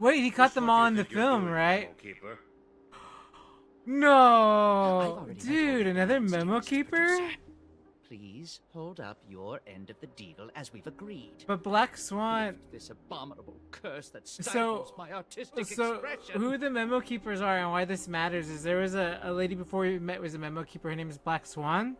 Wait, he caught them all in the film, right? No, dude, another memo keeper? Please hold up your end of the deal as we've agreed. But Black Swan. Lift this abominable curse that stifles my artistic So expression. who the memo keepers are and why this matters is there was a lady before we met was a memo keeper. Her name is Black Swan.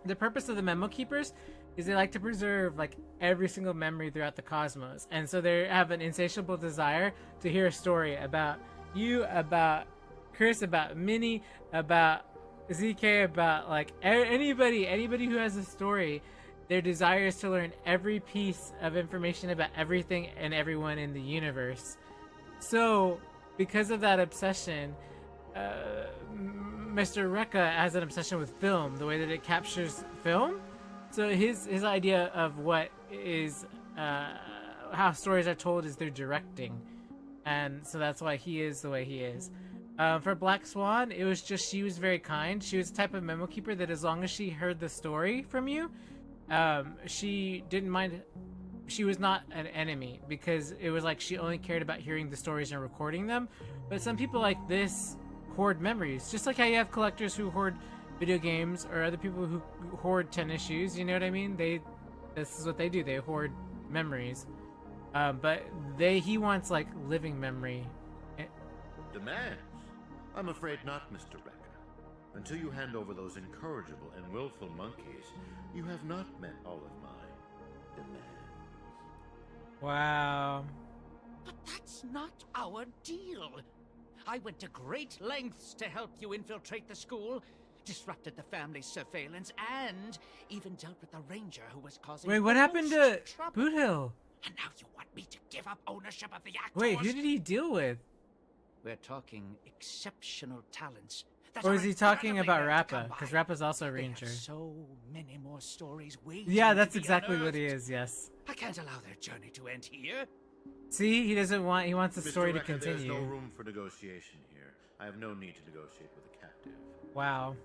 The purpose of the memo keepers is they like to preserve like every single memory throughout the cosmos, and so they have an insatiable desire to hear a story about you, about Chris, about Minnie, about ZK, about like anybody who has a story. Their desire is to learn every piece of information about everything and everyone in the universe. So because of that obsession, Mr. Rekka has an obsession with film, the way that it captures film. So his idea of what is how stories are told is through directing, and so that's why he is the way he is. For Black Swan, it was just she was very kind. She was the type of memo keeper that as long as she heard the story from you, she didn't mind. She was not an enemy because it was like she only cared about hearing the stories and recording them. But some people like this hoard memories, just like how you have collectors who hoard video games or other people who hoard tennis shoes. You know what I mean? This is what they do. They hoard memories. But he wants like living memory. Demands? I'm afraid not, Mr. Rekka. Until you hand over those incorrigible and willful monkeys, you have not met all of my demands. Wow. But that's not our deal. I went to great lengths to help you infiltrate the school, disrupted the family's surveillance, and even dealt with the ranger who was causing Wait, what happened to trouble. Boot Hill? And now you want me to give up ownership of the actors? Wait, who did he deal with? We're talking exceptional talents. Or is he talking about Rappa? Because Rappa's also a ranger. So many more stories waiting. Yeah, that's to be exactly what unearthed. he is, yes. I can't allow their journey to end here. See, he wants the story Mr. to Rekka, continue. There's no room for negotiation here. I have no need to negotiate with a captive. Wow.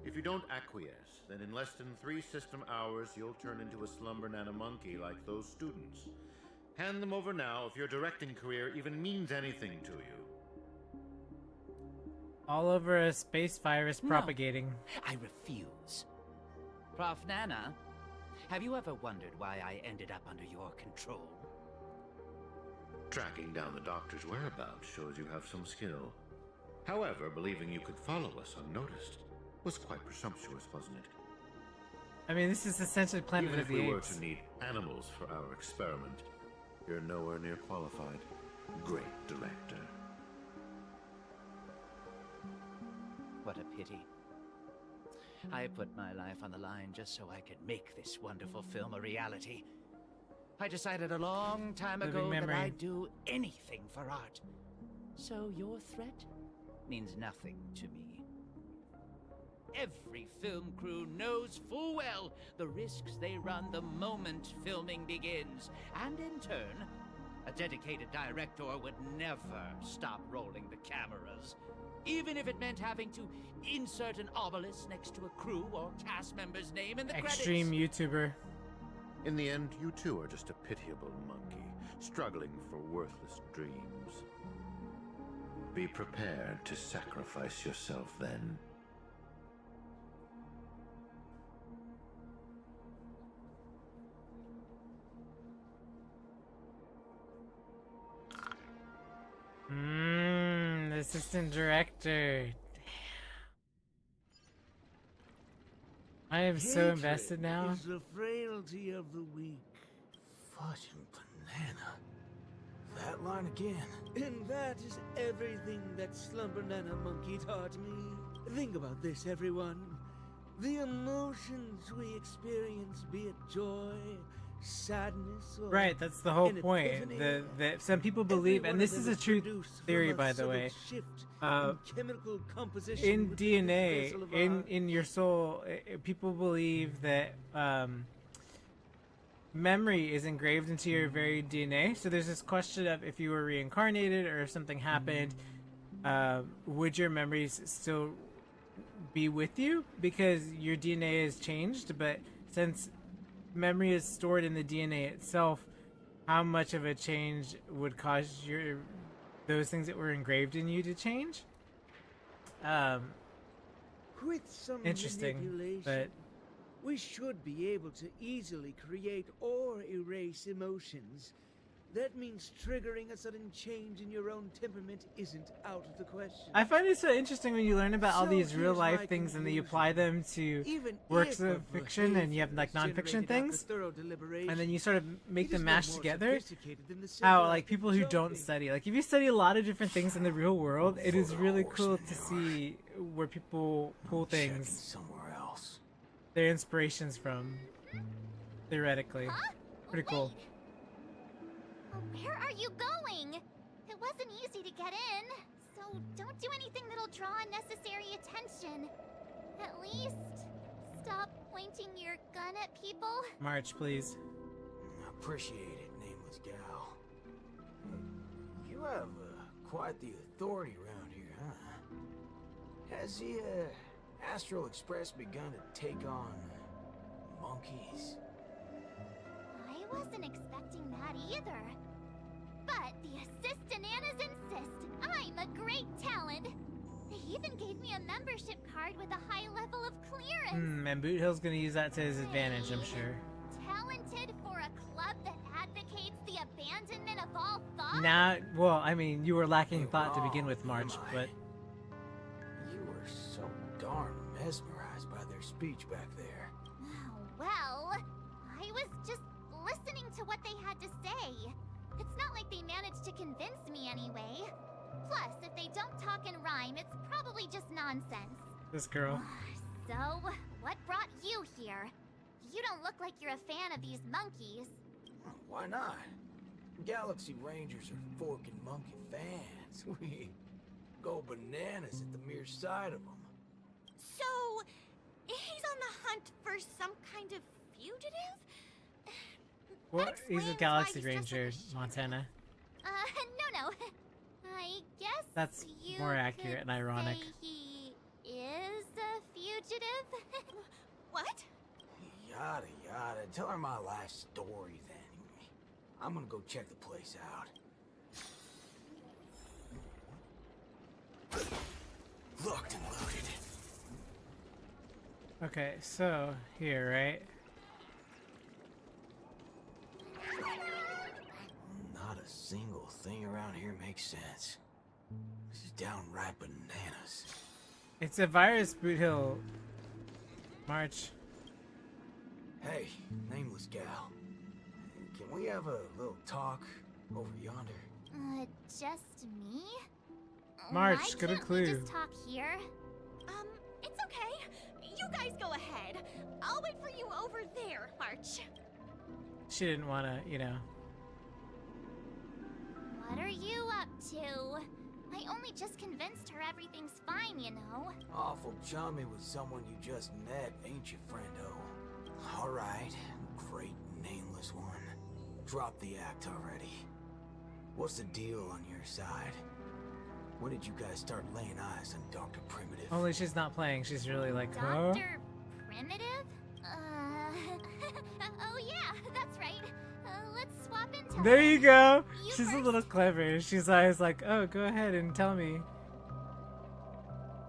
If you don't acquiesce, then in less than 3 system hours, you'll turn into a slumber nana monkey like those students. Hand them over now if your directing career even means anything to you. All over a space virus propagating. No, I refuse. Prof. Nana, have you ever wondered why I ended up under your control? Tracking down the doctor's whereabouts shows you have some skill. However, believing you could follow us unnoticed was quite presumptuous, wasn't it? I mean, this is essentially Planet Even of if the we were Apes. to need animals for our experiment, you're nowhere near qualified. Great director. What a pity. I put my life on the line just so I could make this wonderful film a reality. I decided a long time ago that I'd do anything for art. So your threat means nothing to me. Every film crew knows full well the risks they run the moment filming begins. And in turn, a dedicated director would never stop rolling the cameras. Even if it meant having to insert an obelisk next to a crew or cast member's name in the Extreme credits. YouTuber. In the end, you too are just a pitiable monkey, struggling for worthless dreams. Be prepared to sacrifice yourself then. The assistant director. Damn. I am so invested now. Is the frailty of the weak. Fudging banana. That line again. And that is everything that Slumber Nana Monkey taught me. Think about this, everyone. The emotions we experience, be it joy, sadness, or Right, that's the whole an point. epiphany, That some people every believe, one and of this them is a true produced theory, from a by the subtle way. shift Uh, in chemical composition In within the DNA, vessel of in our- in your soul, people believe that memory is engraved into your very DNA. So there's this question of if you were reincarnated or if something happened, would your memories still be with you because your DNA has changed? But since memory is stored in the DNA itself, how much of a change would cause those things that were engraved in you to change. With some Interesting, manipulation, but we should be able to easily create or erase emotions. That means triggering a sudden change in your own temperament isn't out of the question. I find it so interesting when you learn about all So these real here's my life things and then you apply them to Even works if a of fiction and you have like behavior is non-fiction generated after things, thorough deliberation, and then you sort of make it them is no mash more together. sophisticated than the How simple like act people of who don't joking. study, like if you study a lot of different things in the real world, it is really cool to see where people pull Checking things, somewhere else. their inspirations from, theoretically. Huh? Pretty cool. Wait. Where are you going? It wasn't easy to get in, so don't do anything that'll draw unnecessary attention. At least, stop pointing your gun at people. March, please. Appreciate it, nameless gal. You have quite the authority around here, huh? Has the Astral Express begun to take on monkeys? I wasn't expecting that either. But the assistananas insist I'm a great talent. They even gave me a membership card with a high level of clearance. And Boot Hill's gonna use that to his advantage, I'm sure. Talented for a club that advocates the abandonment of all thought? Now, well, I mean, you were lacking thought to begin with, March, but You were so darn mesmerized by their speech back there. Oh, well, I was just listening to what they had to say. It's not like they managed to convince me anyway. Plus, if they don't talk in rhyme, it's probably just nonsense. this girl. So, what brought you here? You don't look like you're a fan of these monkeys. Why not? Galaxy Rangers are forking monkey fans. We go bananas at the mere sight of them. So, he's on the hunt for some kind of fugitive? Well, That he's a explains Galaxy why he's dressed like Ranger, a sheriff. Montana. No. I guess That's you more accurate could and ironic. say he is a fugitive. What? Yada yada. Tell her my life story then. I'm gonna go check the place out. Looked and loaded. Okay, so here, right? Not a single thing around here makes sense. This is downright bananas. It's a virus, Boot Hill. March. Hey, nameless gal. Can we have a little talk over yonder? Just me? March, Why good can't clue. we just talk here? It's okay. You guys go ahead. I'll wait for you over there, March. She didn't want to, you know. What are you up to? I only just convinced her everything's fine, you know. Awful chummy with someone you just met, ain't you, friendo? Alright, great nameless one. Drop the act already. What's the deal on your side? When did you guys start laying eyes on Dr. Primitive? Only she's not playing. She's really like, huh? Dr. Primitive? Oh yeah, that's right. Let's swap intel. There you go. You She's a first. little clever. She's always like, oh, go ahead and tell me.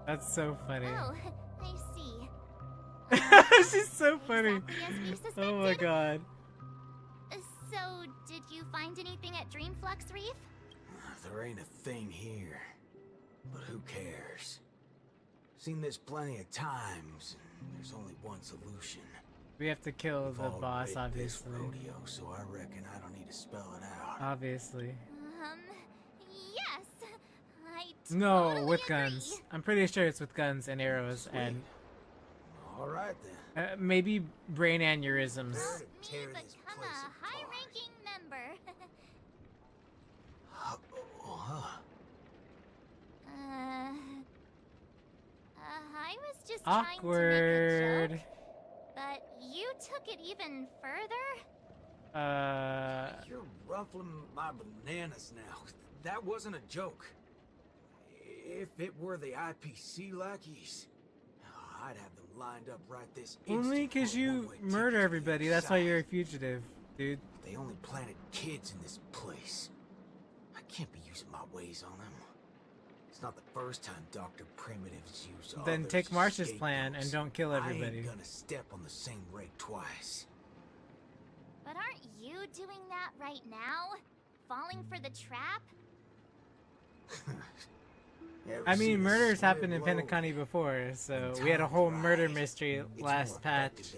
That's so funny. Oh, I see. She's so funny. Exactly as we Oh my suspected. god. So, did you find anything at Dreamflux Reef? There ain't a thing here. But who cares? Seen this plenty of times, and there's only one solution. We have to kill We've the all boss, ridden this obviously. rodeo, so I reckon I don't need to spell it out. Obviously. Yes. I No, totally with agree. guns. I'm pretty sure it's with guns and arrows and Alright then. maybe brain aneurysms. Prepare to Me tear this become place a apart. high-ranking member. I was just trying to make a Awkward. joke, but you took it even further? You're ruffling my bananas now. That wasn't a joke. If it were the IPC lackeys, I'd have them lined up right this instant. Only because for a you one-way ticket murder to the everybody. other That's why side. you're a fugitive, dude. They only planted kids in this place. I can't be using my ways on them. It's not the first time Dr. Primitive's used Then others take as Marsh's plan and scapegoats. don't kill I everybody. ain't gonna step on the same rake twice. But aren't you doing that right now? Falling for the trap? I mean, murders happened in Penacony before, so we had a whole murder mystery last patch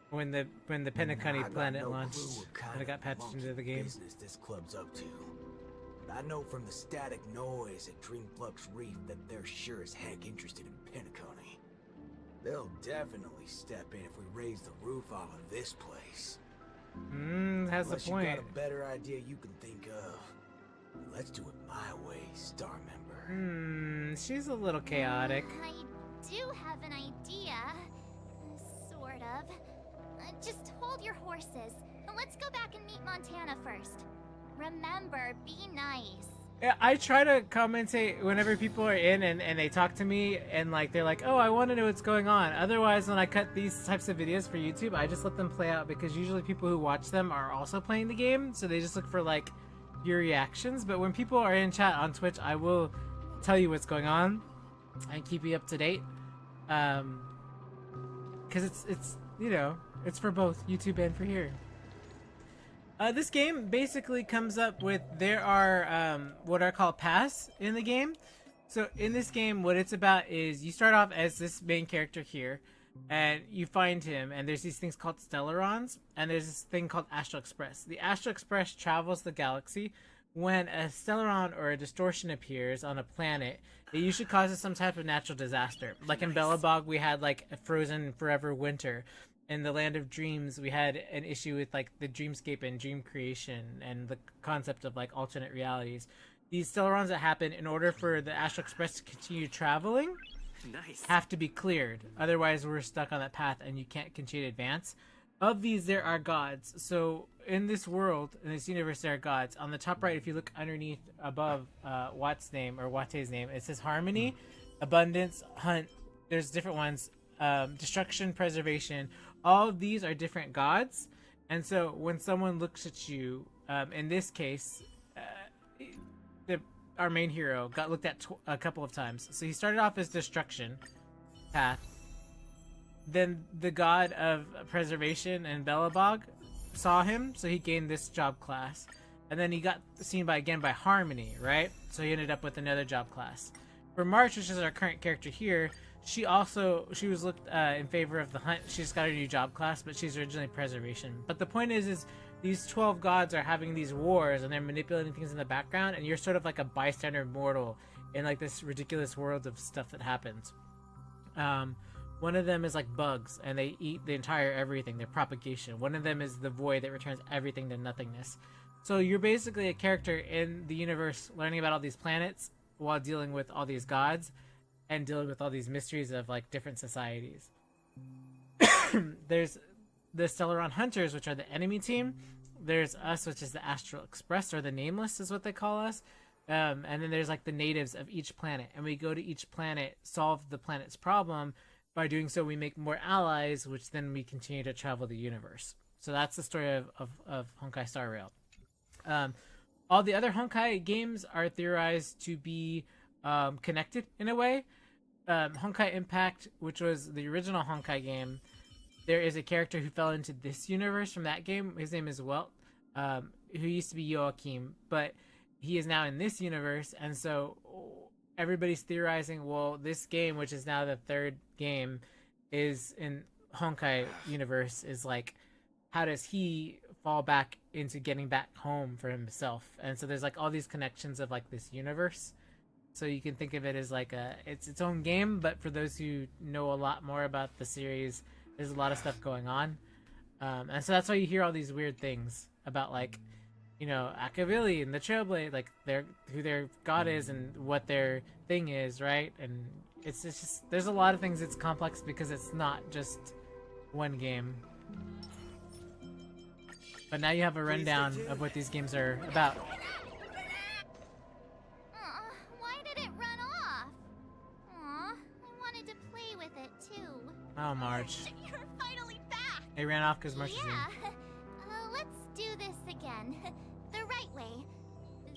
when the Penacony planet launched and it got patched into the game. Business this club's up to. But I know from the static noise at Dreamflux Reef that they're sure as heck interested in Penacony. They'll definitely step in if we raise the roof off of this place. Has a Unless point. you got a better idea you can think of. Let's do it my way, Star Member. She's a little chaotic. I do have an idea. Sort of. Just hold your horses. Let's go back and meet Montana first. Remember, be nice. Yeah, I try to commentate whenever people are in and they talk to me and like they're like, oh, I want to know what's going on. Otherwise, when I cut these types of videos for YouTube, I just let them play out because usually people who watch them are also playing the game, so they just look for like your reactions. But when people are in chat on Twitch, I will tell you what's going on and keep you up to date. Because it's you know, it's for both YouTube and for here. This game basically comes up with, there are what are called paths in the game. So in this game, what it's about is you start off as this main character here, and you find him, and there's these things called Stellarons, and there's this thing called Astral Express. The Astral Express travels the galaxy. When a Stellaron or a distortion appears on a planet, it usually causes some type of natural disaster. Like in Belobog, we had like a frozen forever winter. In the Land of Dreams, we had an issue with like the dreamscape and dream creation and the concept of like alternate realities. These Stellarons that happen, in order for the Astral Express to continue traveling, have to be cleared. Otherwise, we're stuck on that path and you can't continue to advance. Of these, there are gods. So in this world, in this universe, there are gods. On the top right, if you look underneath, above Watte's name, or Watte's name, it says Harmony, Abundance, Hunt. There's different ones. Destruction, Preservation. All of these are different gods. And so when someone looks at you, in this case, our main hero got looked at a couple of times. So he started off as Destruction path. Then the god of Preservation and Belobog saw him, so he gained this job class. And then he got seen again by Harmony, right? So he ended up with another job class. For March, which is our current character here, she was looked in favor of the Hunt. She just got a new job class, but she's originally Preservation. But the point is these 12 gods are having these wars, and they're manipulating things in the background, and you're sort of like a bystander mortal in like this ridiculous world of stuff that happens. One of them is like bugs, and they eat the entire everything, their propagation. One of them is the void that returns everything to nothingness. So you're basically a character in the universe learning about all these planets while dealing with all these gods and dealing with all these mysteries of like different societies. There's the Stellaron Hunters, which are the enemy team. There's us, which is the Astral Express, or the Nameless is what they call us. And then there's like the natives of each planet, and we go to each planet, solve the planet's problem. By doing so, we make more allies, which then we continue to travel the universe. So that's the story of Honkai Star Rail. All the other Honkai games are theorized to be connected in a way. Honkai Impact, which was the original Honkai game, there is a character who fell into this universe from that game. His name is Welt, who used to be Joachim, but he is now in this universe, and so everybody's theorizing, well, this game, which is now the third game, is in Honkai universe, is like, how does he fall back into getting back home for himself? And so there's like all these connections of like this universe. So you can think of it as like it's its own game, but for those who know a lot more about the series, there's a lot of stuff going on. And so that's why you hear all these weird things about like, you know, Akavili and the Trailblade, like who their god is and what their thing is, right? And it's just, there's a lot of things. It's complex because it's not just one game. But now you have a rundown of what these games are about. Why did it run off? Aw, I wanted to play with it too. Oh, March. You're finally back! They ran off because March is Yeah, again. The right way.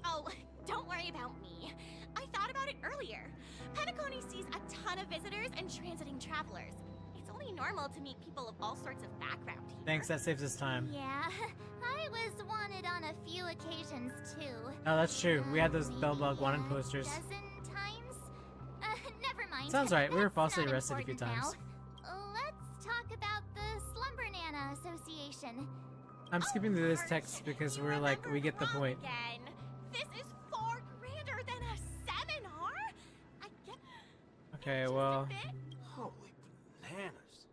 Oh, don't worry about me. I thought about it earlier. Penacony sees a ton of visitors and transiting travelers. It's only normal to meet people of all sorts of background here. Thanks, that saves us time. Yeah, I was wanted on a few occasions too. Oh, that's true. We had those Maybe Bellbug wanted a posters. dozen times? Never mind. Sounds right. We were That's falsely not arrested a few important times. now. Let's talk about the Slumber Nana Association. I'm skipping through this text because we're like, we get the point. Again. This is far grander than a seminar. I get Okay, just a well, bit. Holy bananas.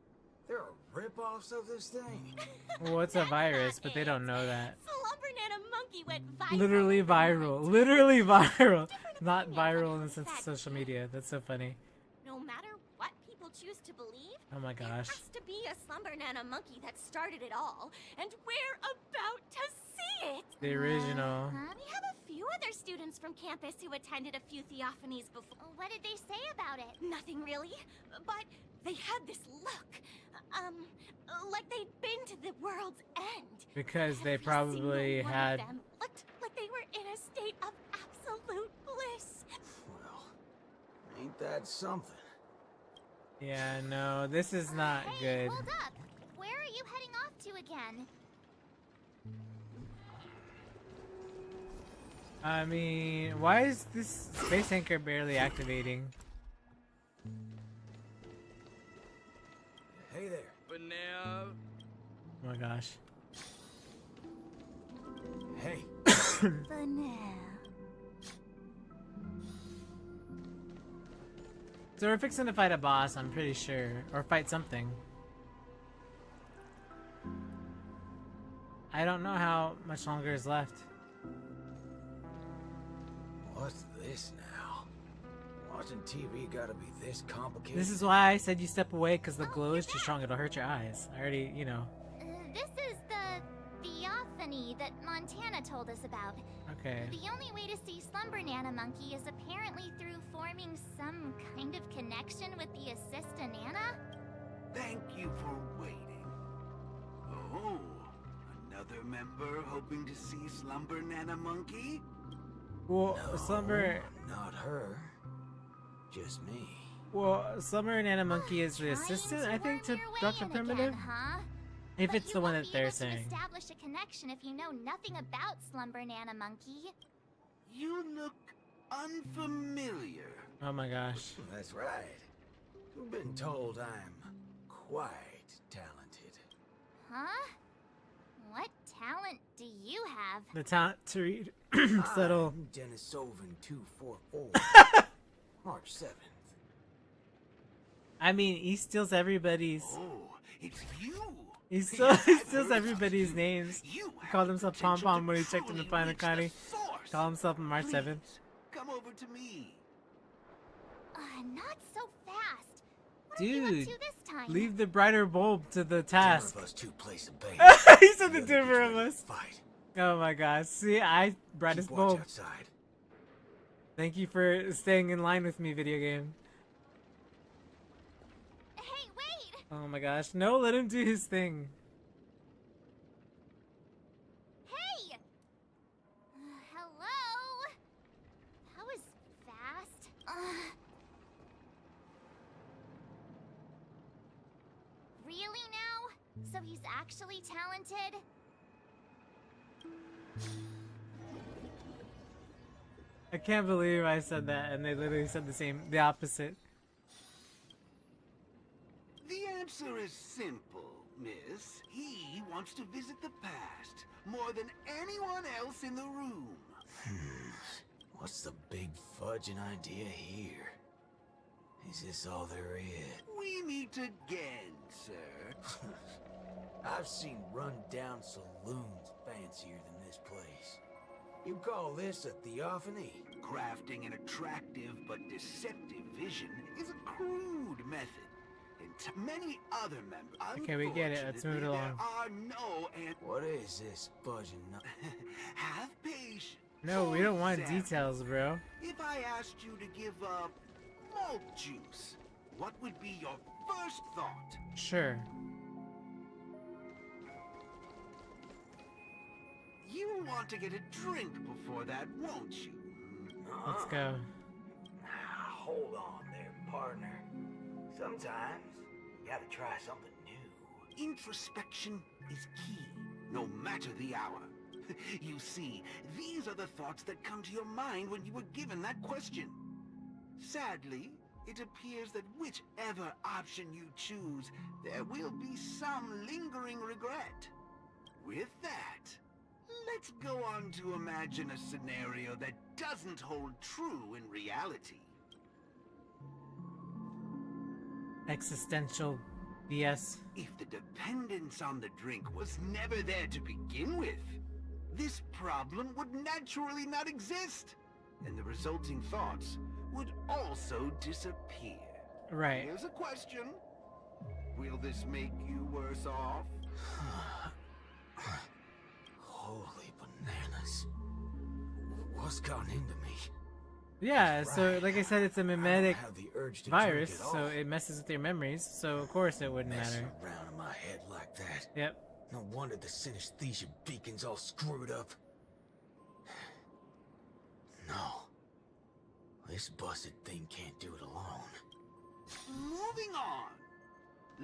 There are rip-offs of this thing. well, it's a That's virus, not but they it. don't know that. Slumber Nana Monkey went viral. Literally viral. overnight. Literally viral. Different Not opinions on viral how in the it's sense of that social good. media. That's so funny. No matter what people choose to believe, Oh my there gosh. has to be a Slumber Nana Monkey that started it all, and we're about to see it. The original. We have a few other students from campus who attended a few theophanies before. What did they say about it? Nothing really, but they had this look, like they'd been to the world's end. Because they Every probably single one had. of them looked like they were in a state of absolute bliss. Well, ain't that something? Yeah, no, this is not Hey, good. hold up. Where are you heading off to again? I mean, why is this space anchor barely activating? Hey there. But now, Oh my gosh. Hey. For now. So we're fixing to fight a boss, I'm pretty sure. Or fight something. I don't know how much longer is left. What's this now? Watching TV gotta be this complicated? This is why I said you step away, because the glow is too strong, it'll hurt your eyes. I already, you know. This is the theophany that Montana told us about. Okay. The only way to see Slumber Nana Monkey is apparently through forming some kind of connection with the Assista Nana? thank you for waiting. Oh, another member hoping to see Slumber Nana Monkey? Well, No, Slumber. not her. Just me. Well, Slumber and Anna Monkey is the Trying assistant, I think, to worm your way Dr. in Primitive. again, huh? If But it's you the one won't that be they're able to saying. establish a connection if you know nothing about Slumber Nana Monkey. You look unfamiliar. Oh my gosh. That's right. I've been told I'm quite talented. Huh? What talent do you have? The talent to read subtle. I'm Denisovin 244. March 7th. I mean, he steals everybody's. Oh, it's you. He Yes, steals I've heard everybody's about you. names. You He have called the himself potential Pom Pom to when he checked in the truly Final reach the County. source. Called himself March 7th. Please, come over to me. Not so fast. What are you up Dude, to this time? leave the brighter bulb to the Dinner task. of us two place a bait. He said the other dinner gets of ready us. to Fight. Oh my gosh. See, I brightest Keep watch bulb. outside. Thank you for staying in line with me, video game. Hey, wait! Oh my gosh. No, let him do his thing. Hey! Hello? That was fast. Really now? So he's actually talented? I can't believe I said that, and they literally said the opposite. The answer is simple, miss. He wants to visit the past more than anyone else in the room. What's the big fudging idea here? Is this all there is? We meet again, sir. I've seen run-down saloons fancier than this place. You call this a theophany? Crafting an attractive but deceptive vision is a crude method. Many other members. Okay, we get it. Let's move it Unfortunately, along. There are no and What is this fudging? have patience. No, we don't want Example. details, bro. If I asked you to give up malt juice, what would be your first thought? Sure. You want to get a drink before that, won't you? Let's go. Hold on there, partner. Sometimes you gotta try something new. Introspection is key, no matter the hour. You see, these are the thoughts that come to your mind when you were given that question. Sadly, it appears that whichever option you choose, there will be some lingering regret. With that, let's go on to imagine a scenario that doesn't hold true in reality. Existential BS. If the dependence on the drink was never there to begin with, this problem would naturally not exist, and the resulting thoughts would also disappear. Right. Here's a question. Will this make you worse off? Holy bananas. What's gotten into me? Yeah, so Right. like I said, it's a I don't mimetic have the urge to virus, drink at so all. it messes with your memories, so of course it wouldn't Messing matter. around in my head like that. Yep. No wonder the synesthesia beacon's all screwed up. No. This busted thing can't do it alone. Moving on.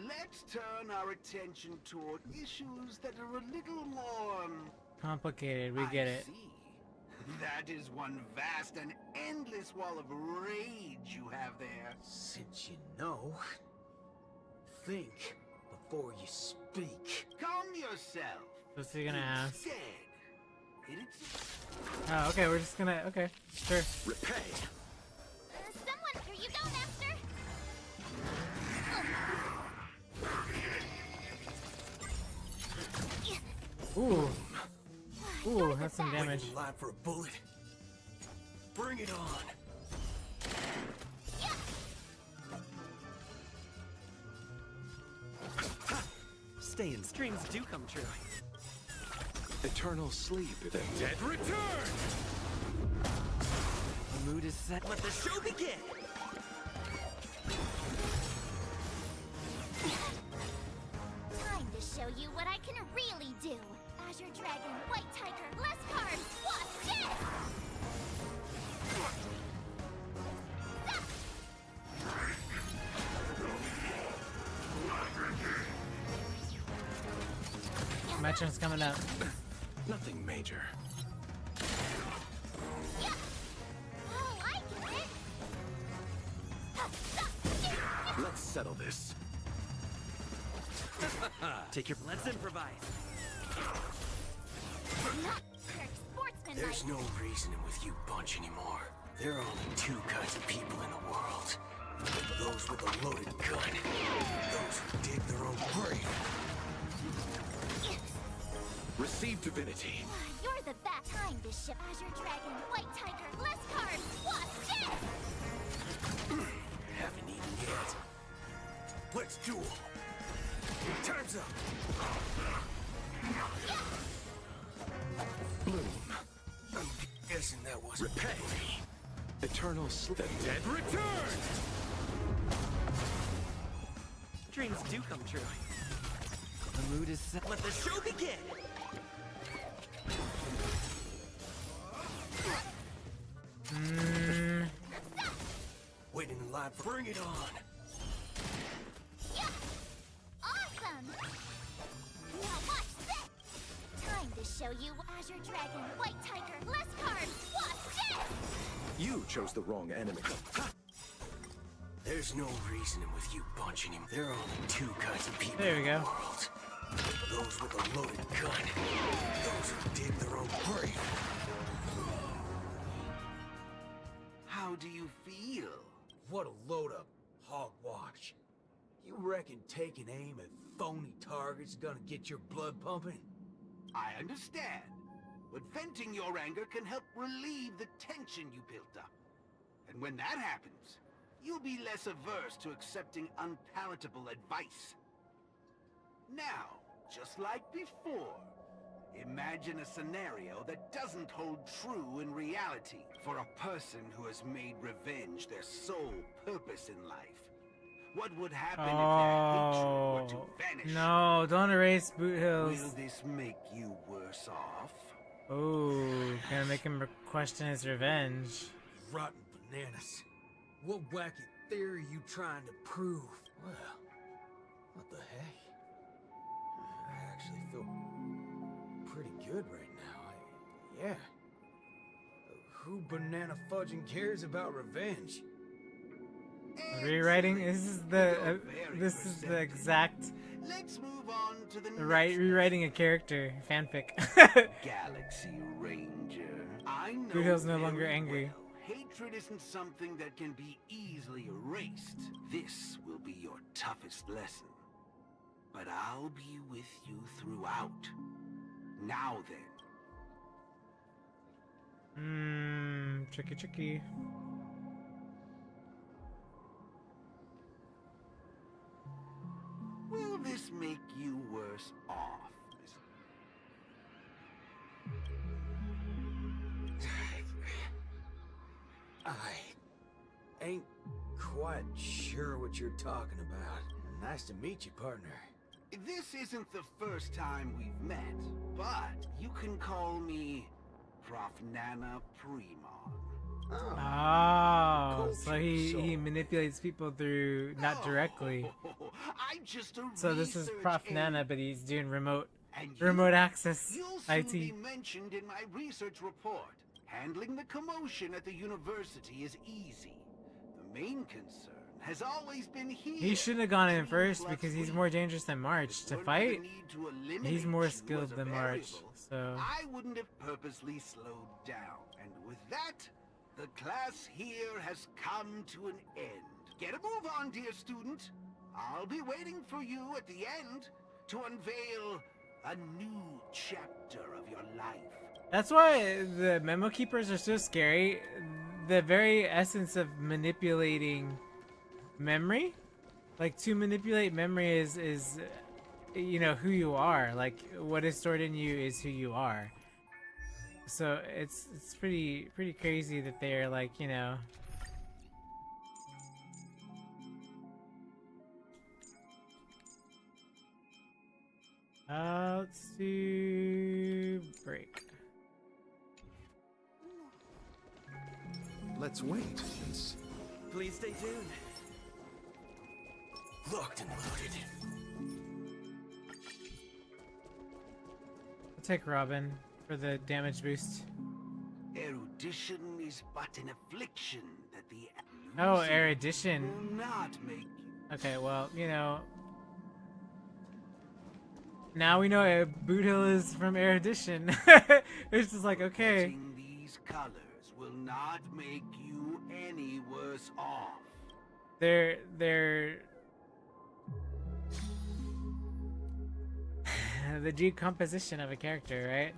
Let's turn our attention toward issues that are a little more... Complicated, we get I it. see. That is one vast and endless wall of rage you have there. Since you know, think before you speak. Calm yourself. What's he gonna ask? Instead, it's... Oh, okay, we're just gonna, okay, sure. Repay. Someone, here you go, Master. Ooh. Ooh, You're the that's some best. damage. Line for a bullet. Bring it on. Staying dreams do come true. Eternal sleep. The dead return! The mood is set. Let the show begin! Time to show you what I can really do. Azure Dragon, White Tiger, less cards. What's this? Matching's coming up. Nothing major. Yeah. Oh, I get it. Let's settle this. Take your. Let's improvise. Not sportsman There's no reasoning with you bunch anymore. There are only two kinds of people in the world. Those with a loaded gun, and those who dig their own grave. Receive divinity. You're the best. Time to ship Azure Dragon, White Tiger, less cards. What's this? Haven't eaten yet. Let's duel. Time's up. Bloom. I'm guessing that was Repay. Eternal sleep. The dead return! Dreams do come true. The mood is set. Let the show begin! waiting in line for. Bring it on. Yeah. Awesome. Now watch this. Time to show you Azure Dragon, White Tiger, less cards. What's this? You chose the wrong enemy. There's no reasoning with you bunch anymore. There are only two kinds of people There we in go. the world. Those with a loaded gun, those who dig their own grave. How do you feel? What a load of hogwash. You reckon taking aim at phony targets is gonna get your blood pumping? I understand, but venting your anger can help relieve the tension you built up. And when that happens, you'll be less averse to accepting unpalatable advice. Now, just like before, imagine a scenario that doesn't hold true in reality for a person who has made revenge their sole purpose in life. What would happen if their hatred were to vanish? No, don't erase Boot Will Hills. this make you worse off? Oh, gonna make him question his revenge. Rotten bananas. What wacky theory you trying to prove? Well, what the heck? I actually feel pretty good right now. Yeah. Who banana fudging cares about revenge? Rewriting. This is the exact. Let's move on to the Rewriting a character fanfic. Galaxy Ranger. I know Boot Hill's no very longer angry. well, hatred isn't something that can be easily erased. This will be your toughest lesson. But I'll be with you throughout. Now then. Tricky. Will this make you worse off, I ain't quite sure what you're talking about. Nice to meet you, partner. This isn't the first time we've met, but you can call me Prof. Nana Premon. Oh, so he manipulates people through not directly. I'm just a So this is Prof. Nana, but he's doing remote access You'll soon IT. be mentioned in my research report. Handling the commotion at the university is easy. The main concern has always been here. He shouldn't have gone in first because he's more dangerous than March. To fight, he's more skilled than March. So I wouldn't have purposely slowed down. And with that, the class here has come to an end. Get a move on, dear student. I'll be waiting for you at the end to unveil a new chapter of your life. that's why the memo keepers are so scary. The very essence of manipulating memory, like to manipulate memory is you know who you are. Like what is stored in you is who you are. So it's pretty crazy that they're like, you know. Let's do break. Let's wait. Please stay tuned. Locked and loaded. I'll take Robin for the damage boost. Erudition is but an affliction that the Oh, losing erudition. will not make you. Okay, well, you know. Now we know Boot Hill is from erudition. It's just like, okay. Getting these colors will not make you any worse off. They're the decomposition of a character, right?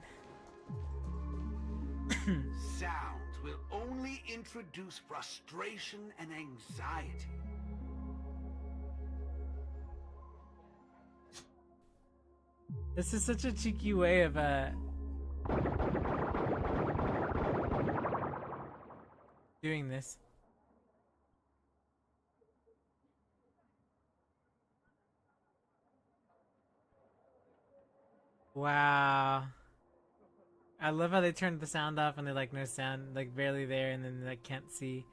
Sounds will only introduce frustration and anxiety. This is such a cheeky way of doing this. Wow. I love how they turned the sound off and they're like no sound, like barely there, and then like can't see.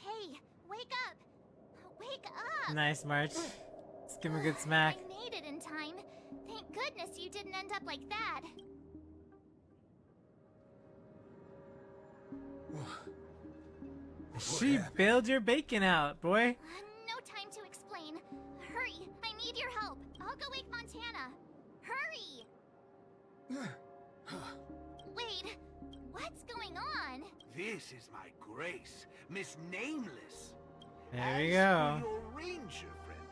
Hey, wake up! Wake up! Nice, March. Let's give him a good smack. I made it in time. Thank goodness you didn't end up like that. She bailed your bacon out, boy. No time to explain. Hurry! I need your help. I'll go wake Montana. Hurry! Wait, what's going on? This is my grace, Miss Nameless. There we As go. for your ranger friend,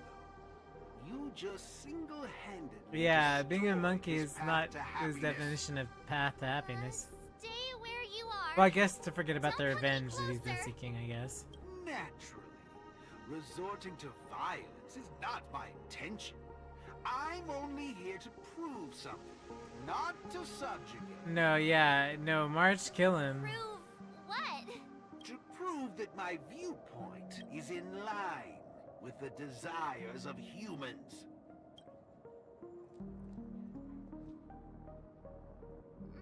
though, you just single-handedly Yeah, being a destroyed monkey his is path not to his happiness. definition of path to happiness. Stay where you are. Well, I guess to forget about the Don't come any revenge that he's been closer. seeking, I guess. Naturally, resorting to violence is not my intention. I'm only here to prove something, not to subjugate. No, yeah, no, March, kill him. Prove what? To prove that my viewpoint is in line with the desires of humans.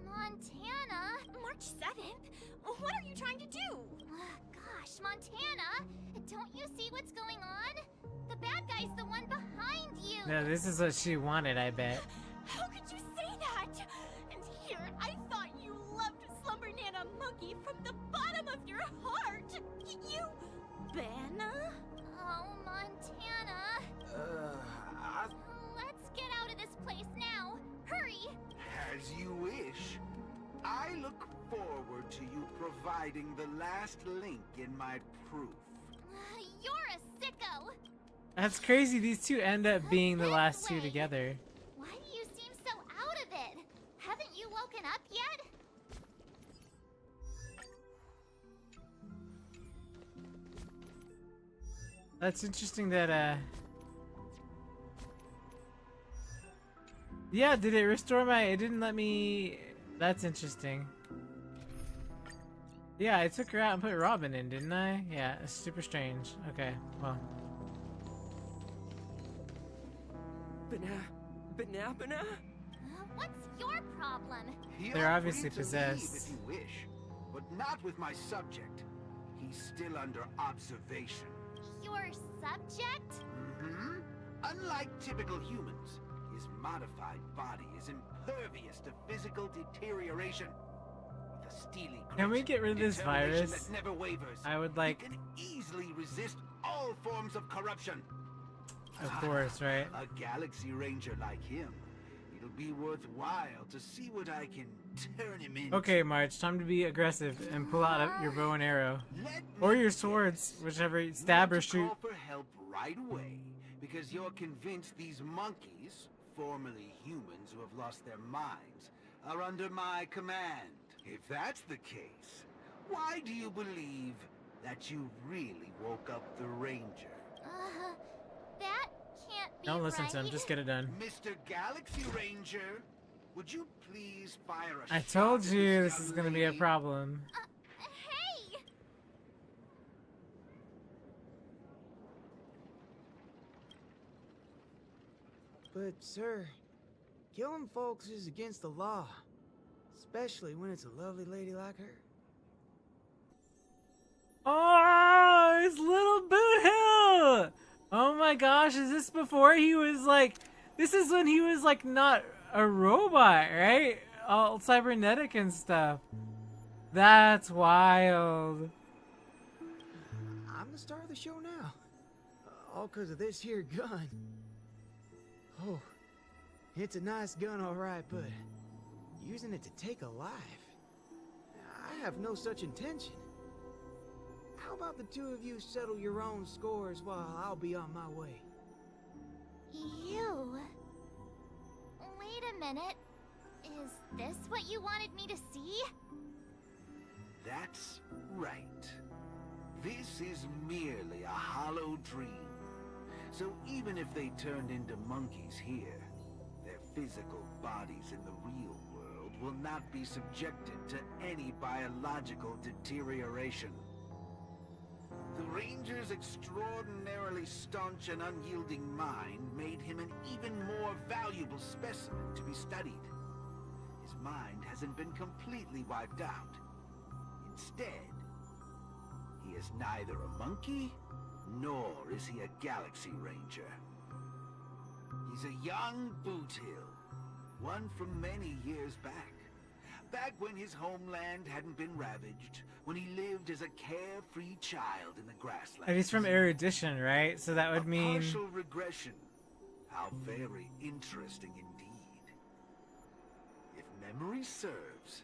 Montana? March 7th? What are you trying to do? Gosh, Montana! Don't you see what's going on? The bad guy's the one behind you! No, this is what she wanted, I bet. How could you say that? And here, I thought you loved Slumber Nana Monkey from the bottom of your heart. You... Banna? Oh, Montana. Let's get out of this place now. Hurry! As you wish. I look forward to you providing the last link in my proof. You're a sicko! That's crazy. These two end up being the last two together. Why do you seem so out of it? Haven't you woken up yet? That's interesting that, yeah, did it restore my... It didn't let me... That's interesting. Yeah, I took her out and put Robin in, didn't I? Yeah, it's super strange. Okay, well. Banana? What's your problem? They're obviously Feel free to leave possessed. if you wish, but not with my subject. He's still under observation. Your subject? Mm-hmm. Unlike typical humans, his modified body is impervious to physical deterioration. With a steely Can we grit, get rid of this determination virus? that never wavers, I would like... he can easily resist all forms of corruption. Of course, right? A Galaxy Ranger like him. It'll be worthwhile to see what I can turn him into. Okay, March, time to be aggressive and pull out your bow and arrow. Let Or me your guess. swords, whichever, You stab want or to shoot. call for help right away because you're convinced these monkeys, formerly humans who have lost their minds, are under my command. If that's the case, why do you believe that you really woke up the Ranger? That can't be Don't listen right. to him, just get it done. Mr. Galaxy Ranger, would you please fire a I shot told at you this this is young gonna be a lady? problem. Hey! But, sir, killing folks is against the law. Especially when it's a lovely lady like her. Oh, it's Little Boot Hill! Oh my gosh, is this before he was like... This is when he was like not a robot, right? All cybernetic and stuff. That's wild. I'm the star of the show now. All because of this here gun. Oh, it's a nice gun, all right, but using it to take a life? I have no such intention. How about the two of you settle your own scores while I'll be on my way? You... Wait a minute. Is this what you wanted me to see? That's right. This is merely a hollow dream. So even if they turned into monkeys here, their physical bodies in the real world will not be subjected to any biological deterioration. The Ranger's extraordinarily staunch and unyielding mind made him an even more valuable specimen to be studied. His mind hasn't been completely wiped out. Instead, he is neither a monkey, nor is he a Galaxy Ranger. He's a young Boothill, one from many years back. Back when his homeland hadn't been ravaged, when he lived as a carefree child in the grasslands. And he's from erudition, right? So that would A mean... partial regression. How very interesting indeed. If memory serves,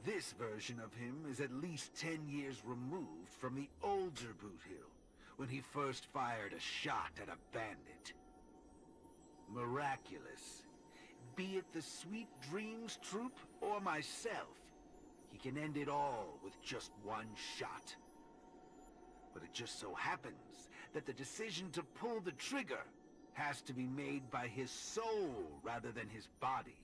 this version of him is at least 10 years removed from the older Boothill, when he first fired a shot at a bandit. Miraculous. Be it the Sweet Dreams Troop or myself, he can end it all with just one shot. But it just so happens that the decision to pull the trigger has to be made by his soul rather than his body.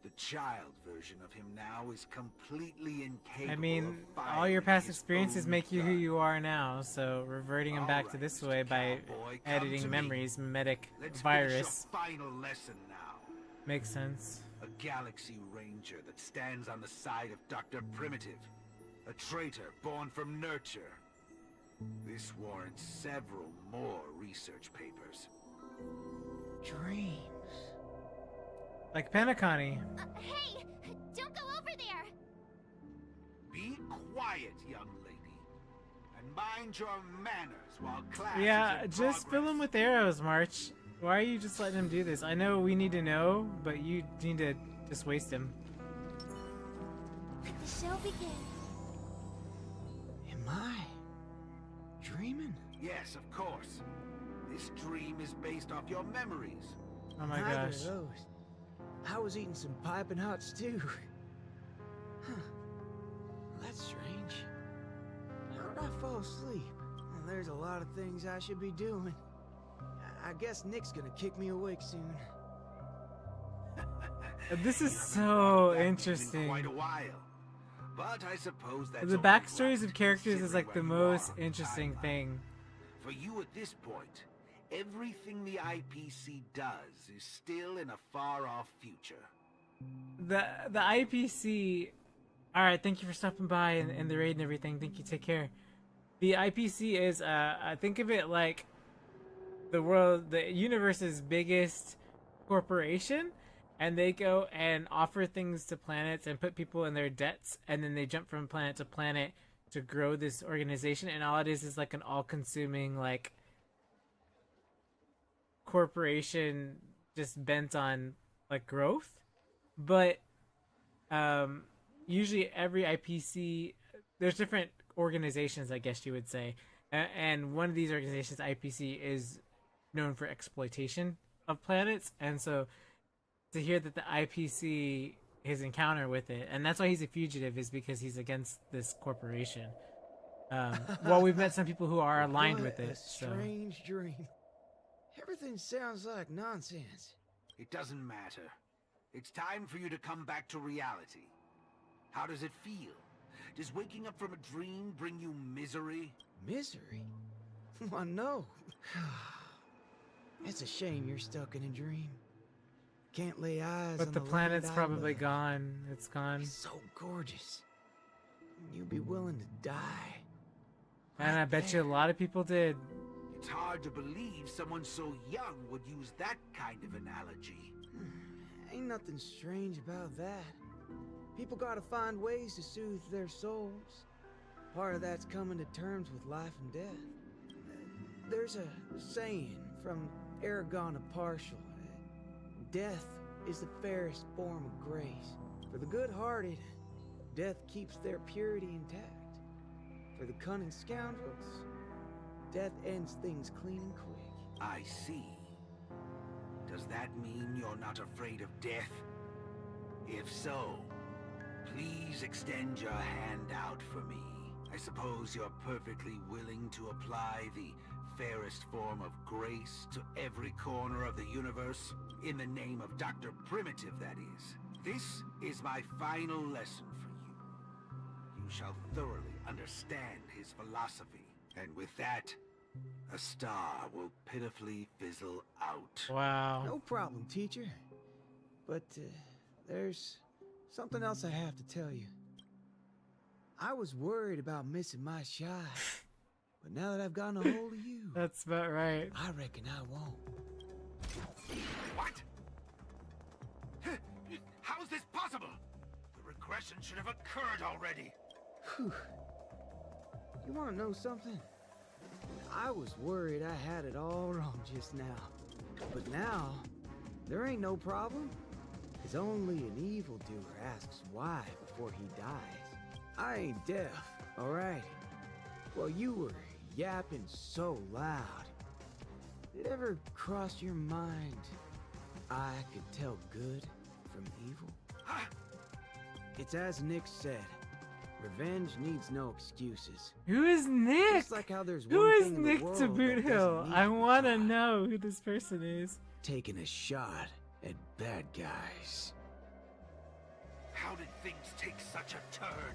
The child version of him now is completely incapable. I mean, of all your past firing his experiences own make you who gun. you are now, so reverting him back to Alright, this Mr. way by Cowboy, come to editing me. memories, mimetic Let's virus, finish your final lesson now. makes sense. A Galaxy Ranger that stands on the side of Dr. Primitive. A traitor born from nurture. This warrants several more research papers. Dreams. Like Penacony. Hey! Don't go over there! Be quiet, young lady. And mind your manners while class Yeah, is in just fill him progress. with arrows, March. Why are you just letting him do this? I know we need to know, but you need to just waste him. Let the show begin. Am I dreaming? Yes, of course. This dream is based off your memories. Oh my Neither gosh. of those. I was eating some piping hot stew. Huh. That's strange. How did I fall asleep? Well, there's a lot of things I should be doing. I guess Nick's gonna kick me awake soon. This is You haven't so thought of that interesting. in quite a while. But I suppose that's The only backstories right, of characters is like the considering where you most are on the interesting timeline. thing. For you at this point, everything the IPC does is still in a far-off future. The IPC. All right, thank you for stopping by and the raid and everything. Thank you. Take care. The IPC is I think of it like the universe's biggest corporation, and they go and offer things to planets and put people in their debts, and then they jump from planet to planet to grow this organization, and all it is like an all-consuming like corporation just bent on like growth. But usually every IPC, there's different organizations, I guess you would say, and one of these organizations, IPC, is known for exploitation of planets, and so to hear that the IPC, his encounter with it, and that's why he's a fugitive, is because he's against this corporation. Well, we've met some people who are aligned What with it. a So strange dream. Everything sounds like nonsense. It doesn't matter. It's time for you to come back to reality. How does it feel? Does waking up from a dream bring you misery? Misery? Why, no. It's a shame you're stuck in a dream. Can't lay eyes but on the land planet's I probably love. gone. It's gone. It's so gorgeous. You'd be willing to die. And right I bet you a there. lot of people did. It's hard to believe someone so young would use that kind of analogy. Ain't nothing strange about that. People gotta find ways to soothe their souls. Part of that's coming to terms with life and death. There's a saying from Aragon of Partial. Death is the fairest form of grace. For the good-hearted, death keeps their purity intact. For the cunning scoundrels, death ends things clean and quick. I see. Does that mean you're not afraid of death? If so, please extend your hand out for me. I suppose you're perfectly willing to apply the fairest form of grace to every corner of the universe? In the name of Dr. Primitive, that is. This is my final lesson for you. You shall thoroughly understand his philosophy. And with that, a star will pitifully fizzle out. Wow. No problem, teacher. But there's something else I have to tell you. I was worried about missing my shot. But now that I've gotten a hold of you, That's about right. I reckon I won't. What? How is this possible? The regression should have occurred already. Whew. You want to know something? I was worried I had it all wrong just now. But now, there ain't no problem. Because only an evildoer asks why before he dies. I ain't deaf, alright? Well, you were yapping so loud. Did it ever cross your mind I could tell good from evil? It's as Nick said. Revenge needs no excuses. Who is Nick? Just like how there's Who one is thing in the Nick world to that Boot doesn't Hill? need I to want to die. know who this person is. Taking a shot at bad guys. How did things take such a turn?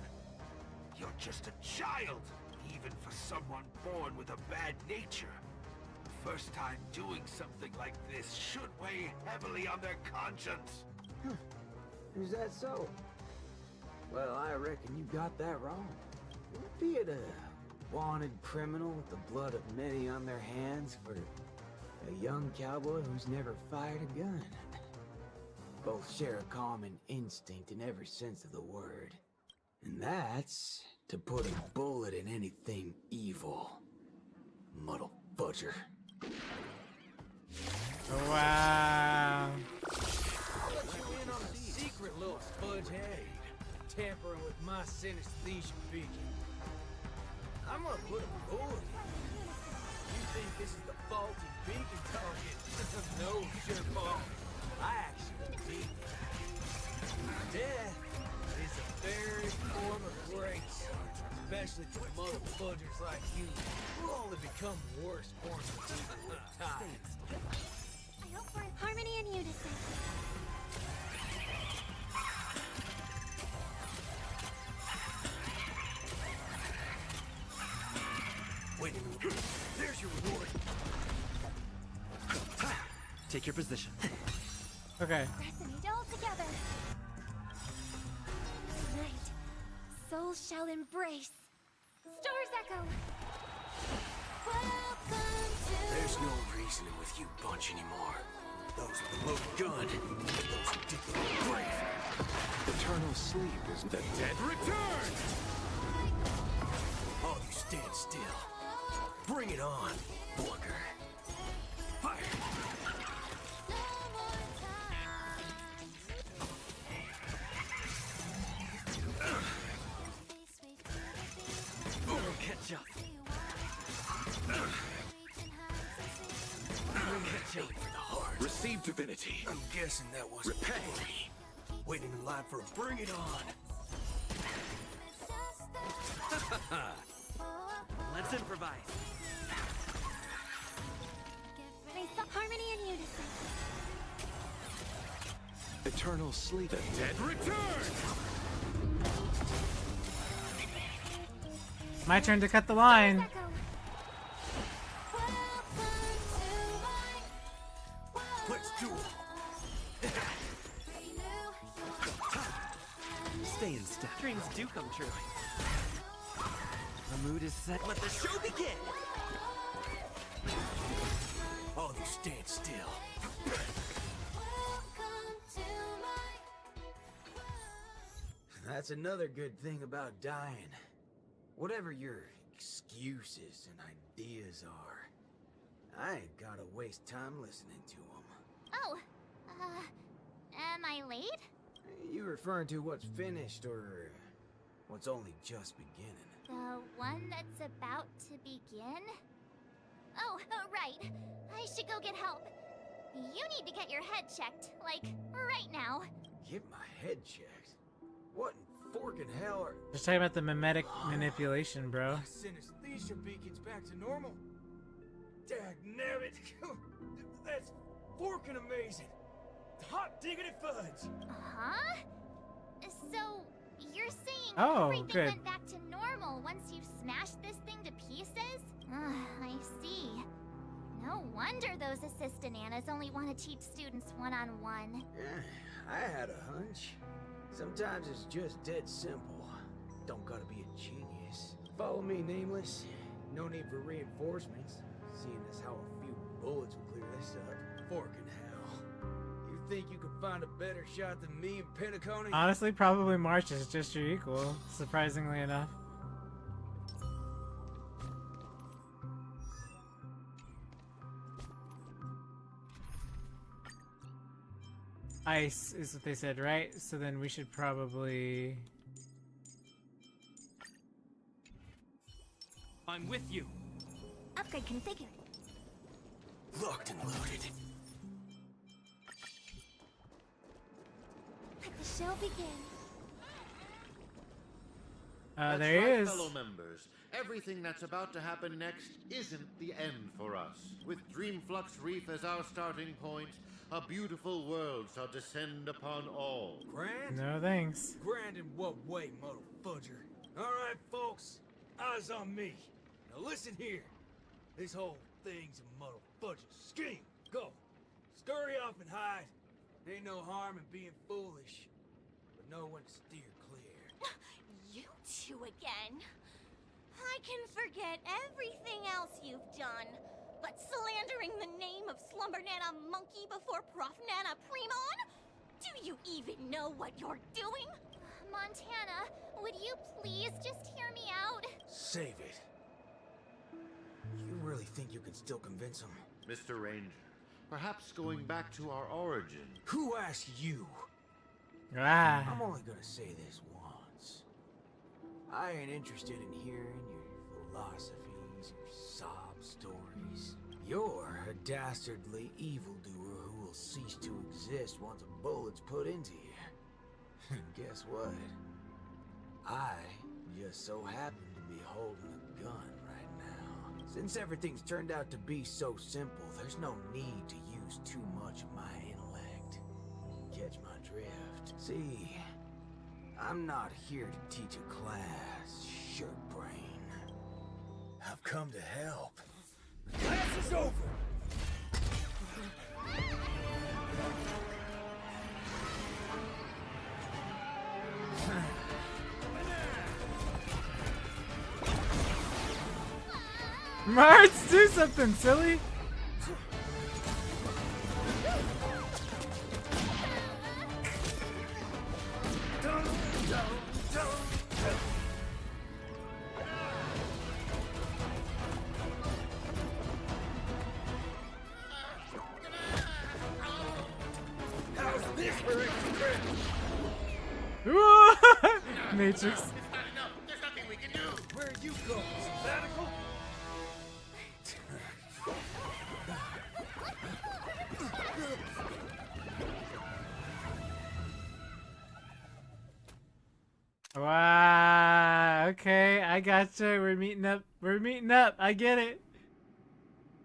You're just a child, even for someone born with a bad nature. First time doing something like this should weigh heavily on their conscience. Is that so? Well, I reckon you got that wrong. Be it a wanted criminal with the blood of many on their hands for a young cowboy who's never fired a gun. Both share a common instinct in every sense of the word. And that's to put a bullet in anything evil. Muddle butcher. Wow. I'll let you in on a secret, little spudgehead. Tampering with my synesthesia beacon. I'm gonna put a bullet in you. You think this is the faulty beacon target? No, sureball. I actually think death is a very form of grace. Especially for mother fudgers like you. We'll only become worse forms of evil with time. I hope we're in harmony and unison. Wait. There's your reward. Take your position. Okay. Resonate all together. Tonight, souls shall embrace. Stars echo. There's no reasoning with you bunch anymore. Those with the loaded gun, those who dig the grave. Eternal sleep is the dead return! All you stand still. Bring it on, Borger. Fire! Catch up. Catch up for the heart. Receive divinity. I'm guessing that was Repay. waiting in line for a bring it on. Let's improvise. Harmony and unison. Eternal sleep. The dead return! My turn to cut the line. Echo. Let's do it. Stay in step. Dreams do come true. The mood is set. Let the show begin! All you stand still. That's another good thing about dying. Whatever your excuses and ideas are, I ain't gotta waste time listening to them. Oh, am I late? You referring to what's finished or what's only just beginning? The one that's about to begin? Oh, right. I should go get help. You need to get your head checked, like, right now. Get my head checked? What in forking hell are... Just talking about the mimetic manipulation, bro. My synesthesia beacon's back to normal. Dagnabbit! That's forking amazing! Hot diggity fudge! Huh? So, you're saying Oh, everything good. went back to normal once you smashed this thing to pieces? I see. No wonder those assistant Annas only want to teach students one-on-one. I had a hunch. Sometimes it's just dead simple. Don't gotta be a genius. Follow me, Nameless. No need for reinforcements. Seeing as how a few bullets will clear this up. Forking hell. You think you could find a better shot than me and Pentaconi? Honestly, probably March is just your equal, surprisingly enough. Ice is what they said, right? So then we should probably... I'm with you. Upgrade configured. Locked and loaded. Let the show begin. That's there he right, is. fellow members. Everything that's about to happen next isn't the end for us. With Dreamflux Reef as our starting point, a beautiful world shall descend upon all. Grand? No thanks. Grand in what way, motherfudger? Alright, folks, eyes on me. Now listen here. This whole thing's a motherfudger scheme. Go. Scurry off and hide. Ain't no harm in being foolish. But know when to steer clear. You two again. I can forget everything else you've done, but slandering the name of Slumber Nana Monkey before Prof Nana Primon? Do you even know what you're doing? Montana, would you please just hear me out? Save it. You really think you can still convince him? Mr. Ranger, perhaps going back to our origin. Who asked you? Ah. I'm only gonna say this once. I ain't interested in hearing your philosophies, your sob stories. You're a dastardly evildoer who will cease to exist once a bullet's put into you. And guess what? I just so happen to be holding a gun right now. Since everything's turned out to be so simple, there's no need to use too much of my intellect. Catch my drift. See, I'm not here to teach a class, shirt brain. I've come to help. The class is over! Marts, do something, silly! How's this for extra credit? Matrix. It's not enough. There's nothing we can do. Where you go? Sabbatical? Wow. Okay, I gotcha. We're meeting up. We're meeting up. I get it.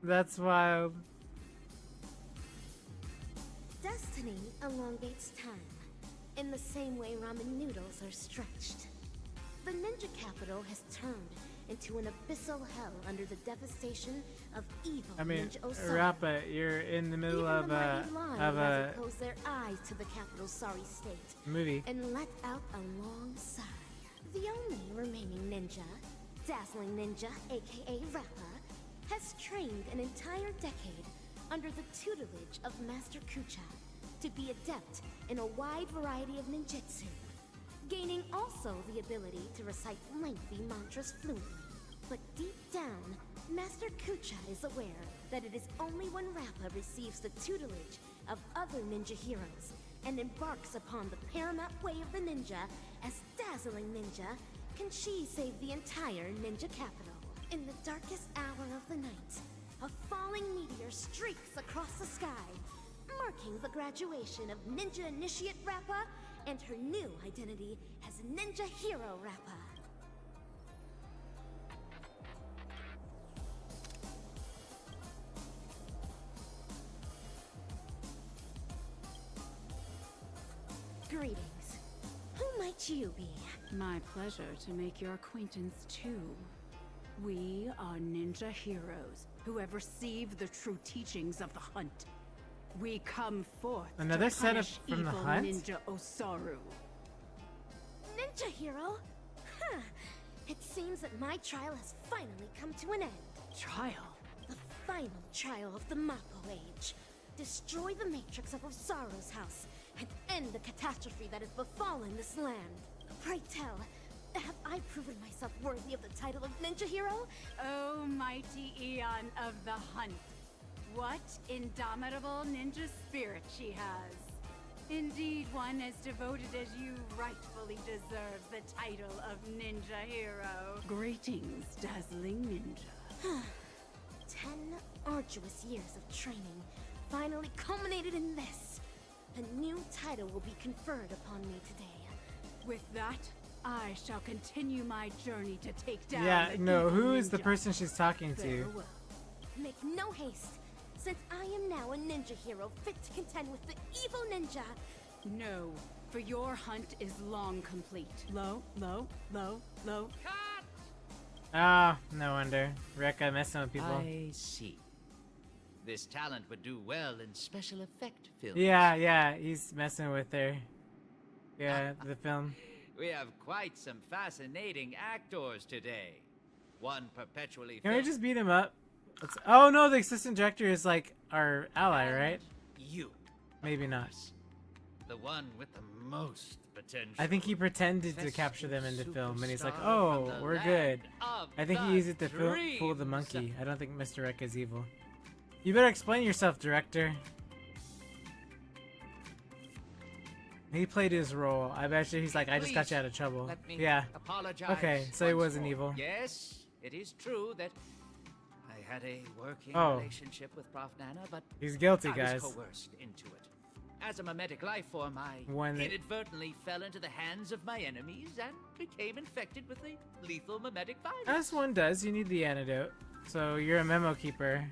That's wild. Destiny elongates time, in the same way ramen noodles are stretched. The ninja capital has turned into an abyssal hell under the devastation of evil I mean, ninja Osama. Rappa, you're in the middle Even of the mighty lion a hasn't closed their eyes to the capital's sorry state movie. and let out a long sigh. The only remaining ninja, Dazzling Ninja, aka Rappa, has trained an entire decade under the tutelage of Master Kucha to be adept in a wide variety of ninjutsu, gaining also the ability to recite lengthy mantras fluently. But deep down, Master Kucha is aware that it is only when Rappa receives the tutelage of other ninja heroes and embarks upon the paramount way of the ninja as Dazzling Ninja can she save the entire ninja capital. In the darkest hour of the night, a falling meteor streaks across the sky, marking the graduation of Ninja Initiate Rappa and her new identity as Ninja Hero Rappa. Greetings. Who might you be? My pleasure to make your acquaintance too. We are ninja heroes who have received the true teachings of the hunt. We come forth Another to setup punish from the evil hunt? Ninja Osaru. Ninja Hero? Huh. It seems that my trial has finally come to an end. Trial? The final trial of the Mappo Age. Destroy the matrix of Osaru's house and end the catastrophe that has befallen this land. Pray tell, have I proven myself worthy of the title of Ninja Hero? Oh, mighty Eon of the hunt. What indomitable ninja spirit she has. Indeed, one as devoted as you rightfully deserve the title of Ninja Hero. Greetings, Dazzling Ninja. 10 arduous years of training finally culminated in this. A new title will be conferred upon me today. With that, I shall continue my journey to take down Yeah, the no, evil who is the ninja. person she's talking to? Farewell. Make no haste, since I am now a ninja hero fit to contend with the evil ninja. No, for your hunt is long complete. Low, low, low, low. Ah, no wonder. Rekka messing with people. I see. This talent would do well in special effect films. Yeah, he's messing with her. Yeah, the film. We have quite some fascinating actors today. One perpetually. Can we just beat him up? Oh no, the assistant director is like our ally, right? You. Maybe not. The one with the most potential. I think he pretended to capture them in the film, and he's like, Superstar "Oh, from the we're land good." of I think the he used it to fool the dreams. monkey. I don't think Mr. Rekka is evil. You better explain yourself, director. He played his role. I bet you he's like, I just got you out of trouble. Let me Yeah. apologize Okay, so he once wasn't more. evil. Yes, it is true that I had a working Oh. relationship with Prof. Nana, but He's guilty, I guys. was coerced into it. As a mimetic life form, I When it- inadvertently fell into the hands of my enemies and became infected with the lethal mimetic virus. As one does, you need the antidote. So you're a memo keeper.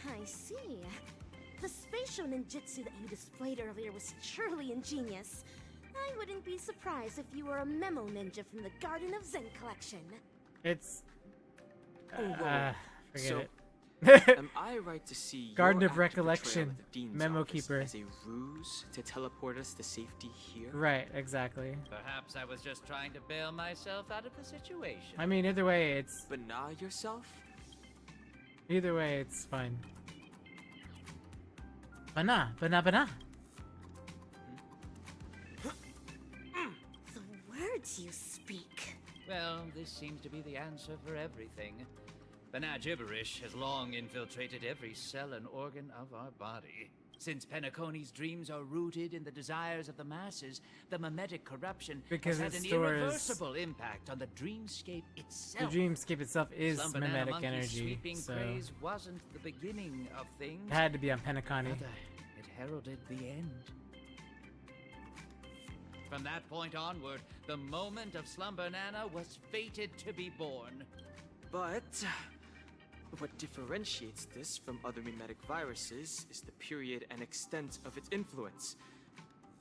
I see. The spatial ninjutsu that you displayed earlier was truly ingenious. I wouldn't be surprised if you were a memo ninja from the Garden of Zen collection. It's whoa. forget So, it. Am I right to see Garden your of active portrayal Recollection, of the Dean's Memo office Keeper. as a ruse to teleport us to safety here? Right, exactly. Perhaps I was just trying to bail myself out of the situation. I mean, either way, it's But not yourself? fine. Bana. The words you speak. Well, this seems to be the answer for everything. Bana gibberish has long infiltrated every cell and organ of our body. Since Penaconi's dreams are rooted in the desires of the masses, the mimetic corruption Because has it had an stores- irreversible impact on the dreamscape The itself. dreamscape itself is Slumber mimetic Monkey's energy, sweeping so praise wasn't the beginning of things. it had to be on Penacony. Rather, it heralded the end. From that point onward, the moment of Slumber Nana was fated to be born. But what differentiates this from other mimetic viruses is the period and extent of its influence.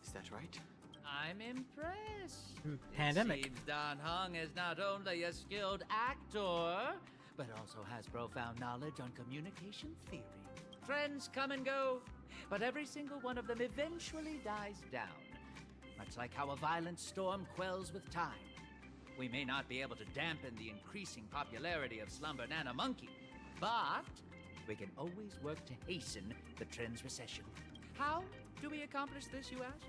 Is that right? I'm impressed. Pandemic. It seems Dan Heng is not only a skilled actor, but also has profound knowledge on communication theory. Trends come and go, but every single one of them eventually dies down. Much like how a violent storm quells with time. We may not be able to dampen the increasing popularity of Slumber Nana Monkey, but we can always work to hasten the trend's recession. How do we accomplish this, you ask?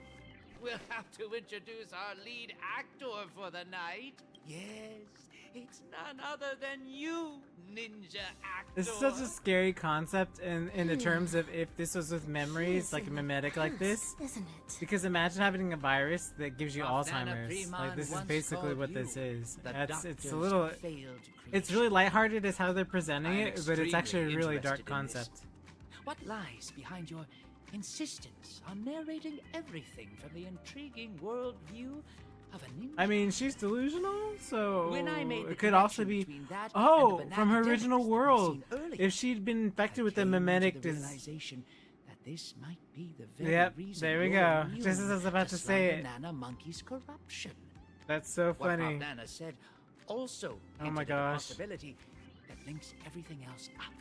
We'll have to introduce our lead actor for the night. Yes, it's none other than you, ninja actor. This is such a scary concept in the terms of if this was with memories, like a mimetic like this. Isn't it? Because imagine having a virus that gives you Prof. Nana Alzheimer's. Like Freeman this is once basically called what you this is. the It's doctors a little, who failed it's creation. really lighthearted as how they're presenting I'm it, but it's actually a extremely really dark interested in this. concept. What lies behind your insistence on narrating everything from the intriguing worldview of a ninja? I mean, she's delusional, so When I made the it could also connection be, between that oh, and the from her banacademics original that we've world. seen earlier, If she'd been infected with the I came mimetic to the disease. realization that this might be the very Yep, reason there we you're go. immune Just as I was about to say it. Slumber Nana Monkey's corruption. That's so What Prof. funny. Nana said also Oh hinted my at gosh. a possibility that links everything else up.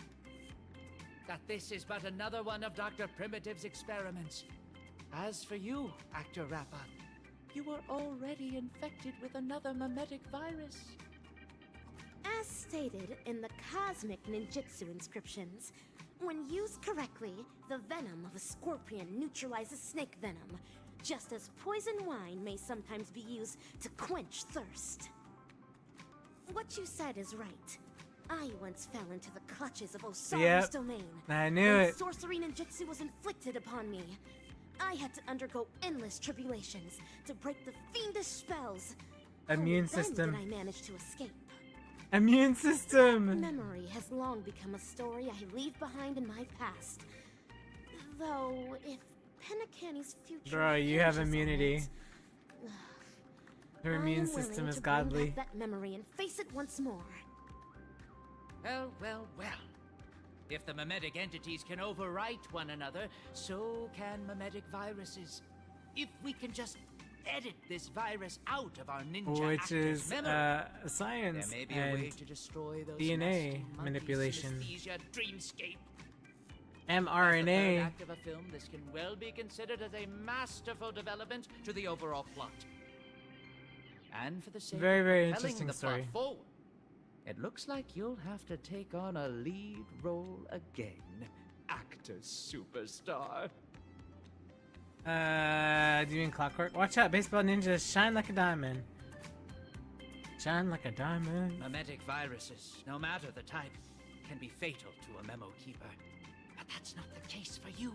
That this is but another one of Dr. Primitive's experiments. As for you, Actor Rappa, you were already infected with another mimetic virus. As stated in the cosmic ninjutsu inscriptions, when used correctly, the venom of a scorpion neutralizes snake venom, just as poison wine may sometimes be used to quench thirst. What you said is right. I once fell into the clutches of Osama's Yep, domain. I knew when it. sorcery ninjutsu was inflicted upon me. I had to undergo endless tribulations to break the fiendish spells. Immune Only then system. did I manage to escape. Immune system! Memory has long become a story I leave behind in my past. Though, if Penacani's future. Bro, you have hinges on immunity. it. Her I am immune willing system is to bring godly. back that memory and face it once more. Well, well, well. If the mimetic entities can overwrite one another, so can mimetic viruses. If we can just edit this virus out of our ninja Which actor's is memory, science there may be a and way to destroy those DNA nasty monkey manipulation. synesthesia dreamscape. mRNA. As the third act of a film, this can well be considered as a masterful development to the overall plot. And for the sake Very, very of propelling interesting the story. plot forward, it looks like you'll have to take on a lead role again, actor superstar. Do you mean Clockwork? Watch out, baseball ninjas shine like a diamond. Shine like a diamond. Mimetic viruses, no matter the type, can be fatal to a memo keeper. But that's not the case for you.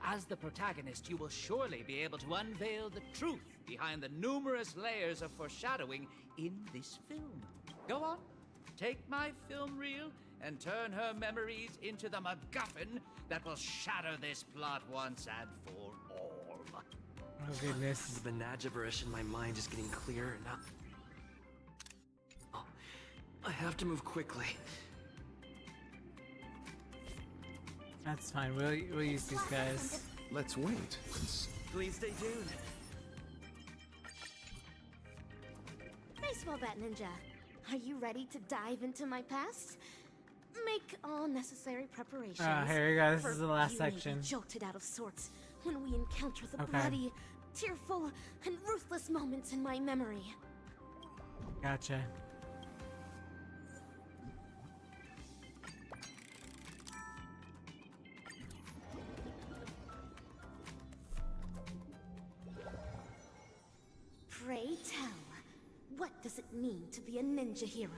As the protagonist, you will surely be able to unveil the truth behind the numerous layers of foreshadowing in this film. Go on, take my film reel and turn her memories into the MacGuffin that will shatter this plot once and for all. Oh goodness. The Benajaberish in my mind is getting clearer now. Oh, I have to move quickly. That's fine. We'll use these guys. Let's wait. Please stay tuned. Baseball bat ninja, are you ready to dive into my past? Make all necessary preparations. Here we go. This for is the last you may be section. Jolted out of sorts when we encounter the Okay. bloody, tearful, and ruthless moments in my memory. Gotcha. Pray tell, what does it mean to be a ninja hero?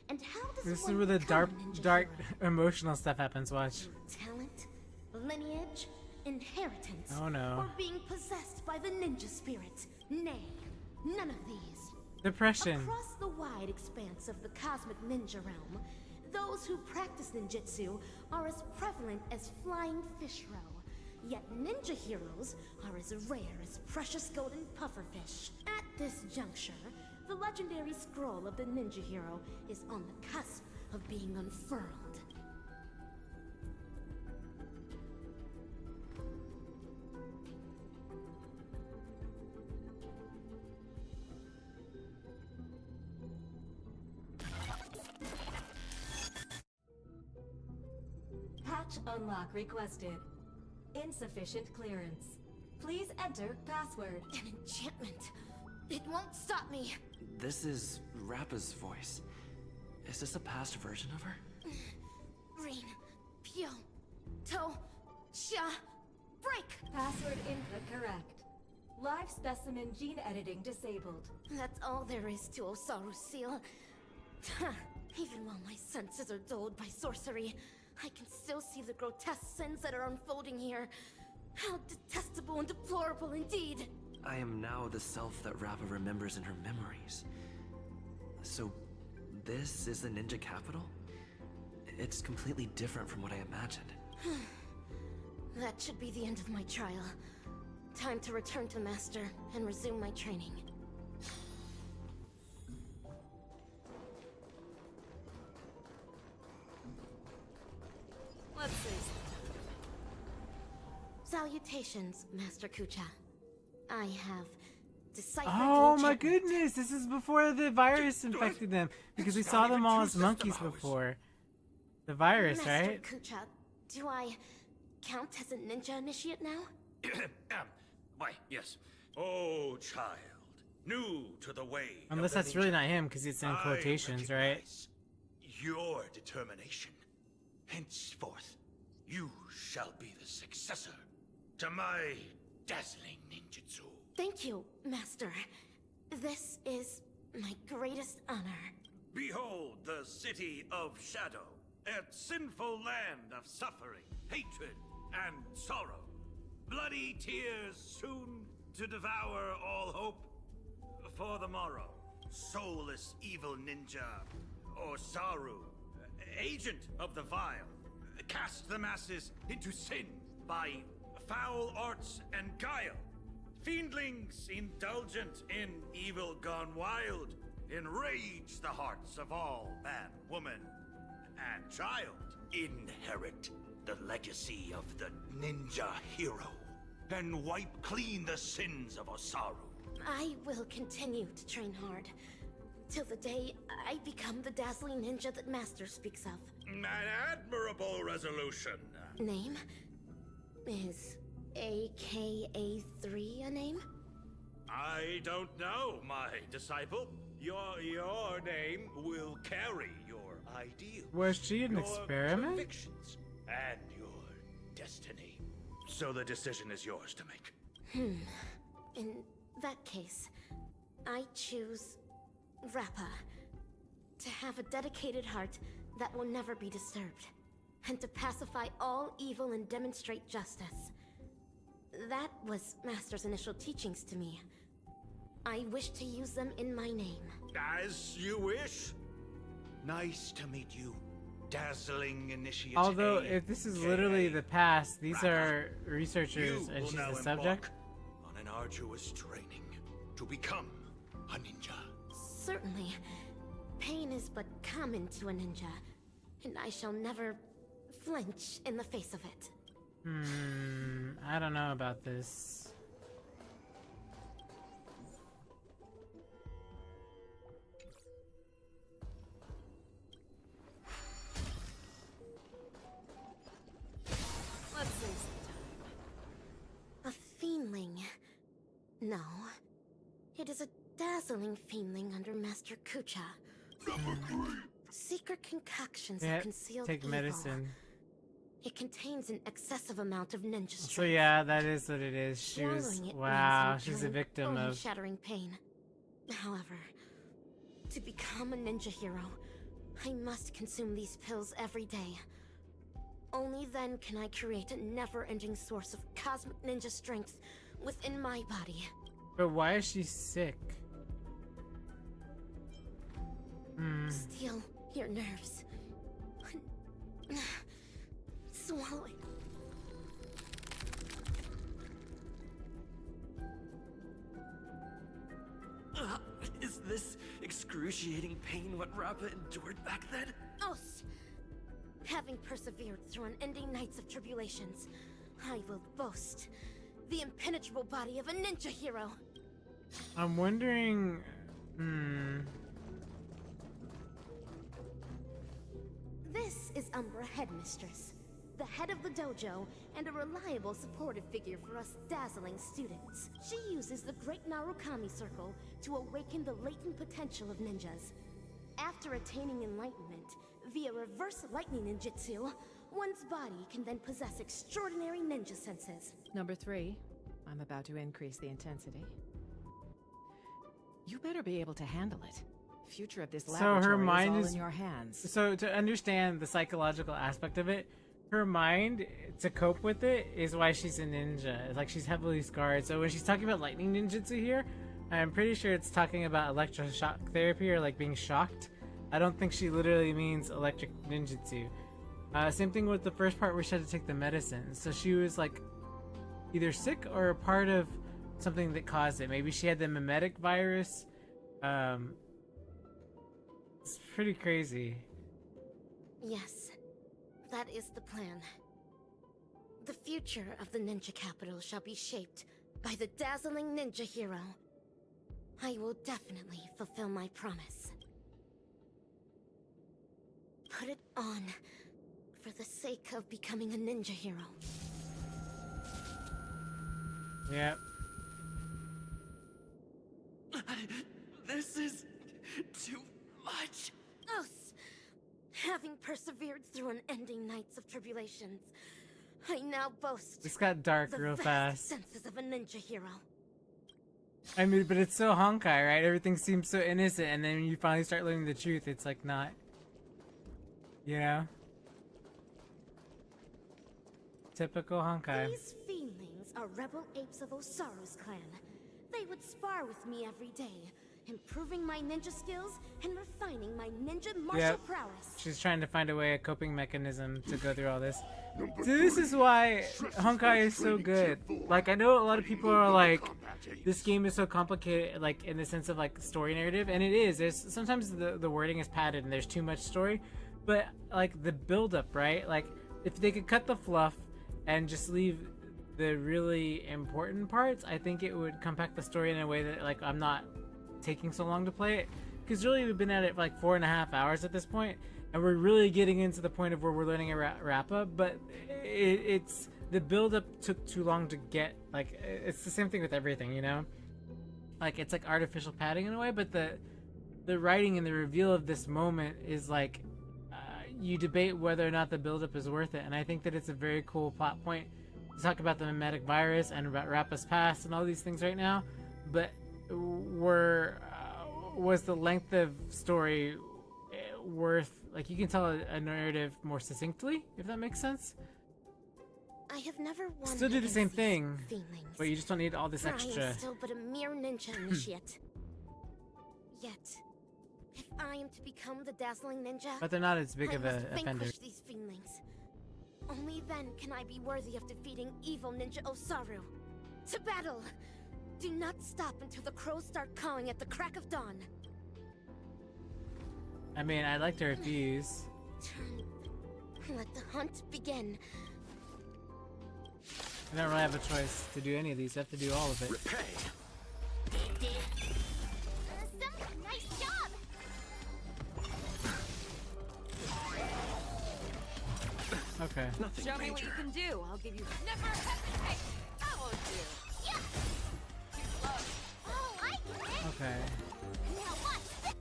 And how does This is one where the become a ninja dark hero? emotional stuff happens. Watch. Talent, lineage, inheritance, Oh, no. or being possessed by the ninja spirit. Nay, none of these. Depression. Across the wide expanse of the cosmic ninja realm, those who practice ninjutsu are as prevalent as flying fish roe. Yet ninja heroes are as rare as precious golden pufferfish. At this juncture, the legendary scroll of the ninja hero is on the cusp of being unfurled. Patch unlock requested. Insufficient clearance. Please enter password. An enchantment. It won't stop me. This is Rappa's voice. Is this a past version of her? Rin, Pyo, To, Sha, break! Password input correct. Live specimen gene editing disabled. That's all there is to Osaru's seal. Even while my senses are dulled by sorcery, I can still see the grotesque sins that are unfolding here. How detestable and deplorable indeed! I am now the self that Rappa remembers in her memories. So, this is the ninja capital? It's completely different from what I imagined. That should be the end of my trial. Time to return to Master and resume my training. Let's see. Salutations, Master Kucha. I have deciphered Oh the my enchantment. goodness, this is before the virus infected them. Because we It's saw not them even all 2 as system monkeys hours. before. The virus, Master right? Kucha, do I count as a ninja initiate now? Why, yes. Oh, child. New to the way. Unless of the that's really ninja. not him, because it's in I quotations, right? recognize your determination. Henceforth, you shall be the successor to my dazzling ninjutsu. Thank you, Master. This is my greatest honor. Behold the city of shadow, a sinful land of suffering, hatred, and sorrow. Bloody tears soon to devour all hope. For the morrow, soulless evil ninja, Osaru, agent of the vile, cast the masses into sin by foul arts and guile. Fiendlings indulgent in evil gone wild, enrage the hearts of all man, woman, and child. Inherit the legacy of the ninja hero, and wipe clean the sins of Osaru. I will continue to train hard, till the day I become the dazzling ninja that Master speaks of. An admirable resolution. Name? Is AKA3 a name? I don't know, my disciple. Your name will carry your ideals. Was she an your experiment? Convictions and your destiny. So the decision is yours to make. In that case, I choose Rappa. To have a dedicated heart that will never be disturbed. And to pacify all evil and demonstrate justice. That was Master's initial teachings to me. I wish to use them in my name. As you wish. Nice to meet you, dazzling initiate. Although, if this is literally the past, these are researchers and she's the subject. On an arduous training to become a ninja. Certainly. Pain is but common to a ninja, and I shall never flinch in the face of it. I don't know about this. Let's save some time. A fiendling. No. It is a dazzling fiendling under Master Kucha. Secret concoctions of concealed take evil. medicine. It contains an excessive amount of ninja strength. So yeah, that is what it is. She was, Swallowing it wow, means she's a enduring victim of. shattering pain. However, to become a ninja hero, I must consume these pills every day. Only then can I create a never-ending source of cosmic ninja strength within my body. But why is she sick? Steel your nerves. Swallow it. Is this excruciating pain what Rappa endured back then? Os! Having persevered through unending nights of tribulations, I will boast the impenetrable body of a ninja hero. I'm wondering. This is Umbra Headmistress, the head of the dojo, and a reliable supportive figure for us dazzling students. She uses the Great Narukami Circle to awaken the latent potential of ninjas. After attaining enlightenment, via reverse lightning ninjutsu, one's body can then possess extraordinary ninja senses. Number 3, I'm about to increase the intensity. You better be able to handle it. Future of this laboratory So her mind is all is in your hands. So to understand the psychological aspect of it, her mind to cope with it is why she's a ninja. It's like she's heavily scarred. So when she's talking about lightning ninjutsu here, I'm pretty sure it's talking about electroshock therapy or like being shocked. I don't think she literally means electric ninjutsu. Same thing with the first part where she had to take the medicine. So she was like either sick or a part of something that caused it. Maybe she had the mimetic virus. It's pretty crazy. Yes, that is the plan. The future of the ninja capital shall be shaped by the dazzling ninja hero. I will definitely fulfill my promise. Put it on, for the sake of becoming a ninja hero. Yep. This is too much. Os! Having persevered through unending nights of tribulations, I now boast This got dark the real vast fast. senses of a ninja hero. I mean, but it's so Honkai, right? Everything seems so innocent, and then when you finally start learning the truth, it's like not. You know? Typical Honkai. These fiendlings are rebel apes of Osaru's clan. They would spar with me every day, improving my ninja skills and refining my ninja martial prowess. she's trying to find a coping mechanism to go through all this. So this is why Honkai is so good. Like, I know a lot of people are like, this game is so complicated, like in the sense of like story narrative, and it is. There's sometimes the wording is padded and there's too much story, but like the build up, right? Like if they could cut the fluff and just leave the really important parts, I think it would compact the story in a way that like I'm not taking so long to play it. Because really we've been at it for like 4.5 hours at this point, and we're really getting into the point of where we're learning a Rappa, but it's the build-up took too long to get. Like, it's the same thing with everything, you know? Like, it's like artificial padding in a way, but the writing and the reveal of this moment is like, you debate whether or not the build-up is worth it, and I think that it's a very cool plot point to talk about the mimetic virus and about Rappa's past and all these things right now, but was the length of story worth, like, you can tell a narrative more succinctly, if that makes sense. I have never won. Still do the same thing, feelings, but you just don't need all this for extra. I am still but a mere ninja initiate. Yet, if I am to become the dazzling ninja, But they're not as big I of a must offender. vanquish these feelings. Only then can I be worthy of defeating evil Ninja Osaru. To battle! Do not stop until the crows start cawing at the crack of dawn. I mean, I'd like to refuse. Let the hunt begin. You don't really have a choice to do any of these. You have to do all of it. Nice job! Okay. Show me what you can do. I'll give you. Never hesitate. I will do. Yeah! Oh, I get it! Okay. Now watch this!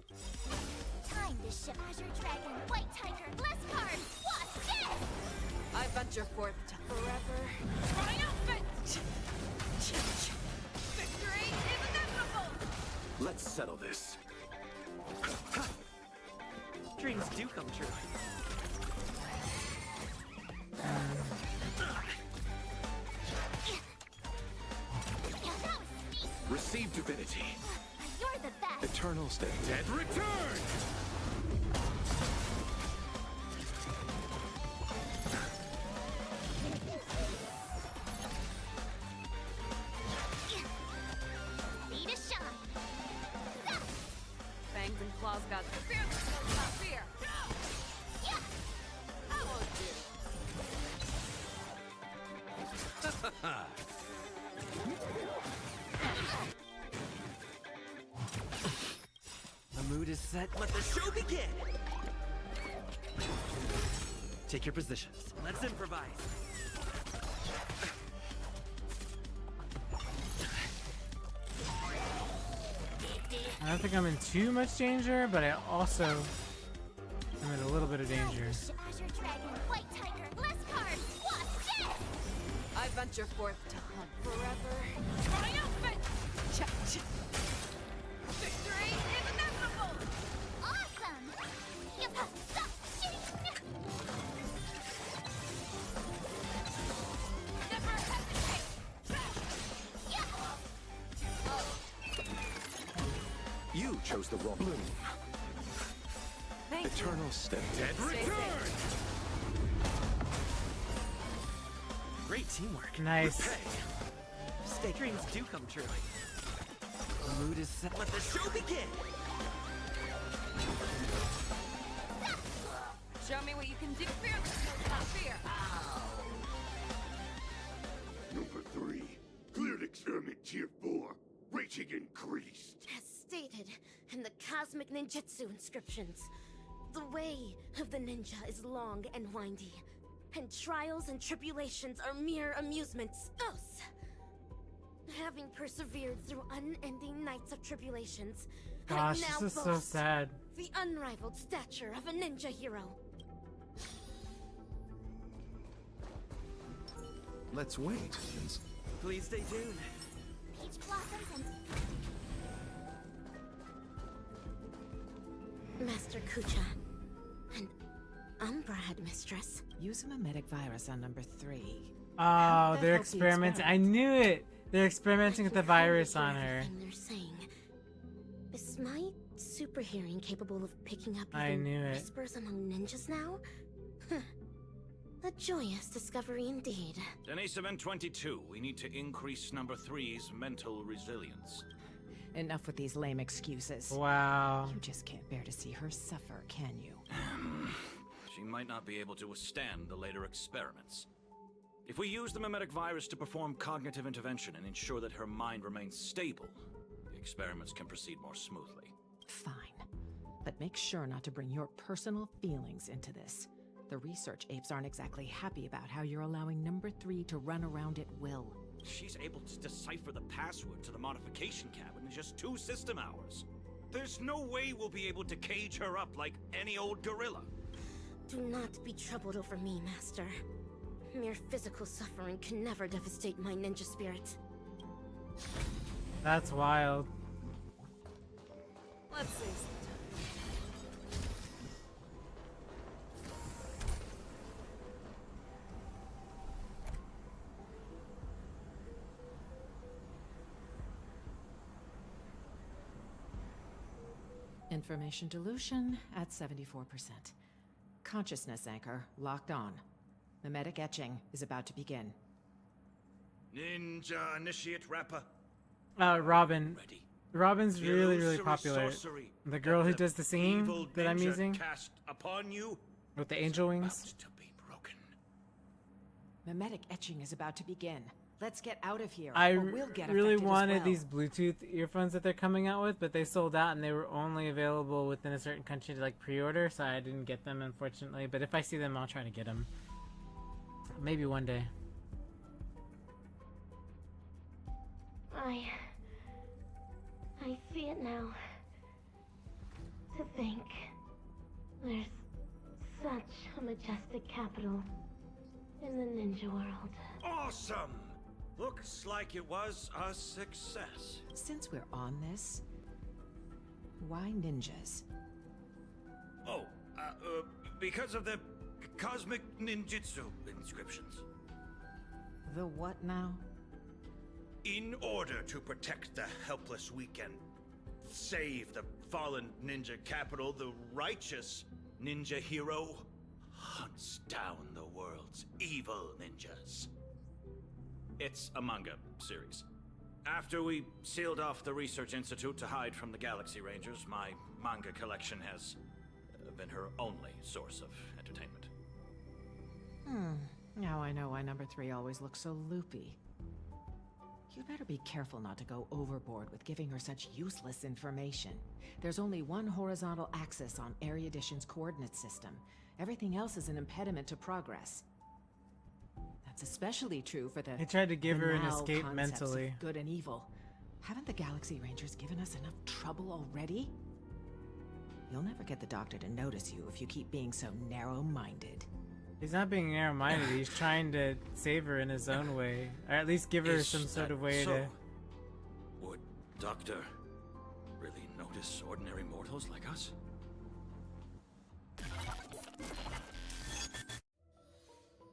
Time to ship Azure Dragon, White Tiger, Bless Card! Watch this! I venture forth to Forever. triumphant. Victory is inevitable. Let's settle this. Dreams do come true. Receive divinity. You're the best! Eternal state. Dead return! Need a shine! Fangs and claws got fearlessness, not fear. Yeah! I will The mood is set. Let the show begin! Take your positions. Let's improvise. I don't think I'm in too much danger, but I also am in a little bit of danger. Azure Dragon, White Tiger, Bless Card! Watch this! I venture forth to hunt forever. Triumphant! Victory is inevitable. Awesome! You stop shooting! Never hesitate. You chose the wrong bloom. Thank you. Eternal state. Dead Stay return! safe. Great teamwork. Nice. Stay dreams do come true. The mood is set. Let the show begin. Show me what you can do. Fearlessness, not fear. Number 3. Cleared experiment tier 4. Rating increased. As stated in the cosmic ninjutsu inscriptions, the way of the ninja is long and windy, and trials and tribulations are mere amusements. Us! Having persevered through unending nights of tribulations, Gosh, I now this is so boast sad. the unrivaled stature of a ninja hero. Let's wait. Please stay tuned. Peach blossoms and Master Kucha, and Umbra Headmistress. Use a mimetic virus on number 3. Oh, they're experimenting. I knew it. They're experimenting with the virus on her. Everything they're saying. This might super hearing capable of picking up I even knew it. whispers among ninjas now? A joyous discovery indeed. Denisovin 22, we need to increase number 3's mental resilience. Enough with these lame excuses. Wow. You just can't bear to see her suffer, can you? She might not be able to withstand the later experiments. If we use the mimetic virus to perform cognitive intervention and ensure that her mind remains stable, the experiments can proceed more smoothly. Fine. But make sure not to bring your personal feelings into this. The research apes aren't exactly happy about how you're allowing number 3 to run around at will. She's able to decipher the password to the modification cabin in just 2 system hours. There's no way we'll be able to cage her up like any old gorilla. Do not be troubled over me, Master. Mere physical suffering can never devastate my ninja spirit. That's wild. Let's save some time. Information dilution at 74%. Consciousness anchor locked on. Mimetic etching is about to begin. Ninja Initiate Rapper. Robin. Ready. Robin's really Illusory popular. sorcery The girl who that does the singing evil that I'm ninja using cast upon you with the angel about wings. to be broken. Mimetic etching is about to begin. Let's get out of here, I or we'll get really affected as wanted well. these Bluetooth earphones that they're coming out with, but they sold out and they were only available within a certain country to like pre-order, so I didn't get them unfortunately. But if I see them, I'll try to get them. Maybe one day. I see it now. To think there's such a majestic capital in the ninja world. Awesome! Looks like it was a success. Since we're on this, why ninjas? Oh, because of the cosmic ninjutsu inscriptions. The what now? In order to protect the helpless weak and save the fallen ninja capital, the righteous ninja hero hunts down the world's evil ninjas. It's a manga series. After we sealed off the research institute to hide from the Galaxy Rangers, my manga collection has been her only source of entertainment. Now I know why number 3 always looks so loopy. You better be careful not to go overboard with giving her such useless information. There's only one horizontal axis on Erudition's coordinate system. Everything else is an impediment to progress. That's especially true for the They tried to give her an banal escape concepts of mentally. good and evil. Haven't the Galaxy Rangers given us enough trouble already? You'll never get the Doctor to notice you if you keep being so narrow-minded. He's not being narrow-minded. He's trying to save her in his own way, or at least give her Is some sort that of way so? to. Would Doctor really notice ordinary mortals like us?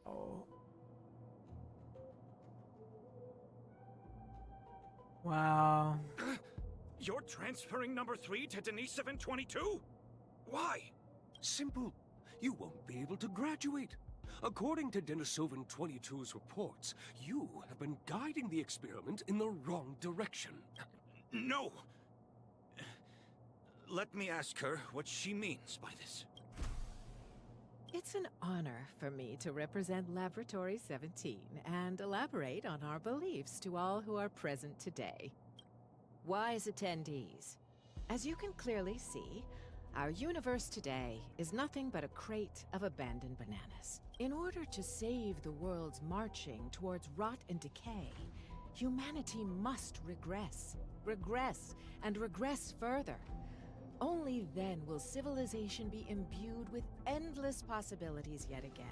Oh. Wow. You're transferring number 3 to Denisovin 22? Why? Simple. You won't be able to graduate. According to Denisovin 22's reports, you have been guiding the experiment in the wrong direction. No! Let me ask her what she means by this. It's an honor for me to represent Laboratory 17 and elaborate on our beliefs to all who are present today. Wise attendees, as you can clearly see, our universe today is nothing but a crate of abandoned bananas. In order to save the world's marching towards rot and decay, humanity must regress, and regress further. Only then will civilization be imbued with endless possibilities yet again,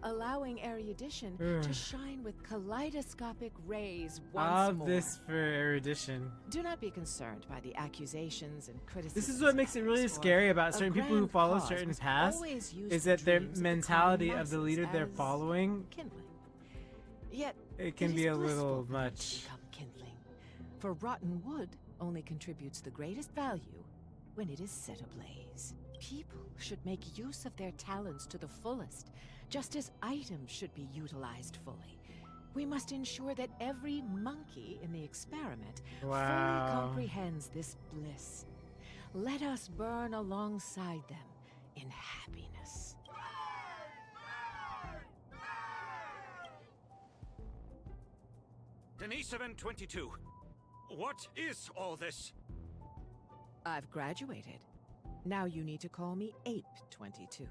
allowing erudition to shine with kaleidoscopic rays once more. This for erudition. Do not be concerned by the accusations and criticisms. This is what makes it really scary about certain people who follow certain paths, is that their mentality of the leader they're following, Yet it can be a little much. Kindling. For rotten wood only contributes the greatest value when it is set ablaze. People should make use of their talents to the fullest, just as items should be utilized fully. We must ensure that every monkey in the experiment fully comprehends this bliss. Let us burn alongside them in happiness. Denisovan 22, what is all this? I've graduated. Now you need to call me Ape 22.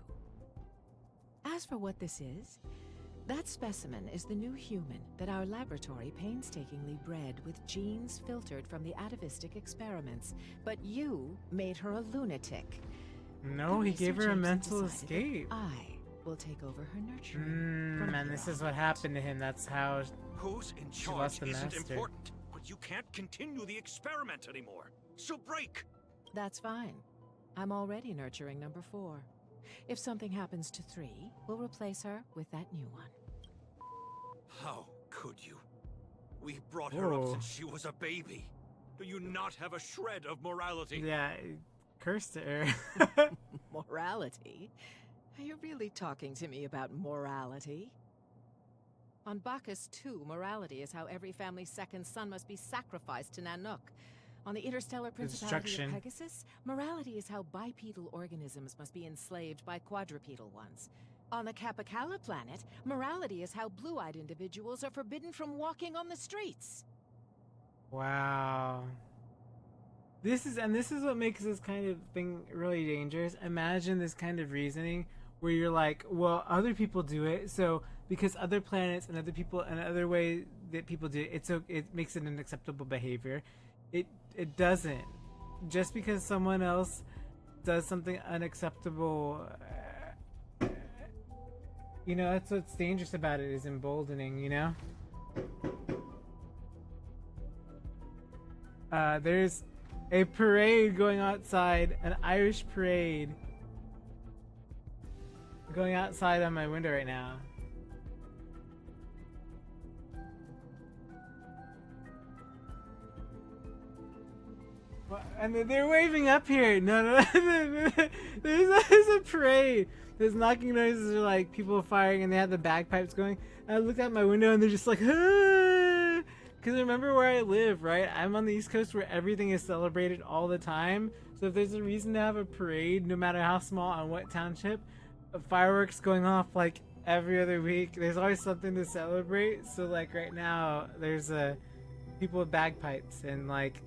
As for what this is, that specimen is the new human that our laboratory painstakingly bred with genes filtered from the atavistic experiments. But you made her a lunatic. No, he gave her a mental escape. I will take over her nurturing. And this is what happened to him. That's how Who's in she charge lost the isn't master. important, but you can't continue the experiment anymore. So break! That's fine. I'm already nurturing number 4. If something happens to 3, we'll replace her with that new one. How could you? We brought her up since she was a baby. Do you not have a shred of morality? Yeah, cursed her. Morality? Are you really talking to me about morality? On Bacchus 2, morality is how every family's second son must be sacrificed to Nanook. On the interstellar principality of Pegasus, morality is how bipedal organisms must be enslaved by quadrupedal ones. On the Capicala planet, morality is how blue-eyed individuals are forbidden from walking on the streets. Wow. This is what makes this kind of thing really dangerous. Imagine this kind of reasoning where you're like, well, other people do it, so because other planets and other people and other way that people do it, it makes it an acceptable behavior. It doesn't. Just because someone else does something unacceptable, you know, that's what's dangerous about it, is emboldening, you know? There's a parade going outside, an Irish parade going outside on my window right now. And they're waving up here. No. There's a parade. There's knocking noises, are like people firing, and they have the bagpipes going. And I looked out my window, and they're just like, ah! Because remember where I live, right? I'm on the East Coast where everything is celebrated all the time. So if there's a reason to have a parade, no matter how small, on what township, fireworks going off like every other week. There's always something to celebrate. So like right now, there's people with bagpipes and like.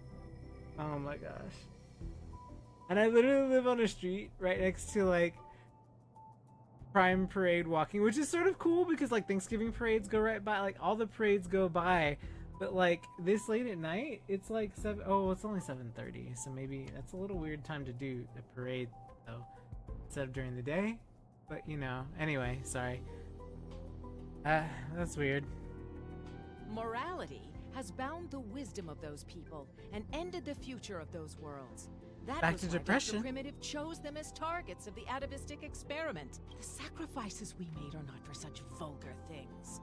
Oh my gosh. And I literally live on a street right next to like Prime Parade walking, which is sort of cool because like Thanksgiving parades go right by, like all the parades go by, but like this late at night, it's like it's only 7:30, so maybe that's a little weird time to do a parade though, instead of during the day, but you know, anyway, sorry. That's weird. Morality has bound the wisdom of those people and ended the future of those worlds. That Back was to why depression. Dr. Primitive chose them as targets of the atavistic experiment. The sacrifices we made are not for such vulgar things.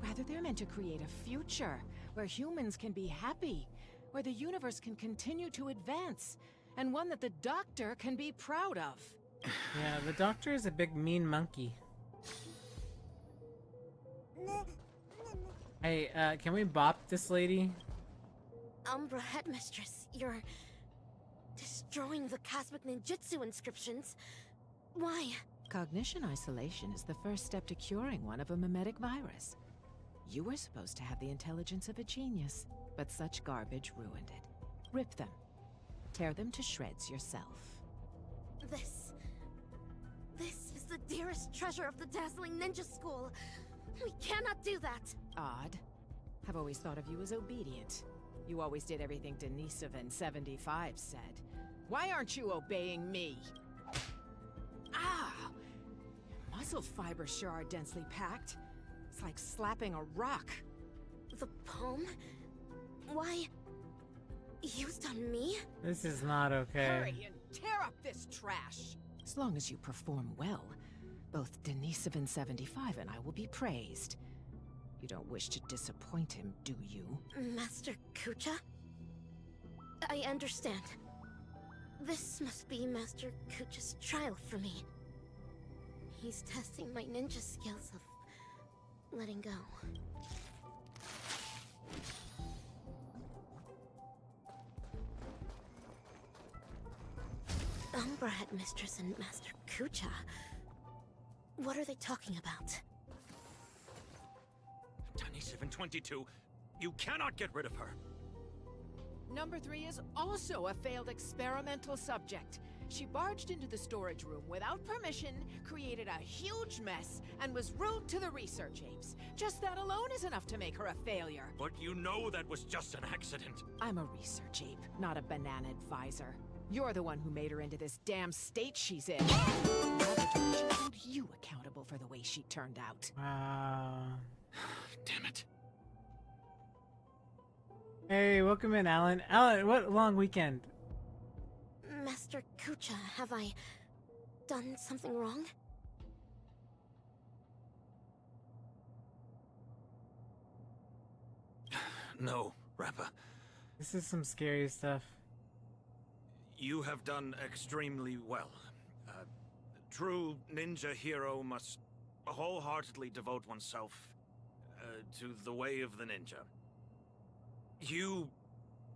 Rather, they're meant to create a future where humans can be happy, where the universe can continue to advance, and one that the Doctor can be proud of. Yeah, the Doctor is a big mean monkey. Hey, can we bop this lady? Umbra Headmistress, you're destroying the cosmic ninjutsu inscriptions. Why? Cognition isolation is the first step to curing one of a mimetic virus. You were supposed to have the intelligence of a genius, but such garbage ruined it. Rip them. Tear them to shreds yourself. This is the dearest treasure of the dazzling ninja school. We cannot do that. Odd. I've always thought of you as obedient. You always did everything Denisovan 75 said. Why aren't you obeying me? Ah! Your muscle fibers sure are densely packed. It's like slapping a rock. The palm? Why? Used on me? This is not okay. Hurry and tear up this trash! As long as you perform well, both Denisovan 75 and I will be praised. You don't wish to disappoint him, do you? Master Kucha? I understand. This must be Master Kucha's trial for me. He's testing my ninja skills of letting go. Umbra Headmistress and Master Kucha. What are they talking about? Tiny 722, you cannot get rid of her. Number 3 is also a failed experimental subject. She barged into the storage room without permission, created a huge mess, and was rude to the research apes. Just that alone is enough to make her a failure. But you know that was just an accident. I'm a research ape, not a banana advisor. You're the one who made her into this damn state she's in. The laboratory should hold you accountable for the way she turned out. Wow. Damn it. Hey, welcome in, Alan. Alan, what long weekend? Master Kucha, have I done something wrong? No, Rappa. This is some scary stuff. You have done extremely well. True ninja hero must wholeheartedly devote oneself to the way of the ninja. You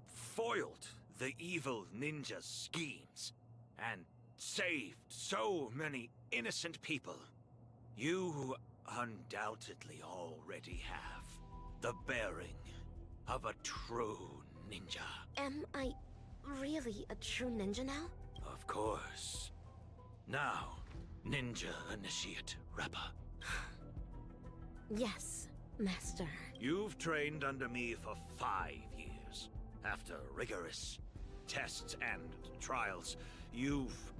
foiled the evil ninja's schemes and saved so many innocent people. You undoubtedly already have the bearing of a true ninja. Am I really a true ninja now? Of course. Now, ninja initiate Rappa. Yes, Master. You've trained under me for 5 years. After rigorous tests and trials, you've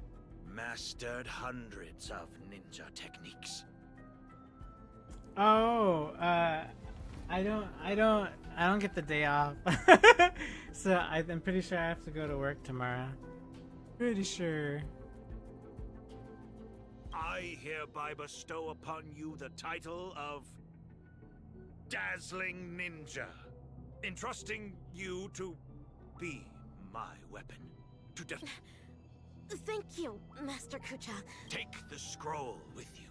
mastered hundreds of ninja techniques. Oh, I don't get the day off. So I'm pretty sure I have to go to work tomorrow. Pretty sure. I hereby bestow upon you the title of Dazzling Ninja, entrusting you to be my weapon. To Thank you, Master Kucha. Take the scroll with you,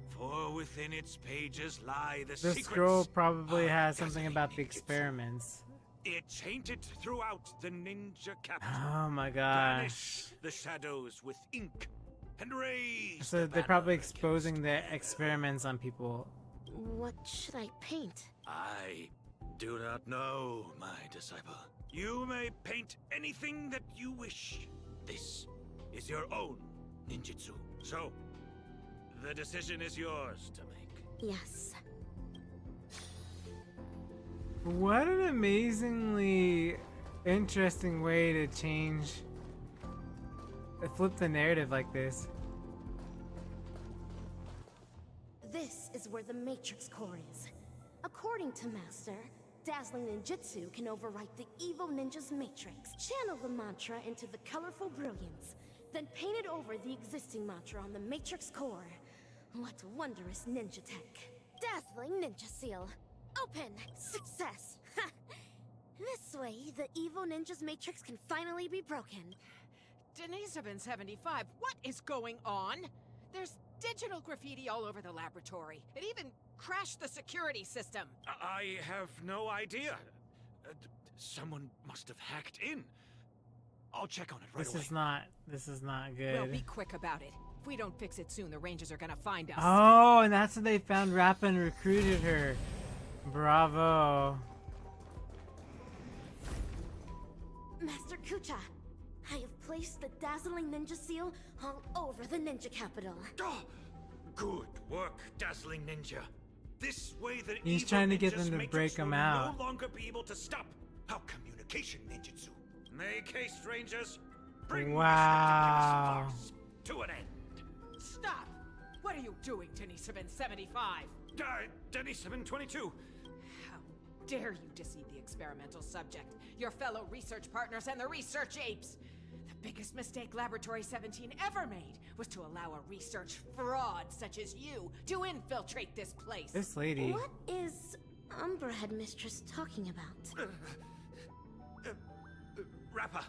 for within its pages lie the This secrets. scroll probably has something about the experiments. It's painted throughout the ninja capital. Oh my Banish gosh. the shadows with ink and raise So the they're probably banner exposing the experiments on people. What should I paint? I do not know, my disciple. You may paint anything that you wish. This is your own ninjutsu. So, the decision is yours to make. Yes. What an amazingly interesting way to flip the narrative like this. This is where the Matrix Core is. According to Master, Dazzling Ninjutsu can overwrite the evil ninja's matrix, channel the mantra into the colorful brilliance, then paint it over the existing mantra on the Matrix Core. What wondrous ninja tech. Dazzling Ninja Seal. Open! Success! Ha! This way, the evil ninja's matrix can finally be broken. Denisovin75, what is going on? There's digital graffiti all over the laboratory. It even crashed the security system. I have no idea. Someone must have hacked in. I'll check on it right away. This is not good. Well, be quick about it. If we don't fix it soon, the Rangers are gonna find us. Oh, and that's when they found Rappa and recruited her. Bravo. Master Kucha, I have placed the Dazzling Ninja Seal all over the Ninja Capital. Oh, good work, Dazzling Ninja. This way the He's evil trying to get ninja's them to matrix break him will out. no longer be able to stop our communication ninjutsu. Make haste, Rangers. Bring Wow. this farce to an end. Stop! What are you doing, Denisovin75? Denis722. How dare you deceive the experimental subject, your fellow research partners, and the research apes? The biggest mistake Laboratory 17 ever made was to allow a research fraud such as you to infiltrate this place. This lady. What is Umbra Headmistress talking about? Rappa,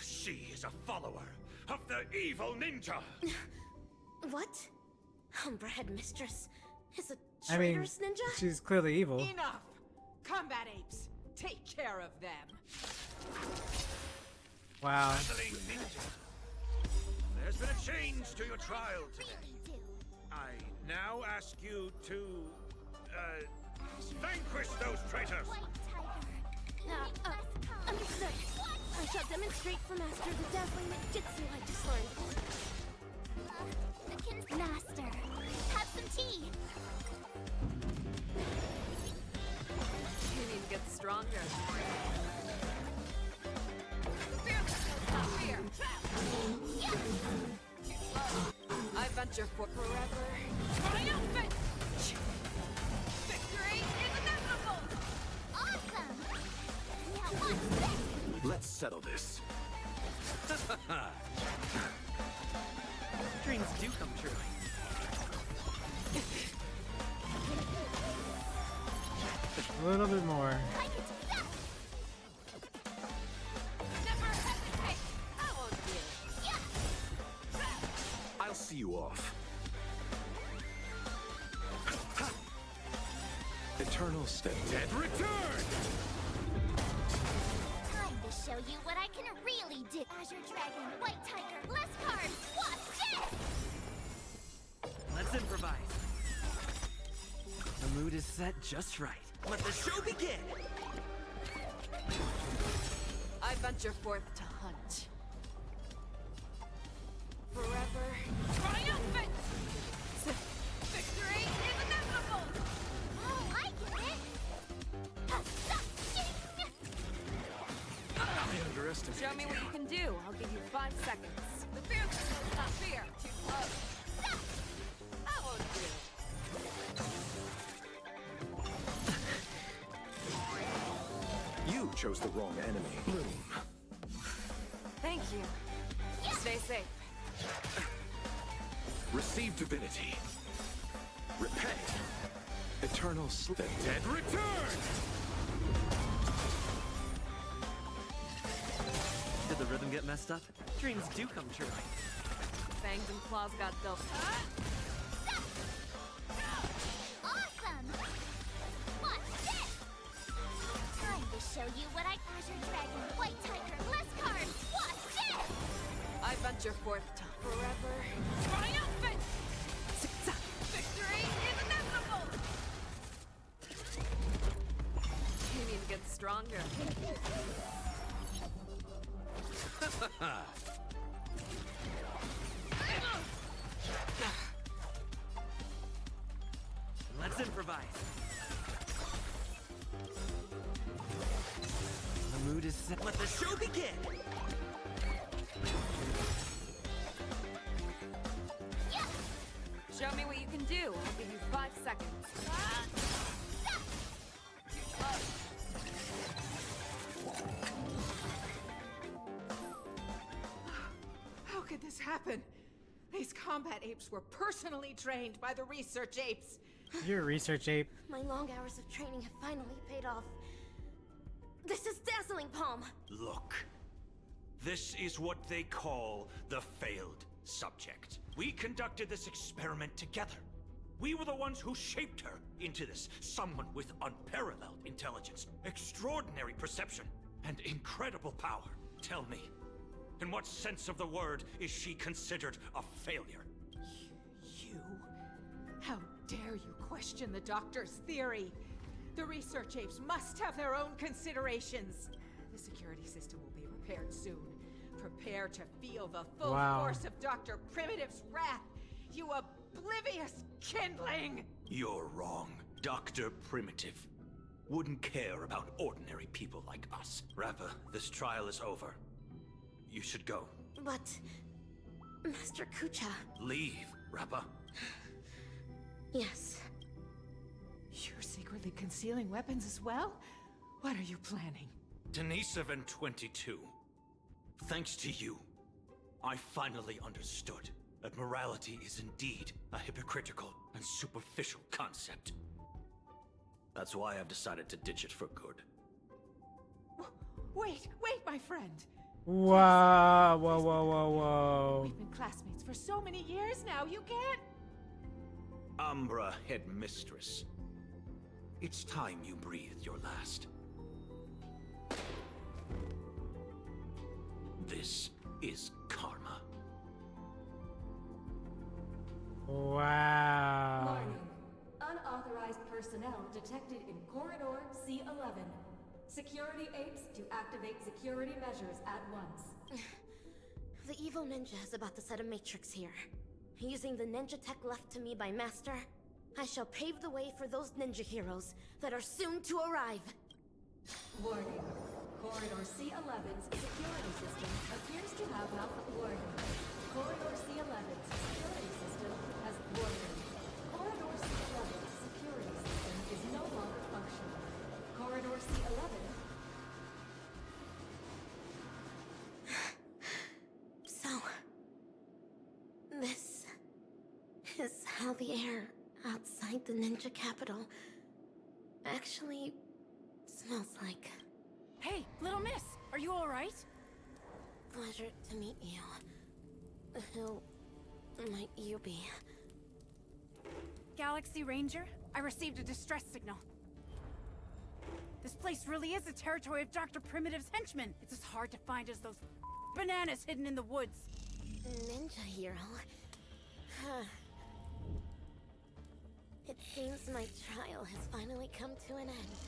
She is a follower of the evil ninja! What? Umbra Headmistress is a I mean, traitorous ninja? she's clearly evil. Enough! Combat apes, take care of them. Wow. Dazzling ninja. There's been a change to your trial today. I now ask you to, vanquish those traitors! Understood. I shall demonstrate for Master the dazzling ninjutsu I just learned. Master, have some tea. You need to get stronger. I venture for forever. Triumphant! Victory is inevitable! Awesome! Now what's this? Let's settle this. Dreams do come true. A little bit more. I can do that! Never hesitate! I won't do. I'll see you off. Eternal step. Dead return! Time to show you what I can really do. Azure Dragon, White Tiger, less cards, watch this! Let's improvise. The mood is set just right. Let the show begin! I venture forth to hunt. Forever triumphant! Victory is inevitable! Oh, I get it! I underestimate. Show me what you can do. I'll give you 5 seconds. The fearless will not fear. Too close. I won't do. You chose the wrong enemy. Bloom. Thank you. Stay safe. Receive divinity. Repent. Eternal slip. Dead return! Did the rhythm get messed up? Dreams do come true. Fangs and claws got dull. Awesome! Watch this! Time to show you what I... Azure Dragon, White Tiger, less cards, watch this! I venture forth to forever triumphant! Victory is inevitable! You need to get stronger. Let's improvise. The mood is set. Let the show begin! Show me what you can do. I'll give you 5 seconds. How could this happen? These combat apes were personally trained by the research apes. You're a research ape. My long hours of training have finally paid off. This is dazzling, Palm. Look. This is what they call the failed subject. We conducted this experiment together. We were the ones who shaped her into this someone with unparalleled intelligence, extraordinary perception, and incredible power. Tell me, in what sense of the word is she considered a failure? You? How dare you question the doctor's theory? The research apes must have their own considerations. The security system will be repaired soon. Prepare to feel the full force of Dr. Primitive's wrath, you oblivious kindling! You're wrong. Dr. Primitive wouldn't care about ordinary people like us. Rappa, this trial is over. You should go. But... Master Kucha... Leave, Rappa. Yes. You're secretly concealing weapons as well? What are you planning? Denisovin 22. Thanks to you, I finally understood that morality is indeed a hypocritical and superficial concept. That's why I've decided to ditch it for good. Wait, my friend. Whoa, whoa, whoa, whoa, whoa. We've been classmates for so many years now, you can't... Umbra Headmistress. It's time you breathed your last. This is karma. Wow. Warning. Unauthorized personnel detected in Corridor C11. Security apes to activate security measures at once. The evil ninja is about to set a matrix here. Using the ninja tech left to me by Master, I shall pave the way for those ninja heroes that are soon to arrive. Warning. Corridor C11's security system appears to have warning. Corridor C11's security system has warning. Corridor C11's security system is no longer functional. Corridor C11... So... this... is how the air outside the ninja capital actually smells like. Hey, little miss, are you alright? Pleasure to meet you. Who might you be? Galaxy Ranger, I received a distress signal. This place really is the territory of Dr. Primitive's henchmen. It's as hard to find as those bananas hidden in the woods. Ninja hero? Huh. It seems my trial has finally come to an end.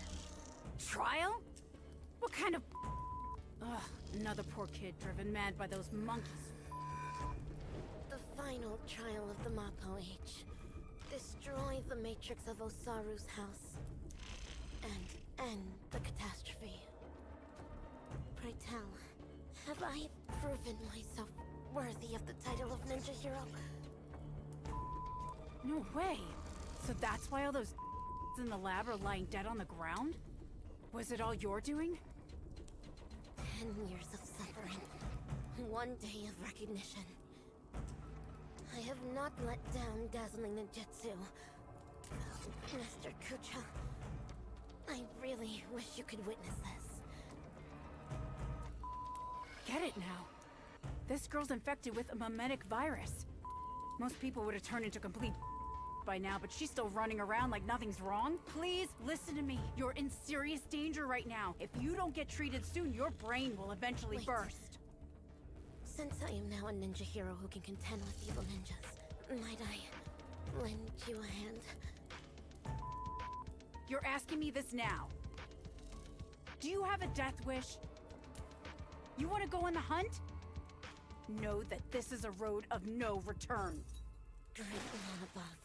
Trial? What kind of... Ugh, another poor kid driven mad by those monkeys. The final trial of the Mappo Age. Destroy the matrix of Osaru's house. And end the catastrophe. Pray tell, have I proven myself worthy of the title of Ninja Hero? No way. So that's why all those in the lab are lying dead on the ground? Was it all your doing? 10 years of suffering. 1 day of recognition. I have not let down dazzling ninjutsu. Mr. Kucha, I really wish you could witness this. Get it now. This girl's infected with a mimetic virus. Most people would have turned into complete by now, but she's still running around like nothing's wrong. Please listen to me. You're in serious danger right now. If you don't get treated soon, your brain will eventually burst. Since I am now a ninja hero who can contend with evil ninjas, might I lend you a hand? You're asking me this now. Do you have a death wish? You want to go on the hunt? Know that this is a road of no return. Great one above,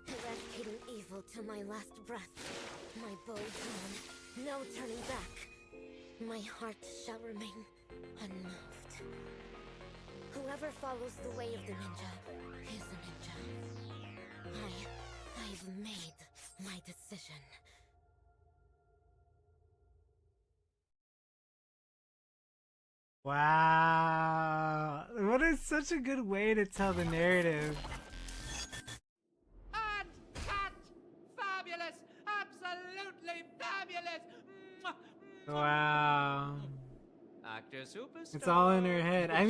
eradicating evil till my last breath. My bow drawn, no turning back. My heart shall remain unmoved. Whoever follows the way of the ninja is a ninja. I've made my decision. Wow. What is such a good way to tell the narrative. Fabulous! Absolutely fabulous! Wow. Actor Superstar. It's all in her head. I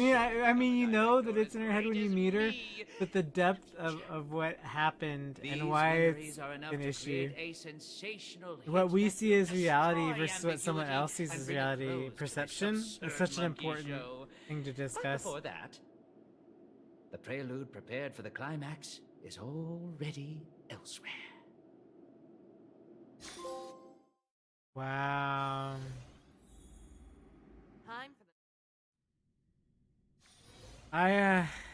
mean, you know that it's in her head when you meet her, but the depth of what happened and why it's an issue. What we see as reality versus what someone else sees as reality perception is such an important thing to discuss. Before that, the prelude prepared for the climax is already elsewhere. Wow. Time for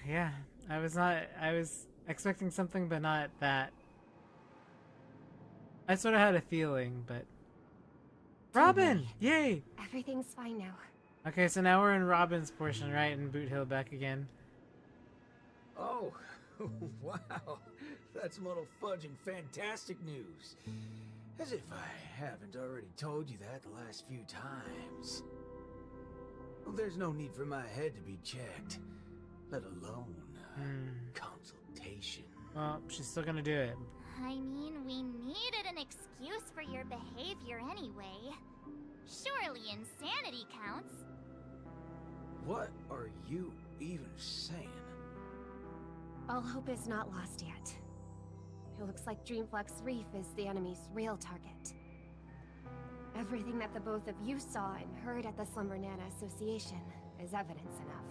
yeah, I was expecting something, but not that. I sort of had a feeling, but... Robin! Yay! Everything's fine now. Okay, so now we're in Robin's portion, right? And Boot Hill back again. Oh, wow. That's Muddle Fudge and fantastic news. As if I haven't already told you that the last few times. Well, there's no need for my head to be checked, let alone consultation. Well, she's still gonna do it. I mean, we needed an excuse for your behavior anyway. Surely insanity counts. What are you even saying? All hope is not lost yet. It looks like Dreamflux Reef is the enemy's real target. Everything that the both of you saw and heard at the Slumber Nana Association is evidence enough.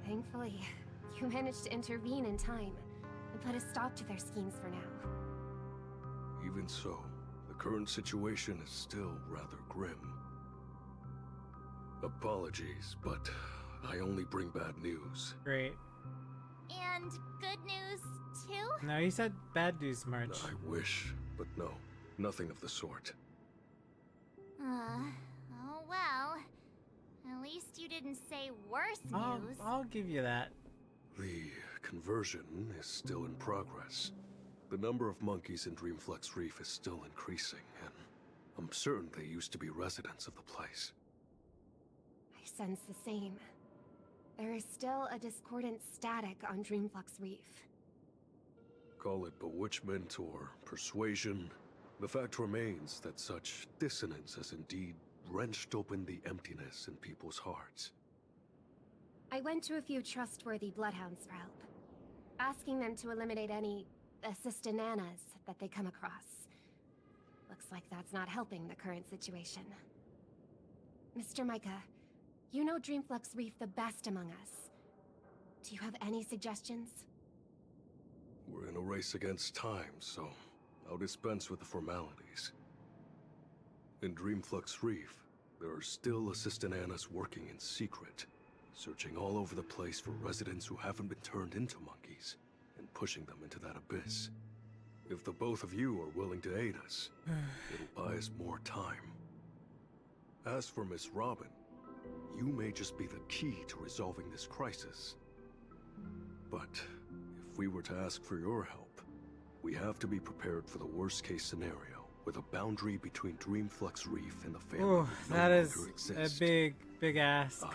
Thankfully, you managed to intervene in time and put a stop to their schemes for now. Even so, the current situation is still rather grim. Apologies, but I only bring bad news. Great. And good news, too? No, he said bad news, March. I wish, but no, nothing of the sort. Oh well. At least you didn't say worse news. I'll give you that. The conversion is still in progress. The number of monkeys in Dreamflux Reef is still increasing, and I'm certain they used to be residents of the place. I sense the same. There is still a discordant static on Dreamflux Reef. Call it bewitchment or persuasion, the fact remains that such dissonance has indeed wrenched open the emptiness in people's hearts. I went to a few trustworthy bloodhounds for help, asking them to eliminate any assistananas that they come across. Looks like that's not helping the current situation. Mr. Micah, you know Dreamflux Reef the best among us. Do you have any suggestions? We're in a race against time, so I'll dispense with the formalities. In Dreamflux Reef, there are still assistananas working in secret, searching all over the place for residents who haven't been turned into monkeys, and pushing them into that abyss. If the both of you are willing to aid us, it'll buy us more time. As for Miss Robin, you may just be the key to resolving this crisis. But if we were to ask for your help, we have to be prepared for the worst-case scenario, with a boundary between Dreamflux Reef and the family Oh, that is exists. a big ask.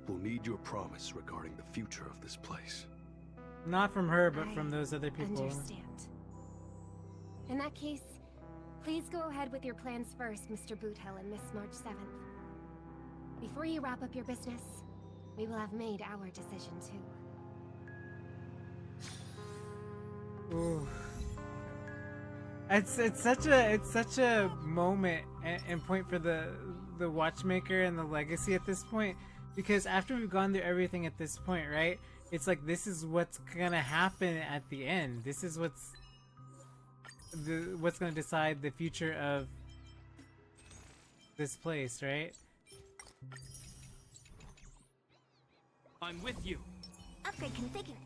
We'll need your promise regarding the future of this place. Not from her, but from those other people. Understand. In that case, please go ahead with your plans first, Mr. Boothill and Miss March 7th. Before you wrap up your business, we will have made our decision too. Ooh. It's such a moment and point for the watchmaker and the legacy at this point, because after we've gone through everything at this point, right? It's like this is what's gonna happen at the end. This is what's gonna decide the future of this place, right? I'm with you. Upgrade configured.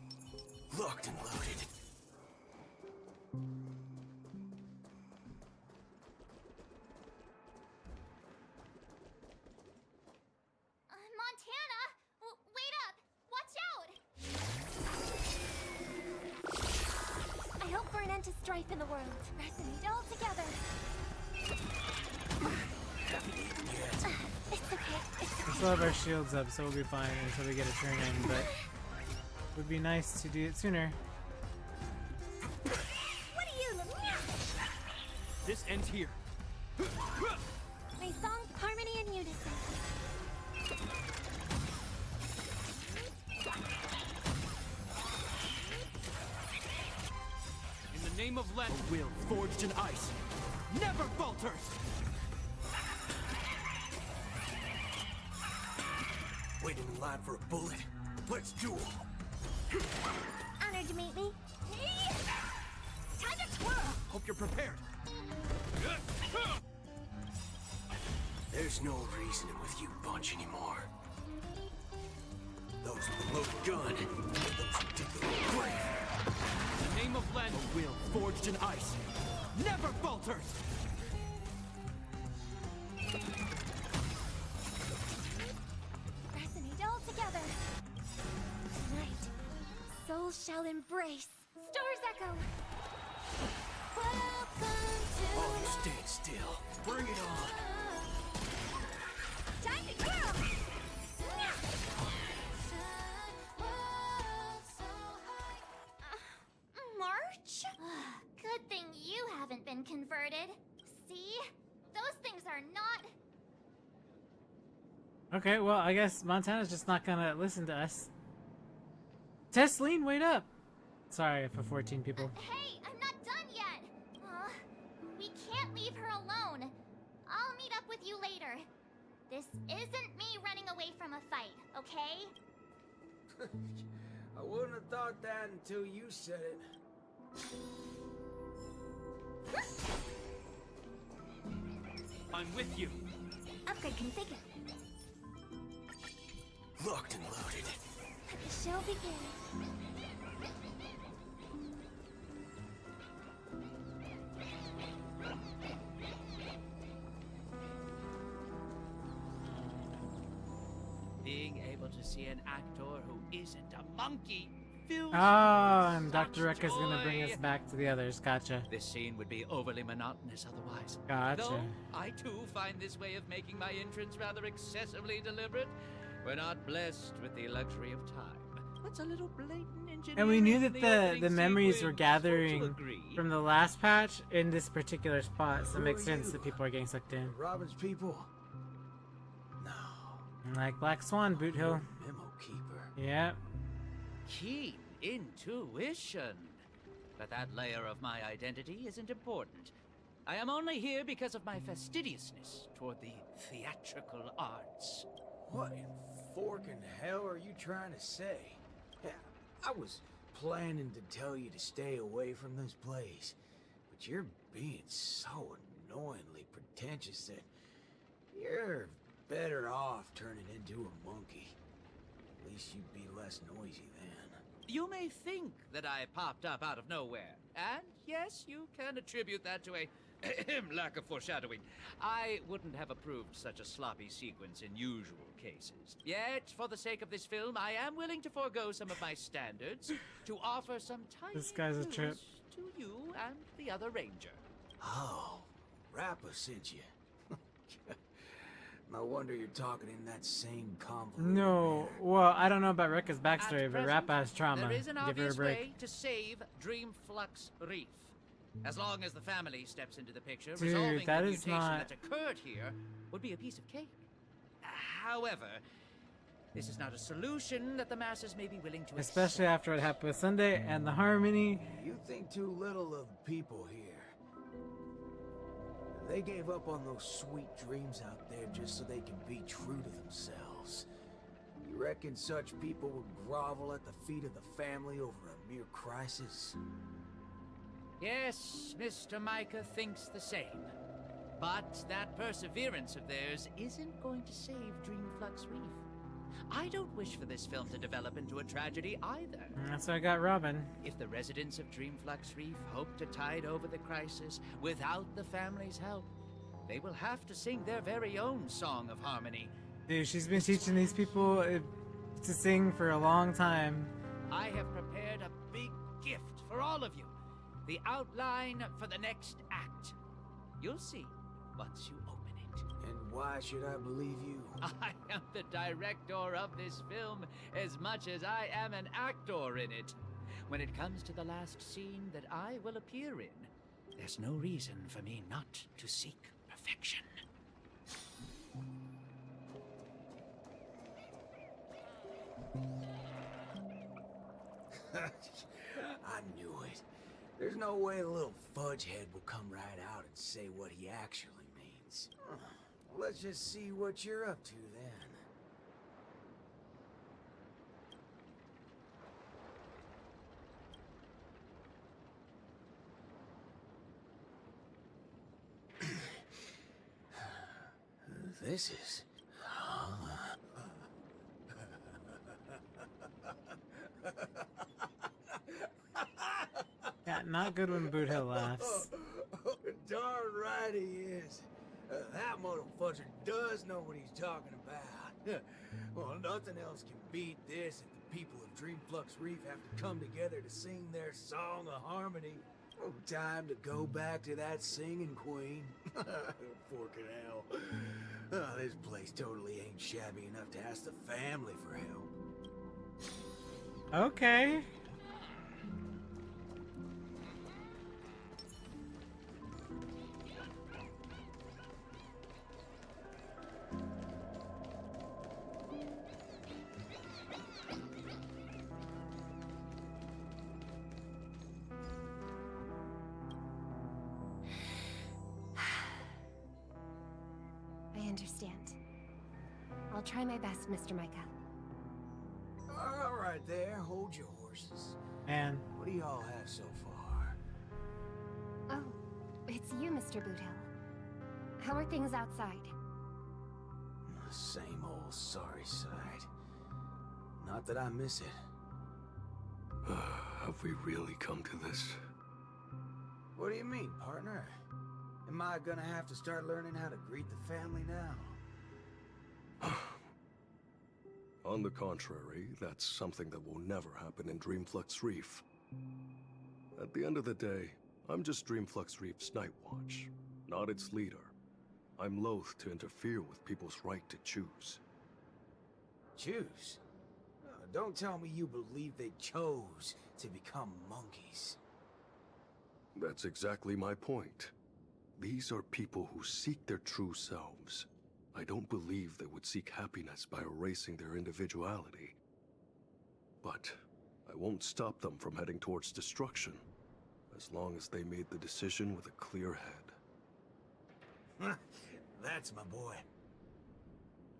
Locked and loaded. Montana! Wait up! Watch out! I hope for an end to strife in the world. Resonate all together. It's okay. We still have our shields up, so we'll be fine until we get a turn in, but it would be nice to do it sooner. What are you? This ends here. My song, harmony and unison. In the name of Let, a will forged in ice never falters. Waiting in line for a bullet. Let's duel. Honored to meet me. Time to twirl. Hope you're prepared. There's no reasoning with you bunch anymore. Those with the loaded gun, those who dig the little grave. In the name of Len, a will forged in ice never falters. Resonate all together. Tonight, souls shall embrace. Stars echo. Oh, you stay still. Bring it on. Time to twirl. March? Good thing you haven't been converted. See? Those things are not... Okay, well, I guess Montana's just not gonna listen to us. Tesleen, wait up! Sorry for 14 people. Hey, I'm not done yet! We can't leave her alone. I'll meet up with you later. This isn't me running away from a fight, okay? I wouldn't have thought that until you said it. I'm with you. Upgrade configured. Locked and loaded. Let the show begin. Being able to see an actor who isn't a monkey fills And Dr. Rekka's gonna bring us back to the others. Gotcha. This scene would be overly monotonous otherwise. Gotcha. Though I too find this way of making my entrance rather excessively deliberate. We're not blessed with the luxury of time. What's a little blatant engineering? And we knew that in the opening memories were sequence? gathering Don't you agree? from the last patch in this particular spot, so it Who makes are sense you? that people are getting sucked in. Robin's people? Like Black Swan, Boot Hill. Memo keeper. Yeah. Keen intuition. But that layer of my identity isn't important. I am only here because of my fastidiousness toward the theatrical arts. What in forking hell are you trying to say? Yeah, I was planning to tell you to stay away from this place, but you're being so annoyingly pretentious that you're better off turning into a monkey. At least you'd be less noisy then. You may think that I popped up out of nowhere, and yes, you can attribute that to a lack of foreshadowing. I wouldn't have approved such a sloppy sequence in usual cases. Yet, for the sake of this film, I am willing to forego some of my standards to offer some tiny This guy's a clues trip. to you and the other ranger. Oh, Rappa sent you. No wonder you're talking in that same convoluted No, well, I don't know about Rekka's backstory, At but present, Rappa has trauma. There is an Give her a obvious break. way to save Dreamflux Reef. As long as the family steps into the picture, Dude, resolving that the is mutation not- that's occurred here would be a piece of cake. However, this is not a solution that the masses may be willing to Especially after what happened with Sunday and the Harmony. You think too little of people here. They gave up on those sweet dreams out there just so they can be true to themselves. You reckon such people would grovel at the feet of the family over a mere crisis? Yes, Mr. Micah thinks the same. But that perseverance of theirs isn't going to save Dreamflux Reef. I don't wish for this film to develop into a tragedy either. That's why I got Robin. If the residents of Dreamflux Reef hope to tide over the crisis without the family's help, they will have to sing their very own song of harmony. Dude, she's been teaching these people to sing for a long time. I have prepared a big gift for all of you. The outline for the next act. You'll see once you open it. And why should I believe you? I am the director of this film as much as I am an actor in it. When it comes to the last scene that I will appear in, there's no reason for me not to seek perfection. I knew it. There's no way a little fudgehead will come right out and say what he actually means. Let's just see what you're up to then. This is... Yeah, not good when Boot Hill laughs. Darn right he is. That motherfucker does know what he's talking about. Well, nothing else can beat this if the people of Dreamflux Reef have to come together to sing their song of harmony. Oh, time to go back to that singing queen. Forking hell. Oh, this place totally ain't shabby enough to ask the family for help. Okay. understand. I'll try my best, Mr. Micah. All right there, hold your horses. Man. What do y'all have so far? Oh, it's you, Mr. Boothill. How are things outside? Same old sorry sight. Not that I miss it. Have we really come to this? What do you mean, partner? Am I gonna have to start learning how to greet the family now? On the contrary, that's something that will never happen in Dreamflux Reef. At the end of the day, I'm just Dreamflux Reef's Night Watch, not its leader. I'm loath to interfere with people's right to choose. Choose? Don't tell me you believe they chose to become monkeys. That's exactly my point. These are people who seek their true selves. I don't believe they would seek happiness by erasing their individuality. But I won't stop them from heading towards destruction, as long as they made the decision with a clear head. That's my boy.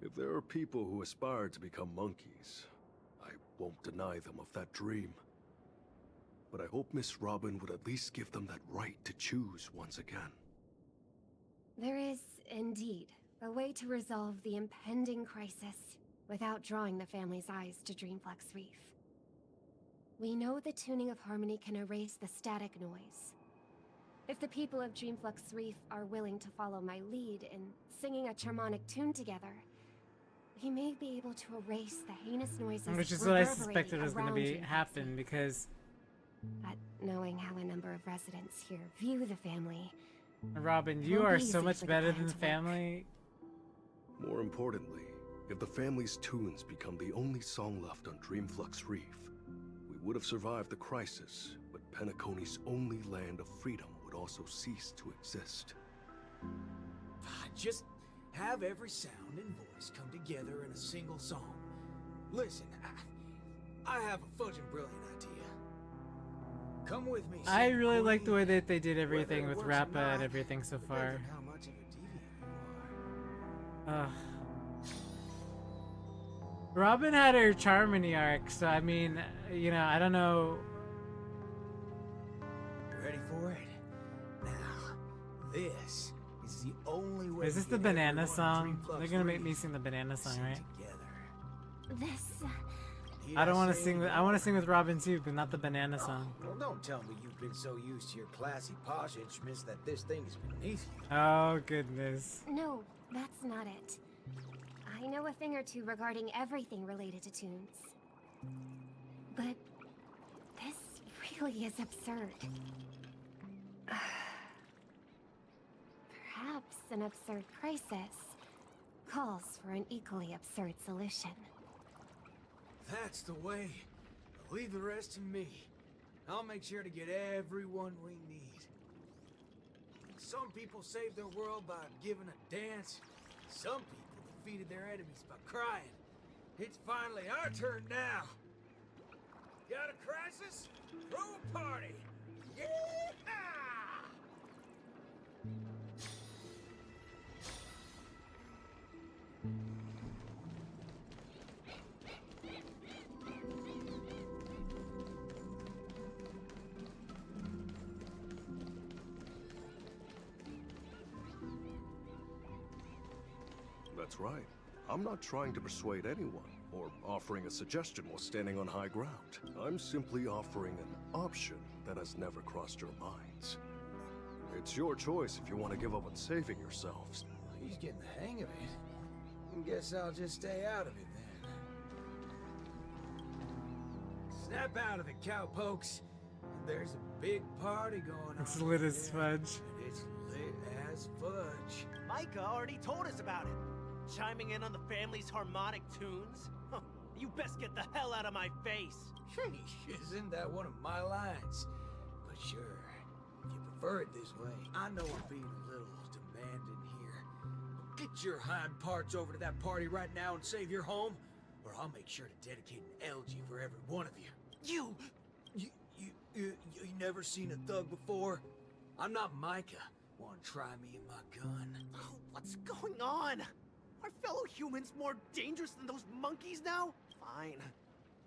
If there are people who aspire to become monkeys, I won't deny them of that dream. But I hope Miss Robin would at least give them that right to choose once again. There is, indeed, a way to resolve the impending crisis without drawing the family's eyes to Dreamflux Reef. We know the tuning of harmony can erase the static noise. If the people of Dreamflux Reef are willing to follow my lead in singing a charmonic tune together, we may be able to erase the heinous noises which is what I suspected was going to be happen, because... But knowing how a number of residents here view the family... Robin, you are so much better than the family. More importantly, if the family's tunes become the only song left on Dreamflux Reef, we would have survived the crisis, but Penacony's only land of freedom would also cease to exist. Just have every sound and voice come together in a single song. Listen, I have a fudging brilliant idea. Come with me. I really like the way that they did everything with Rappa and everything so far. Robin had her Charmony arc, so I mean, you know, I don't know. Ready for it? Now, this is the only way. Is this the banana song? They're gonna make me sing the banana song, right? This... I don't want to sing with, I want to sing with Robin too, but not the banana song. Well, don't tell me you've been so used to your classy posh instruments that this thing is beneath you. Oh goodness. No, that's not it. I know a thing or two regarding everything related to tunes. But this really is absurd. Perhaps an absurd crisis calls for an equally absurd solution. That's the way. Leave the rest to me. I'll make sure to get everyone we need. Some people saved their world by giving a dance. Some people defeated their enemies by crying. It's finally our turn now. Got a crisis? Throw a party. Yeah! That's right. I'm not trying to persuade anyone, or offering a suggestion while standing on high ground. I'm simply offering an option that has never crossed your minds. It's your choice if you want to give up on saving yourselves. He's getting the hang of it. Guess I'll just stay out of it then. Snap out of it, cowpokes. There's a big party going on. It's lit as fudge. It's lit as fudge. Micah already told us about it. Chiming in on the family's harmonic tunes? Huh, you best get the hell out of my face. Sheesh, isn't that one of my lines? But sure, if you prefer it this way. I know I'm being a little demanding here. But get your hind parts over to that party right now and save your home, or I'll make sure to dedicate an elegy for every one of you. You never seen a thug before? I'm not Micah. Want to try me and my gun? Oh, what's going on? Are fellow humans more dangerous than those monkeys now? Fine.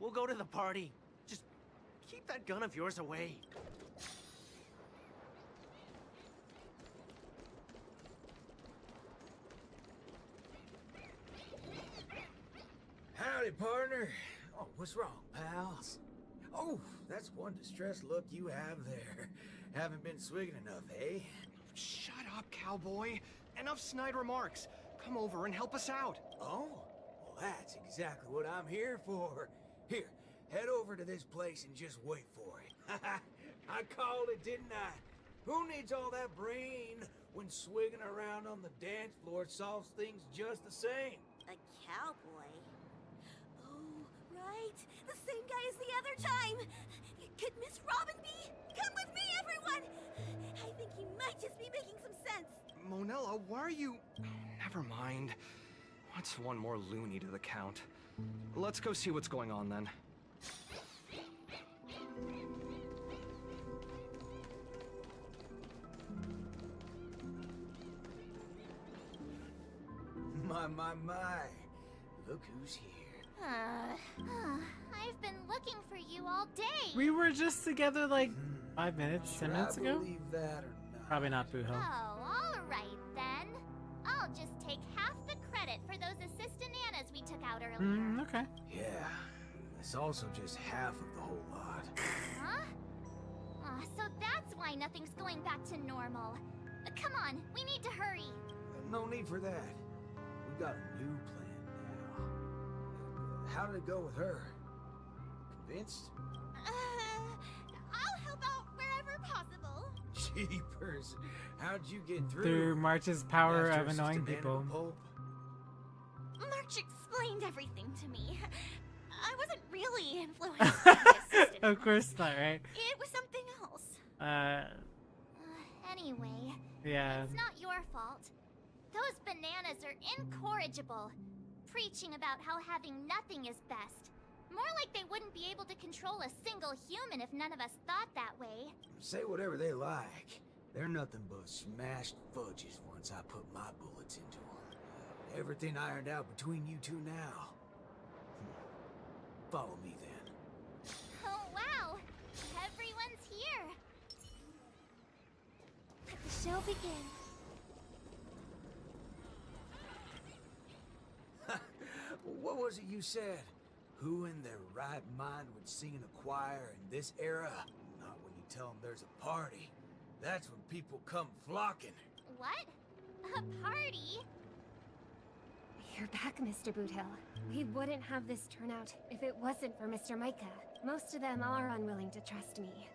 We'll go to the party. Just keep that gun of yours away. Howdy, partner. Oh, what's wrong, pals? Oh, that's one distressed look you have there. Haven't been swigging enough, eh? Shut up, cowboy. Enough snide remarks. Come over and help us out. Oh? Well, that's exactly what I'm here for. Here, head over to this place and just wait for it. I called it, didn't I? Who needs all that brain when swigging around on the dance floor solves things just the same? A cowboy? Oh, right. The same guy as the other time. Could Miss Robin be? Come with me, everyone! I think he might just be making some sense. Monella, why are you... Never mind. What's one more loony to the count? Let's go see what's going on then. My. Look who's here. I've been looking for you all day. We were just together like 5 minutes, 10 minutes Should I ago? believe that or not? Probably not, Boo Hill. Oh, all right then. I'll just take half the credit for those assistant Annas we took out earlier. Okay. Yeah, it's also just half of the whole lot. Huh? So that's why nothing's going back to normal. Come on, we need to hurry. No need for that. We've got a new plan now. How did it go with her? Convinced? I'll help out wherever possible. Jeepers. How'd you get through? Through March's power Master of annoying Assistant people. Anna Pope? March explained everything to me. I wasn't really influenced by the assistant. Of course not, right? It was something else. Anyway, Yeah. it's not your fault. Those bananas are incorrigible, preaching about how having nothing is best. More like they wouldn't be able to control a single human if none of us thought that way. Say whatever they like. They're nothing but smashed fudges once I put my bullets into them. Everything ironed out between you two now. Follow me then. Oh wow, everyone's here. Let the show begin. What was it you said? Who in their right mind would sing in a choir in this era? Not when you tell them there's a party. That's when people come flocking. What? A party? You're back, Mr. Boothill. We wouldn't have this turnout if it wasn't for Mr. Micah. Most of them are unwilling to trust me,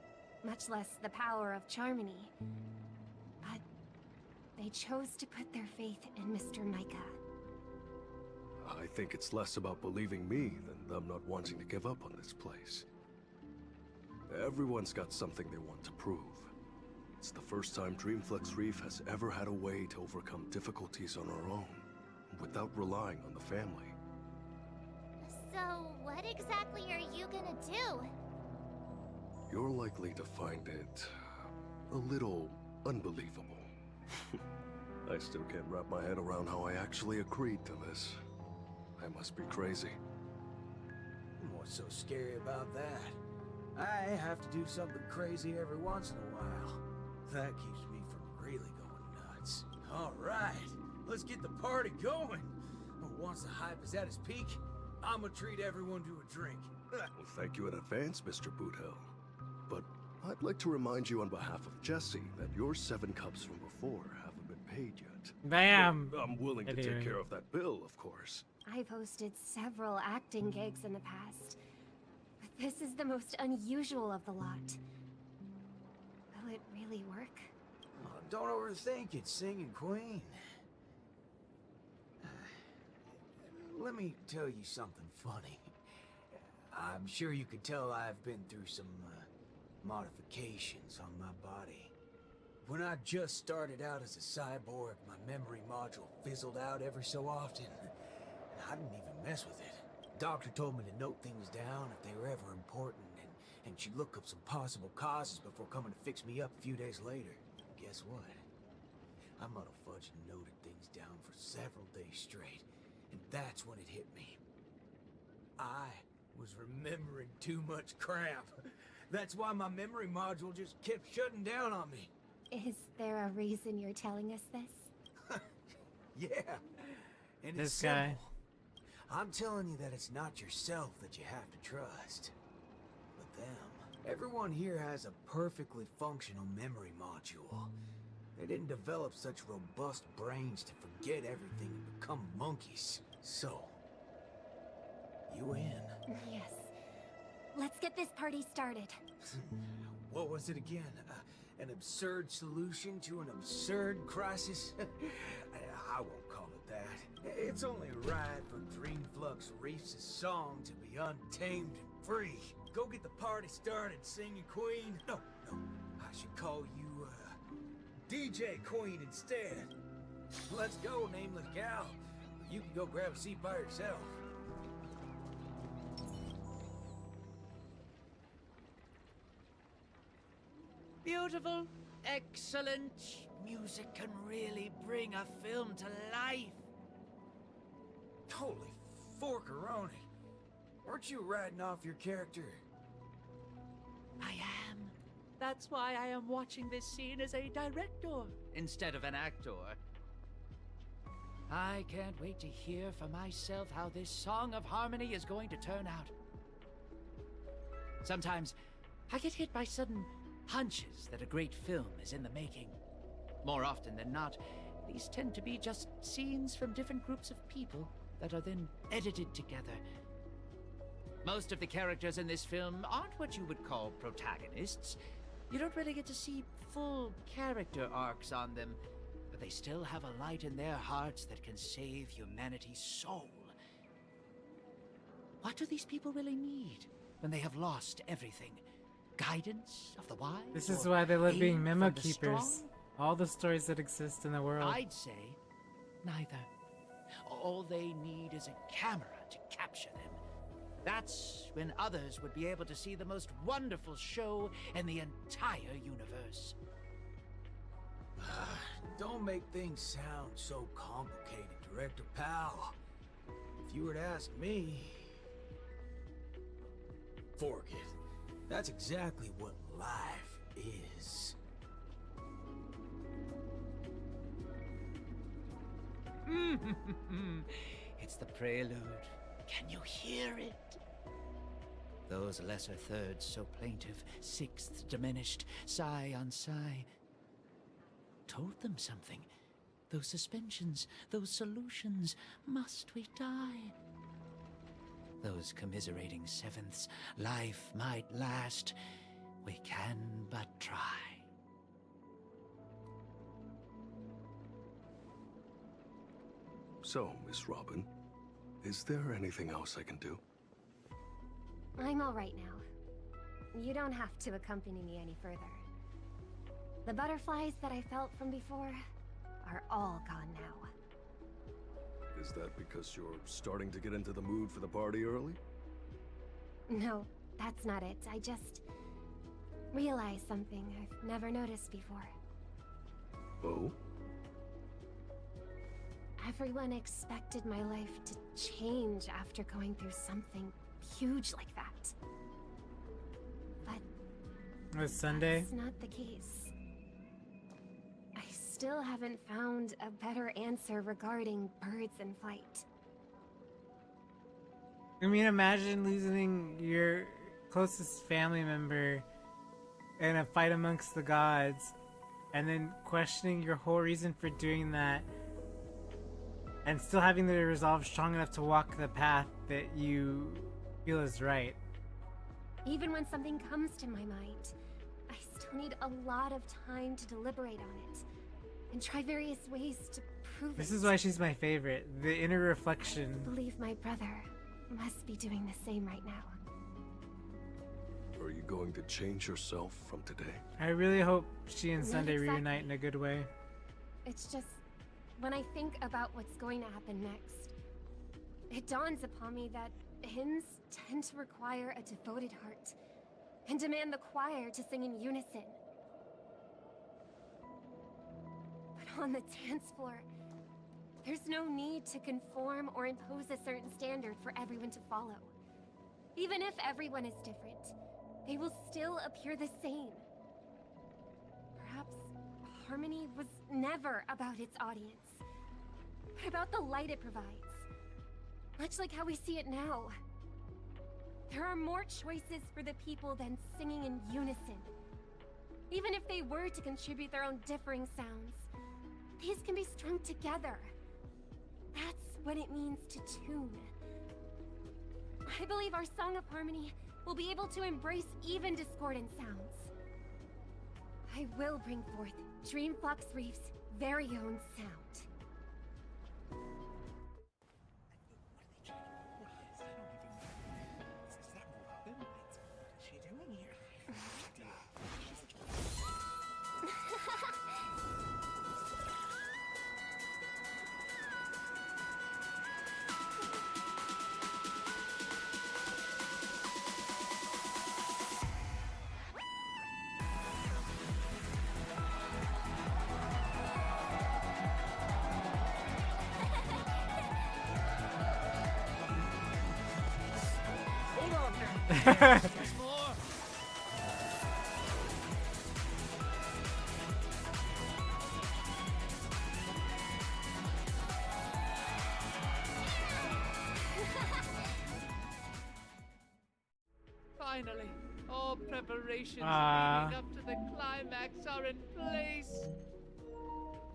much less the power of Charmony. But they chose to put their faith in Mr. Micah. I think it's less about believing me than them not wanting to give up on this place. Everyone's got something they want to prove. It's the first time Dreamflux Reef has ever had a way to overcome difficulties on our own, without relying on the family. So, what exactly are you gonna do? You're likely to find it a little unbelievable. I still can't wrap my head around how I actually agreed to this. I must be crazy. What's so scary about that? I have to do something crazy every once in a while. That keeps me from really going nuts. All right, let's get the party going. Once the hype is at its peak, I'm gonna treat everyone to a drink. Well, thank you in advance, Mr. Boothill. But I'd like to remind you on behalf of Jesse that your 7 cups from before haven't been paid yet. Bam! But I'm willing to take care of that bill, of course. I've hosted several acting gigs in the past, but this is the most unusual of the lot. Will it really work? Oh, don't overthink it, singing queen. Let me tell you something funny. I'm sure you could tell I've been through some modifications on my body. When I just started out as a cyborg, my memory module fizzled out every so often. I didn't even mess with it. Doctor told me to note things down if they were ever important, and she'd look up some possible causes before coming to fix me up a few days later. Guess what? I motherfudged and noted things down for several days straight, And that's when it hit me. I was remembering too much crap. That's why my memory module just kept shutting down on me. Is there a reason you're telling us this? Yeah. And This it's guy. simple. I'm telling you that it's not yourself that you have to trust, but them. Everyone here has a perfectly functional memory module. They didn't develop such robust brains to forget everything and become monkeys. So, you in? Yes. Let's get this party started. What was it again? An absurd solution to an absurd crisis? I won't call it that. It's only right for Dreamflux Reefs' song to be untamed and free. Go get the party started, singing queen. No, I should call you, DJ Queen instead. Let's go, nameless gal. You can go grab a seat by yourself. Beautiful, excellent. Music can really bring a film to life. Holy forkeroni. Weren't you writing off your character? I am. That's why I am watching this scene as a director instead of an actor. I can't wait to hear for myself how this song of harmony is going to turn out. Sometimes I get hit by sudden hunches that a great film is in the making. More often than not, these tend to be just scenes from different groups of people that are then edited together. Most of the characters in this film aren't what you would call protagonists. You don't really get to see full character arcs on them, but they still have a light in their hearts that can save humanity's soul. What do these people really need when they have lost everything? Guidance of the wise? This is why they love being aid memo from the keepers. strong? All the stories that exist in the world. I'd say neither. All they need is a camera to capture them. That's when others would be able to see the most wonderful show in the entire universe. Don't make things sound so complicated, Director Pal. If you were to ask me... Fork it. That's exactly what life is. It's the prelude. Can you hear it? Those lesser thirds so plaintive, sixths diminished, sigh on sigh, told them something. Those suspensions, those solutions, must we die? Those commiserating sevenths, life might last, we can but try. So, Miss Robin, is there anything else I can do? I'm all right now. You don't have to accompany me any further. The butterflies that I felt from before are all gone now. Is that because you're starting to get into the mood for the party early? No, that's not it. I just realized something I've never noticed before. Oh? Everyone expected my life to change after going through something huge like that. But Was Sunday? that's not the case. I still haven't found a better answer regarding birds in flight. I mean, imagine losing your closest family member in a fight amongst the gods, and then questioning your whole reason for doing that, and still having the resolve strong enough to walk the path that you feel is right. Even when something comes to my mind, I still need a lot of time to deliberate on it, and try various ways to prove This it. is why she's my favorite. The inner reflection. I believe my brother must be doing the same right now. Are you going to change yourself from today? I really hope she and Not Sunday exactly. reunite in a good way. It's just, when I think about what's going to happen next, it dawns upon me that hymns tend to require a devoted heart, and demand the choir to sing in unison. But on the dance floor, There's no need to conform or impose a certain standard for everyone to follow. Even if everyone is different, they will still appear the same. Perhaps Harmony was never about its audience, but about the light it provides. Much like how we see it now. There are more choices for the people than singing in unison. Even if they were to contribute their own differing sounds, these can be strung together. That's what it means to tune. I believe our Song of Harmony will be able to embrace even discordant sounds. I will bring forth Dreamflux Reef's very own sound. Finally, all preparations leading up to the climax are in place.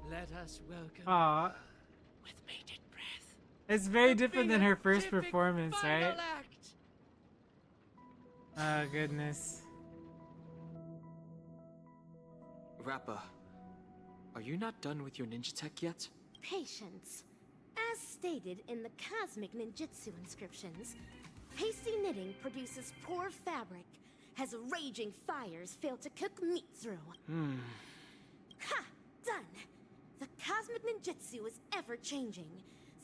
Let us welcome with bated breath. It's very different than her first performance, right? Act. Oh, goodness. Rappa, are you not done with your ninja tech yet? Patience. As stated in the Cosmic Ninjutsu inscriptions, hasty knitting produces poor fabric, as raging fires fail to cook meat through. Ha! Done! The Cosmic Ninjutsu is ever-changing,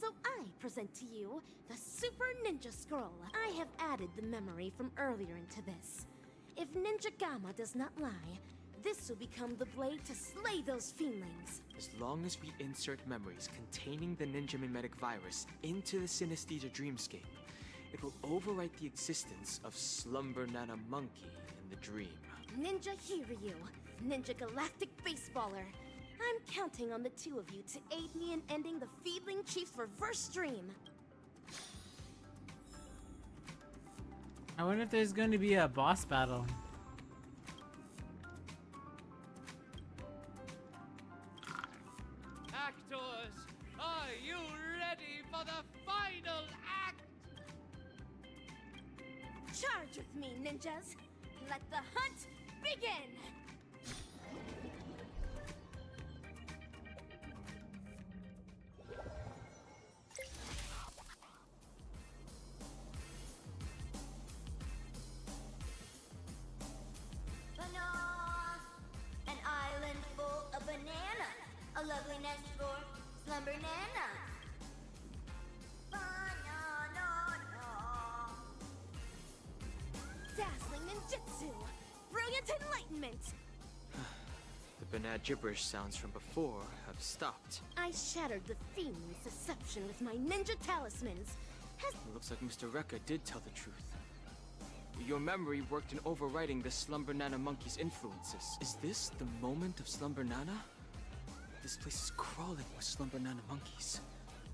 so I present to you the Super Ninja Scroll. I have added the memory from earlier into this. If Ninja Gamma does not lie, this will become the blade to slay those fiendlings. As long as we insert memories containing the ninja mimetic virus into the synesthesia dreamscape, it will overwrite the existence of Slumber Nana Monkey in the dream. Ninja Hiryu, Ninja Galactic Baseballer. I'm counting on the two of you to aid me in ending the Fiendling Chief's reverse dream. I wonder if there's going to be a boss battle. Actors, are you ready for the final act? Charge with me, ninjas! Let the hunt begin! An island full of bananas. A lovely nest for Slumber Nana. Dazzling ninjutsu! Brilliant enlightenment! The banana gibberish sounds from before have stopped. I shattered the fiend's deception with my ninja talismans. It looks like Mr. Rekka did tell the truth. Your memory worked in overriding the Slumber Nana Monkey's influences. Is this the moment of Slumber Nana? This place is crawling with Slumber Nana monkeys.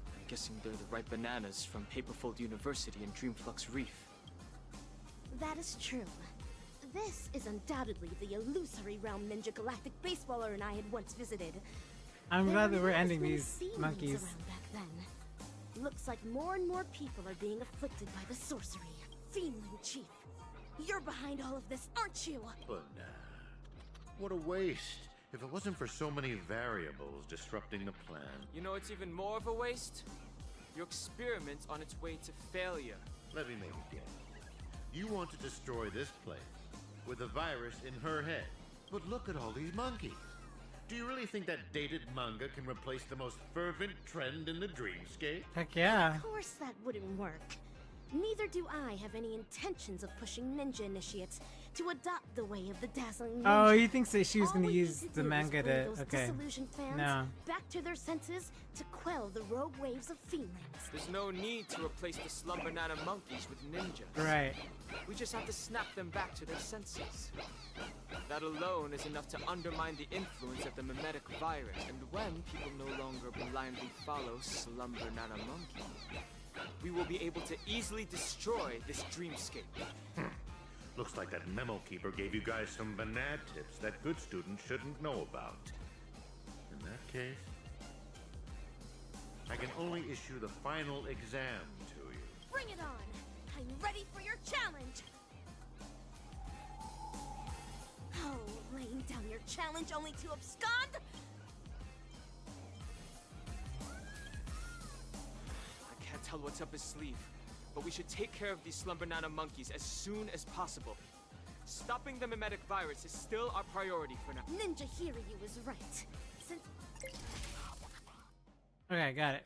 I'm guessing they're the right bananas from Paperfold University and Dreamflux Reef. That is true. This is undoubtedly the illusory realm Ninja Galactic Baseballer and I had once visited. I'm glad that we're There were ending not as these many fiendlings monkeys. around back then. Looks like more and more people are being afflicted by the sorcery. Fiendling Chief, you're behind all of this, aren't you? But what a waste. If it wasn't for so many variables disrupting the plan. You know it's even more of a waste? Your experiment's on its way to failure. Let me make a guess. You want to destroy this place with a virus in her head. But look at all these monkeys. Do you really think that dated manga can replace the most fervent trend in the dreamscape? Heck yeah. Of course that wouldn't work. Neither do I have any intentions of pushing ninja initiates to adopt the way of the dazzling ninja. Oh, he thinks that she was All going to we use need the do is manga bring to. those Okay. disillusioned fans No. back to their senses to quell the rogue waves of feelings. There's no need to replace the Slumber Nana monkeys with ninjas. Right. We just have to snap them back to their senses. That alone is enough to undermine the influence of the mimetic virus, and when people no longer blindly follow Slumber Nana Monkey, we will be able to easily destroy this dreamscape. Looks like that memo keeper gave you guys some banana tips that good students shouldn't know about. In that case, I can only issue the final exam to you. Bring it on! I'm ready for your challenge! Oh, laying down your challenge only to abscond? I can't tell what's up his sleeve, but we should take care of these Slumber Nana monkeys as soon as possible. Stopping the mimetic virus is still our priority for now. Ninja Hiryu is right. Since... Okay, got it.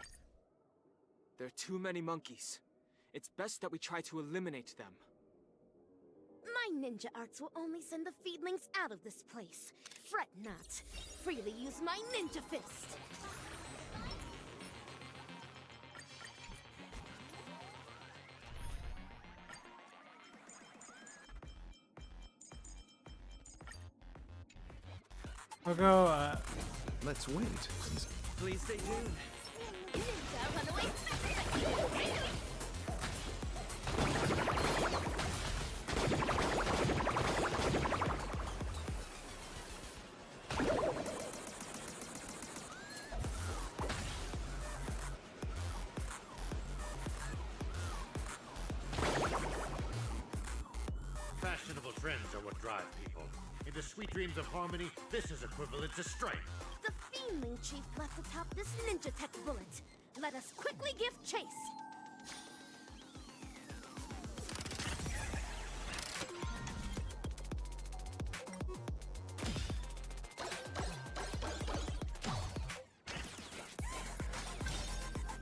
There are too many monkeys. It's best that we try to eliminate them. My ninja arts will only send the feedlings out of this place. Fret not. Freely use my ninja fist. We'll go, Let's wait. Please stay tuned. Ninja runaway Fashionable trends are what drive people. Into sweet dreams of harmony, this is equivalent to strength. The Fiendling Chief left atop this ninja tech bullet. Let us quickly give chase.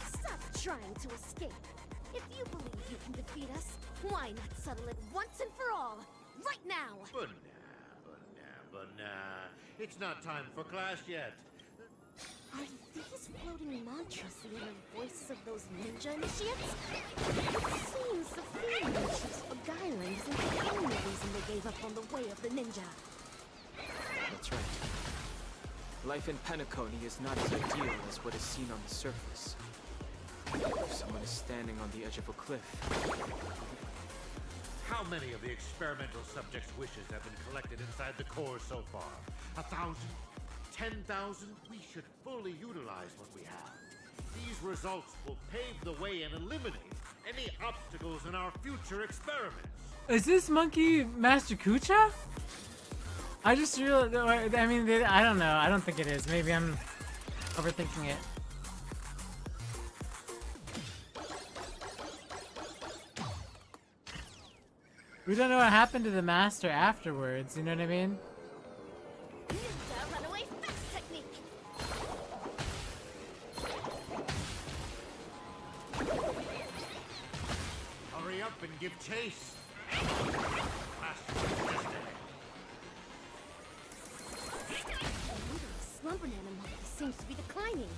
Stop trying to escape. If you believe you can defeat us, why not settle it once and for all? Right now! But nah. It's not time for class yet. Are these floating mantras the inner voices of those ninja initiates? It seems the Fiendling Chief's beguiling isn't the only reason they gave up on the way of the ninja. That's right. Life in Penacony is not as ideal as what is seen on the surface. If someone is standing on the edge of a cliff, How many of the experimental subjects' wishes have been collected inside the core so far? 1,000? 10,000? We should fully utilize what we have. These results will pave the way and eliminate any obstacles in our future experiments. Is this monkey Master Kucha? I just realized, I mean, I don't know. I don't think it is. Maybe I'm overthinking it. We don't know what happened to the master afterwards, you know what I mean? Ninja runaway fast technique! Hurry up and give chase. Just ahead. Slumber Nana monkey seems to be declining.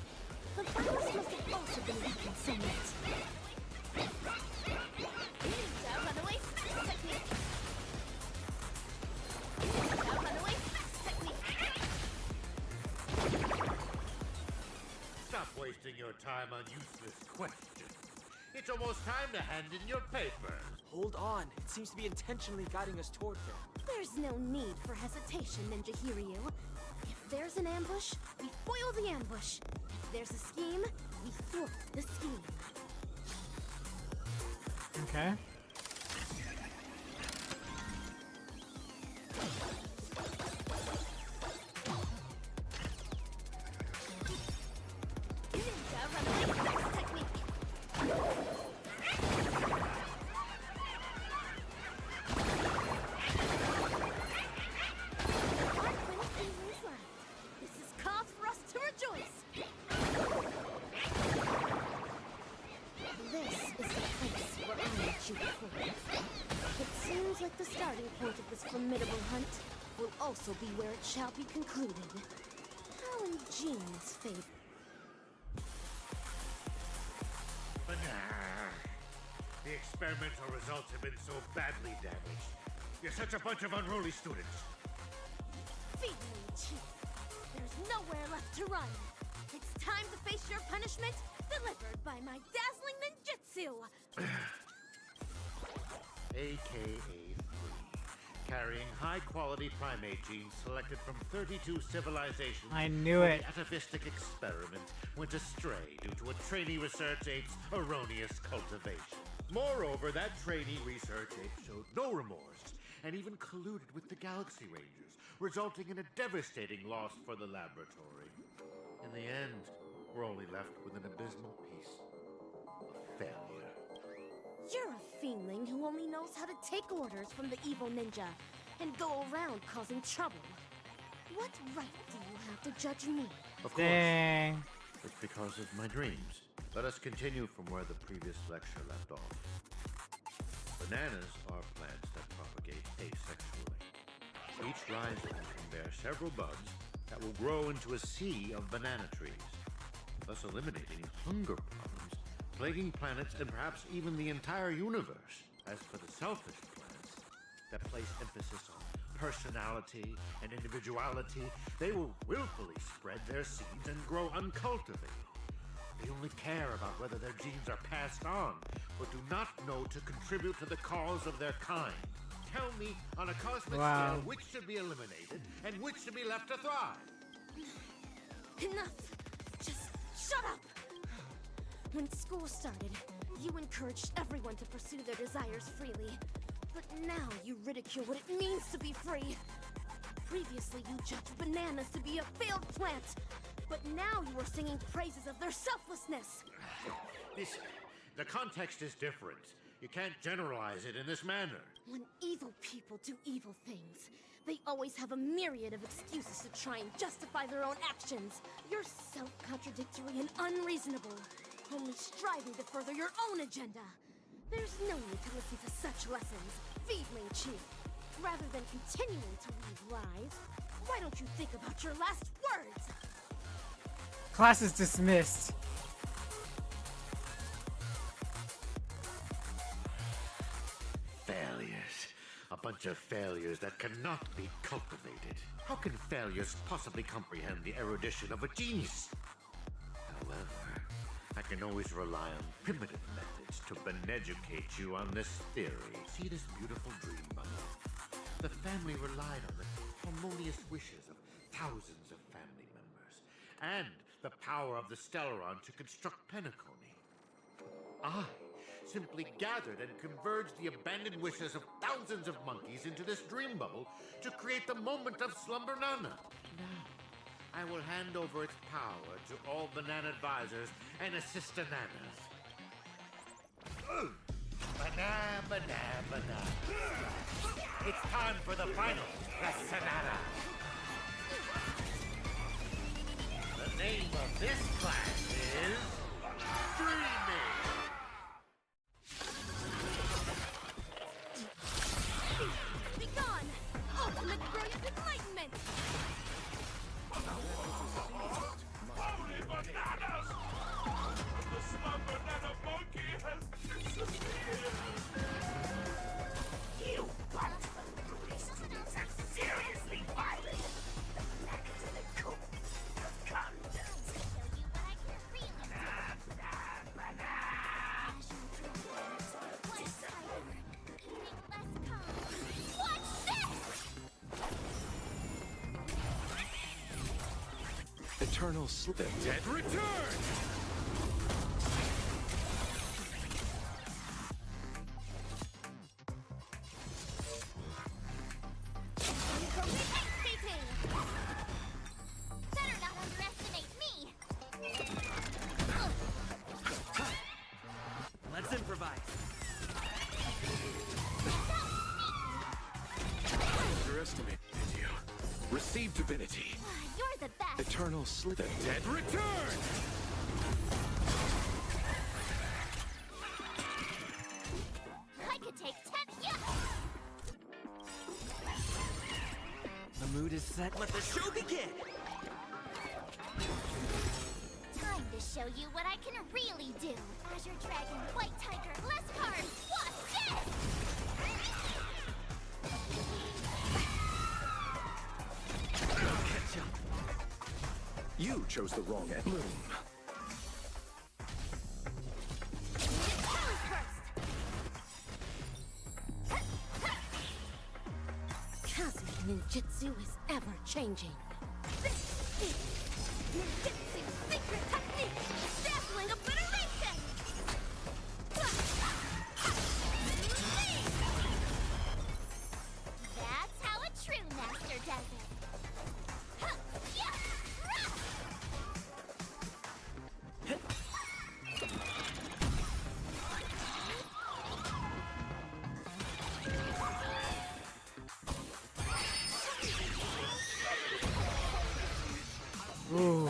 The virus must have also been weakened somewhat. Ninja runaway fast technique! Ninja runaway fast technique! Stop wasting your time on useless questions. It's almost time to hand in your papers. hold on. It seems to be intentionally guiding us toward there. There's no need for hesitation, Ninja Hiryu. If there's an ambush, we foil the ambush. If there's a scheme, we thwart the scheme. Okay. This is cause for us to rejoice. This is the place where I met you before. It seems like the starting point of this also be where it shall be concluded. How in Jean's favor. The experimental results have been so badly damaged. You're such a bunch of unruly students. Feed me, Chief. There's nowhere left to run. It's time to face your punishment, delivered by my dazzling ninjutsu. AKA 3. Carrying high-quality primate genes selected from 32 civilizations. I knew it. The atavistic experiment went astray due to a trainee research ape's erroneous cultivation. Moreover, that trainee research ape showed no remorse and even colluded with the Galaxy Rangers, resulting in a devastating loss for the laboratory. In the end, we're only left with an abysmal piece of failure. You're a fiendling who only knows how to take orders from the evil ninja and go around causing trouble. What right do you have to judge me? Of course, it's because of my dreams. Let us continue from where the previous lecture left off. Bananas are plants that propagate asexually. Each rhizome can bear several buds that will grow into a sea of banana trees, thus eliminating hunger problems, plaguing planets and perhaps even the entire universe. As for the selfish plants that place emphasis on personality and individuality, they will willfully spread their seeds and grow uncultivated. They only care about whether their genes are passed on, but do not know to contribute to the cause of their kind. Tell me, on a cosmic scale, which should be eliminated and which should be left to thrive? Enough! Just shut up! When school started, you encouraged everyone to pursue their desires freely. But now you ridicule what it means to be free. Previously, you judged bananas to be a failed plant. But now you are singing praises of their selflessness. The context is different. You can't generalize it in this manner. When evil people do evil things, they always have a myriad of excuses to try and justify their own actions. You're self-contradictory and unreasonable, only striving to further your own agenda. There's no need to listen to such lessons, Fiedling Chief. Rather than continuing to weave lies, why don't you think about your last words? Class is dismissed. Failures. A bunch of failures that cannot be cultivated. How can failures possibly comprehend the erudition of a genius? However, I can always rely on primitive methods to beneducate you on this theory. See this beautiful dream bundle? The family relied on the harmonious wishes of thousands of family members, and the power of the Stellaron to construct Penacony. I simply gathered and converged the abandoned wishes of thousands of monkeys into this dream bubble to create the moment of Slumber Nana. Now, I will hand over its power to all banana advisors and assistananas. Banana, banana, banana. It's time for the final Sonata. The name of this class is Dreaming. Be gone! Ultimate brilliant enlightenment! Holy bananas! The Slumber Nana monkey has disappeared! You bunch of unruly students are seriously violent. The academic code of conduct. Eternal Sleep. The dead return! Better not underestimate me! Let's improvise. Underestimated you. Receive divinity. You're the best! Eternal Sleep. The dead return! I could take 10, yeah! The mood is set. Let the show begin! Time to show you what I can really do. Azure Dragon, White Tiger, less carbs. Watch this! You chose the wrong end. Bloom. Cosmic ninjutsu is ever changing. This is ninjutsu secret technique, dazzling obliteration. That's how a true master does it. Ooh.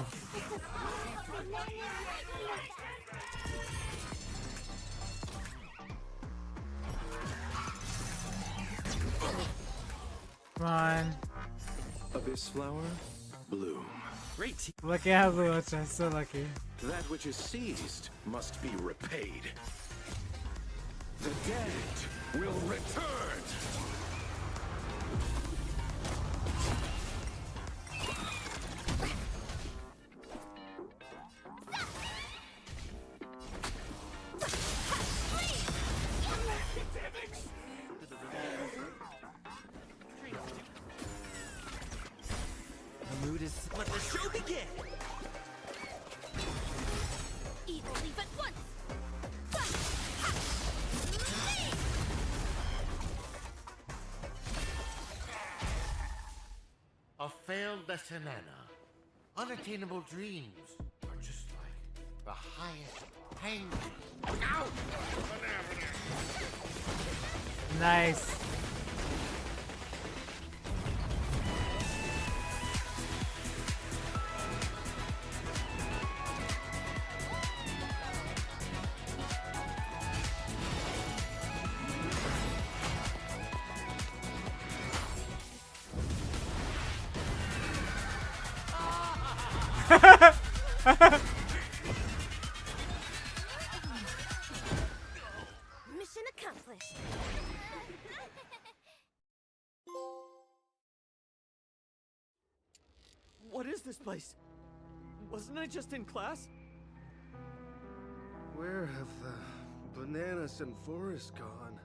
Come on. Abyss flower, bloom. Great. Look at how Luocha, so lucky. That which is seized must be repaid. The dead will return. The mood is... Let the show begin! Evil leave at once. A failed Desanana. Unattainable dreams are just like the highest pain. Ow! Nice. Mission accomplished. What is this place? Wasn't I just in class? Where have the bananas and forest gone?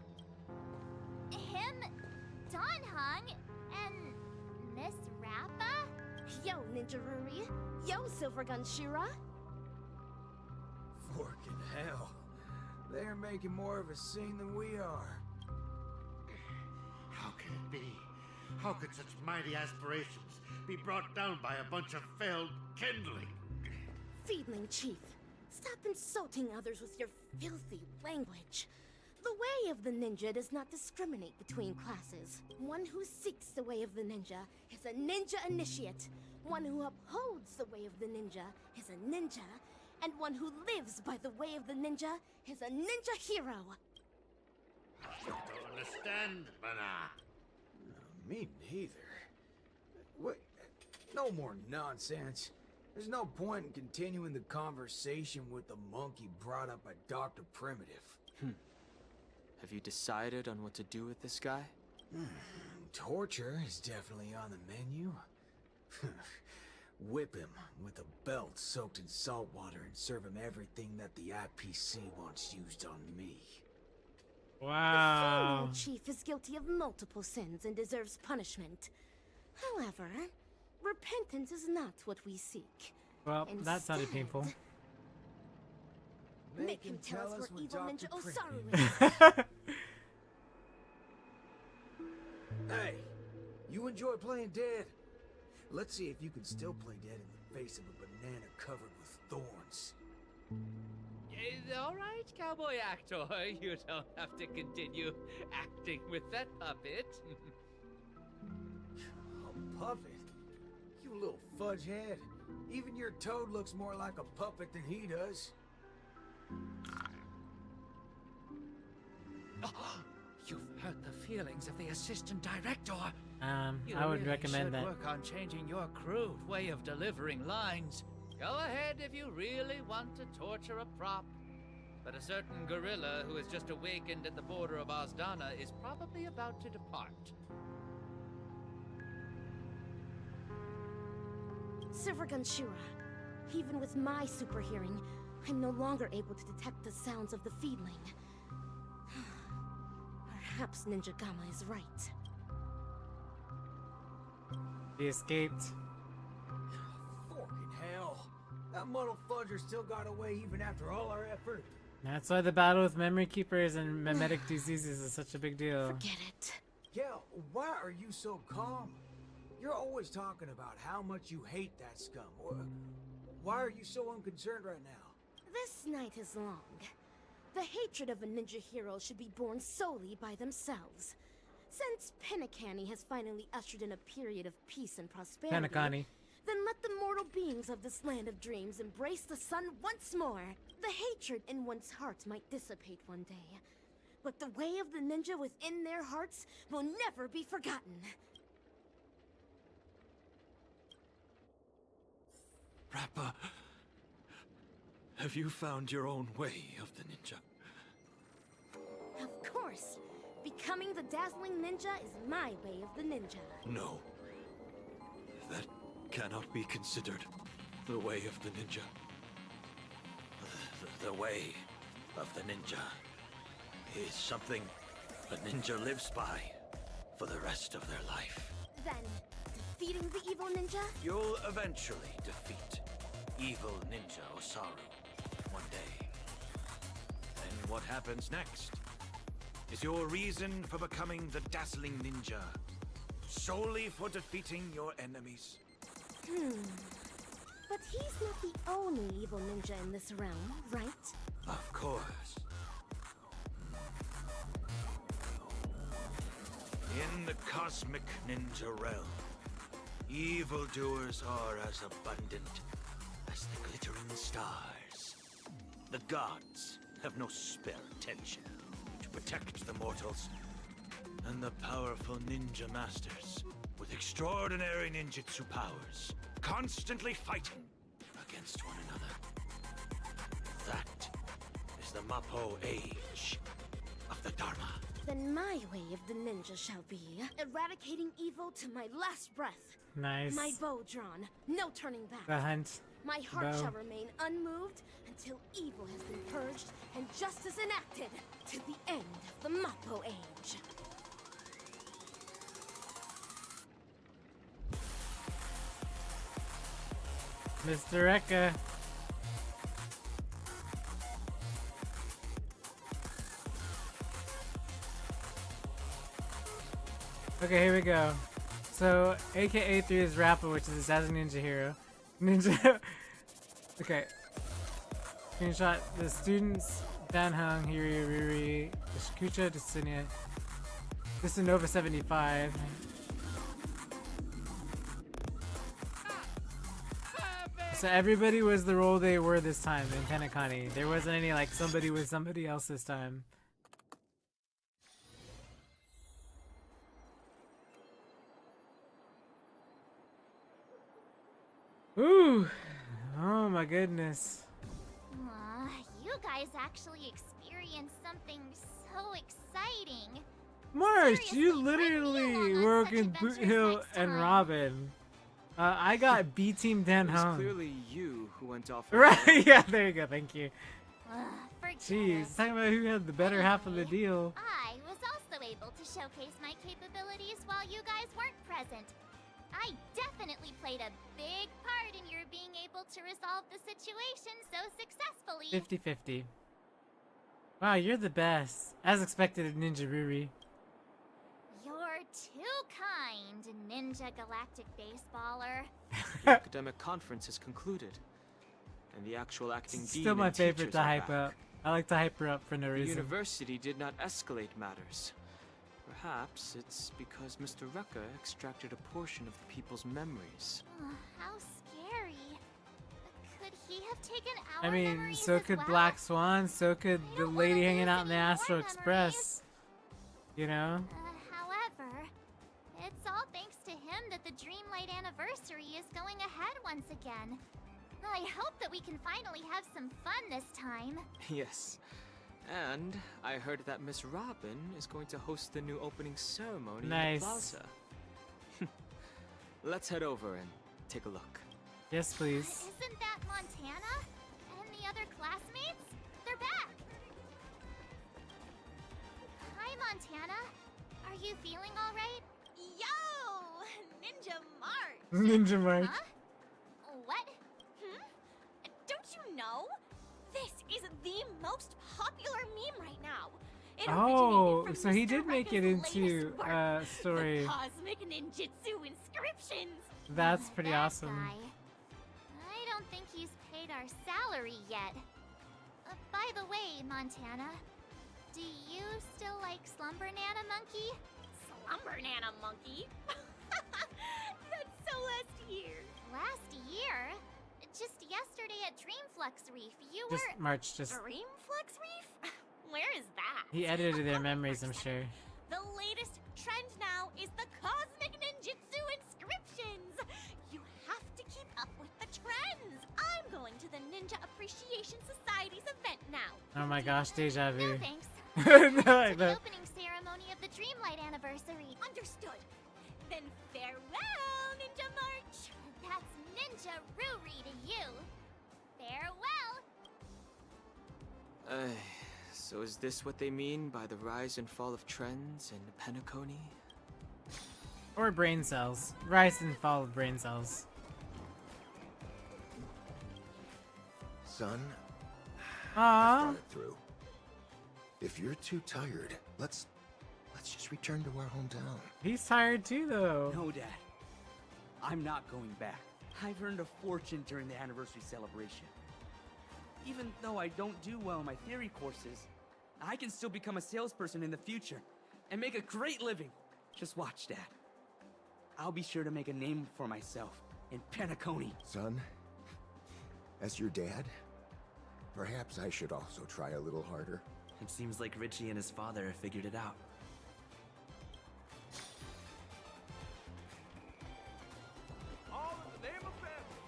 Him, Don Hung, and Miss Rappa? Yo, Ninja Ruri. Yo, Silvergun Shira. Forking hell. They're making more of a scene than we are. How can it be? How could such mighty aspirations be brought down by a bunch of failed kindling? Feedling Chief, stop insulting others with your filthy language. The way of the ninja does not discriminate between classes. One who seeks the way of the ninja is a ninja initiate. One who upholds the way of the ninja is a ninja. And one who lives by the way of the ninja is a ninja hero. I don't understand, Bana. Me neither. What? No more nonsense. There's no point in continuing the conversation with the monkey brought up by Dr. Primitive. Have you decided on what to do with this guy? Torture is definitely on the menu. Whip him with a belt soaked in salt water and serve him everything that the IPC wants used on me. Wow. The female chief is guilty of multiple sins and deserves punishment. However, repentance is not what we seek. Well, that sounded painful. Make him tell us where evil Ninja Osaru is. Hey, you enjoy playing dead? Let's see if you can still play dead in the face of a banana covered with thorns. All right, cowboy actor. You don't have to continue acting with that puppet. A puppet? You little fudge head. Even your toad looks more like a puppet than he does. You've hurt the feelings of the assistant director. I would recommend that. Work on changing your crude way of delivering lines. Go ahead if you really want to torture a prop. But a certain gorilla who has just awakened at the border of Ozdana is probably about to depart. Silver Gunshura, even with my super hearing, I'm no longer able to detect the sounds of the feedling. Perhaps Ninja Gamma is right. He escaped. Fucking hell. That muddle fudger still got away even after all our effort. That's why the battle with memory keepers and mimetic diseases is such a big deal. Forget it. Yeah, why are you so calm? You're always talking about how much you hate that scum. Why are you so unconcerned right now? This night is long. The hatred of a ninja hero should be borne solely by themselves. Since Penacani has finally ushered in a period of peace and prosperity, Penacani. then let the mortal beings of this land of dreams embrace the sun once more. The hatred in one's heart might dissipate one day, but the way of the ninja within their hearts will never be forgotten. Rappa, have you found your own way of the ninja? Of course. Becoming the dazzling ninja is my way of the ninja. No. That cannot be considered the way of the ninja. The way of the ninja is something a ninja lives by for the rest of their life. Then, defeating the evil ninja? You'll eventually defeat evil ninja Osaru one day. Then what happens next is your reason for becoming the dazzling ninja, solely for defeating your enemies. But he's not the only evil ninja in this realm, right? Of course. In the cosmic ninja realm, evildoers are as abundant as the glittering stars. The gods have no spare attention to protect the mortals, and the powerful ninja masters with extraordinary ninjutsu powers constantly fighting against one another. That is the Mappo age of the Dharma. Then my way of the ninja shall be eradicating evil to my last breath. Nice. My bow drawn, no turning back. The hunt. My heart bow. shall remain unmoved until evil has been purged and justice enacted to the end of the Mappo age. Mr. Rekka. Okay, here we go. So, AKA 3 is Rappa, which is a Assassin Ninja hero. Ninja. Okay. Screenshot. The students, Danhung, Hiri, Riri, Shikucha, Desinia. This is Nova 75. So everybody was the role they were this time in Penacani. There wasn't any like somebody was somebody else this time. Ooh! Oh my goodness. You guys actually experienced something so exciting. Marsh, you literally were in Boot Hill and Robin. I got B Team Dan It was Hung. clearly you who went off. Right? Yeah, there you go. Thank you. Forget Jeez, it. talking about who had the better half of the deal. I was also able to showcase my capabilities while you guys weren't present. I definitely played a big part in your being able to resolve the situation so successfully. 50-50. Wow, you're the best. As expected, Ninja Ruri. You're too kind, Ninja Galactic Baseballer. The academic conference is concluded, and the actual acting dean Still my and favorite teachers to are hype back. up. I like to hype her up for no The reason. university did not escalate matters. Perhaps it's because Mr. Rekka extracted a portion of the people's memories. How scary. Could he have taken our I mean, memories so as could well? Black Swan, so could the lady hanging out in the Astro Express. You know? However, it's all that the Dreamlight anniversary is going ahead once again. I hope that we can finally have some fun this time. Yes. And I heard that Miss Robin is going to host the new opening ceremony in Nice. the plaza. Let's head over and take a look. Yes, please. Isn't that Montana? And the other classmates? They're back! Hi, Montana. Are you feeling alright? Yo! Ninja March! Ninja March. Huh? What? Don't you know? This is the most popular meme right now. It Oh, originated from so he Mr. did make it Rekka's into latest work, story. The Cosmic Ninjutsu inscriptions. That's pretty That awesome. guy. I don't think he's paid our salary yet. By the way, Montana, do you still like Slumber Nana Monkey? Slumber Nana Monkey? That's so last year. Last year? Just yesterday at Dreamflux Reef, you Just were... March, just Dreamflux Reef? Where is that? he edited their memories, I'm sure. The latest trend now is the Cosmic Ninjutsu inscriptions! You have to keep up with the trends! I'm going to the Ninja Appreciation Society's event now. Oh my gosh, deja vu. No thanks. No, To the no. opening ceremony of the Dreamlight anniversary. Understood. Then farewell, Ninja March! That's Ninja Ruri to you. Farewell! So is this what they mean by the rise and fall of trends in Penacony? Or brain cells. Rise and fall of brain cells. Son, I've Aww. thought it through. If you're too tired, let's just return to our hometown. He's tired too, though. No, Dad. I'm not going back. I've earned a fortune during the anniversary celebration. Even though I don't do well in my theory courses, I can still become a salesperson in the future and make a great living. Just watch, Dad. I'll be sure to make a name for myself in Penacony. Son, as your dad, perhaps I should also try a little harder. It seems like Richie and his father have figured it out. All in the name of family.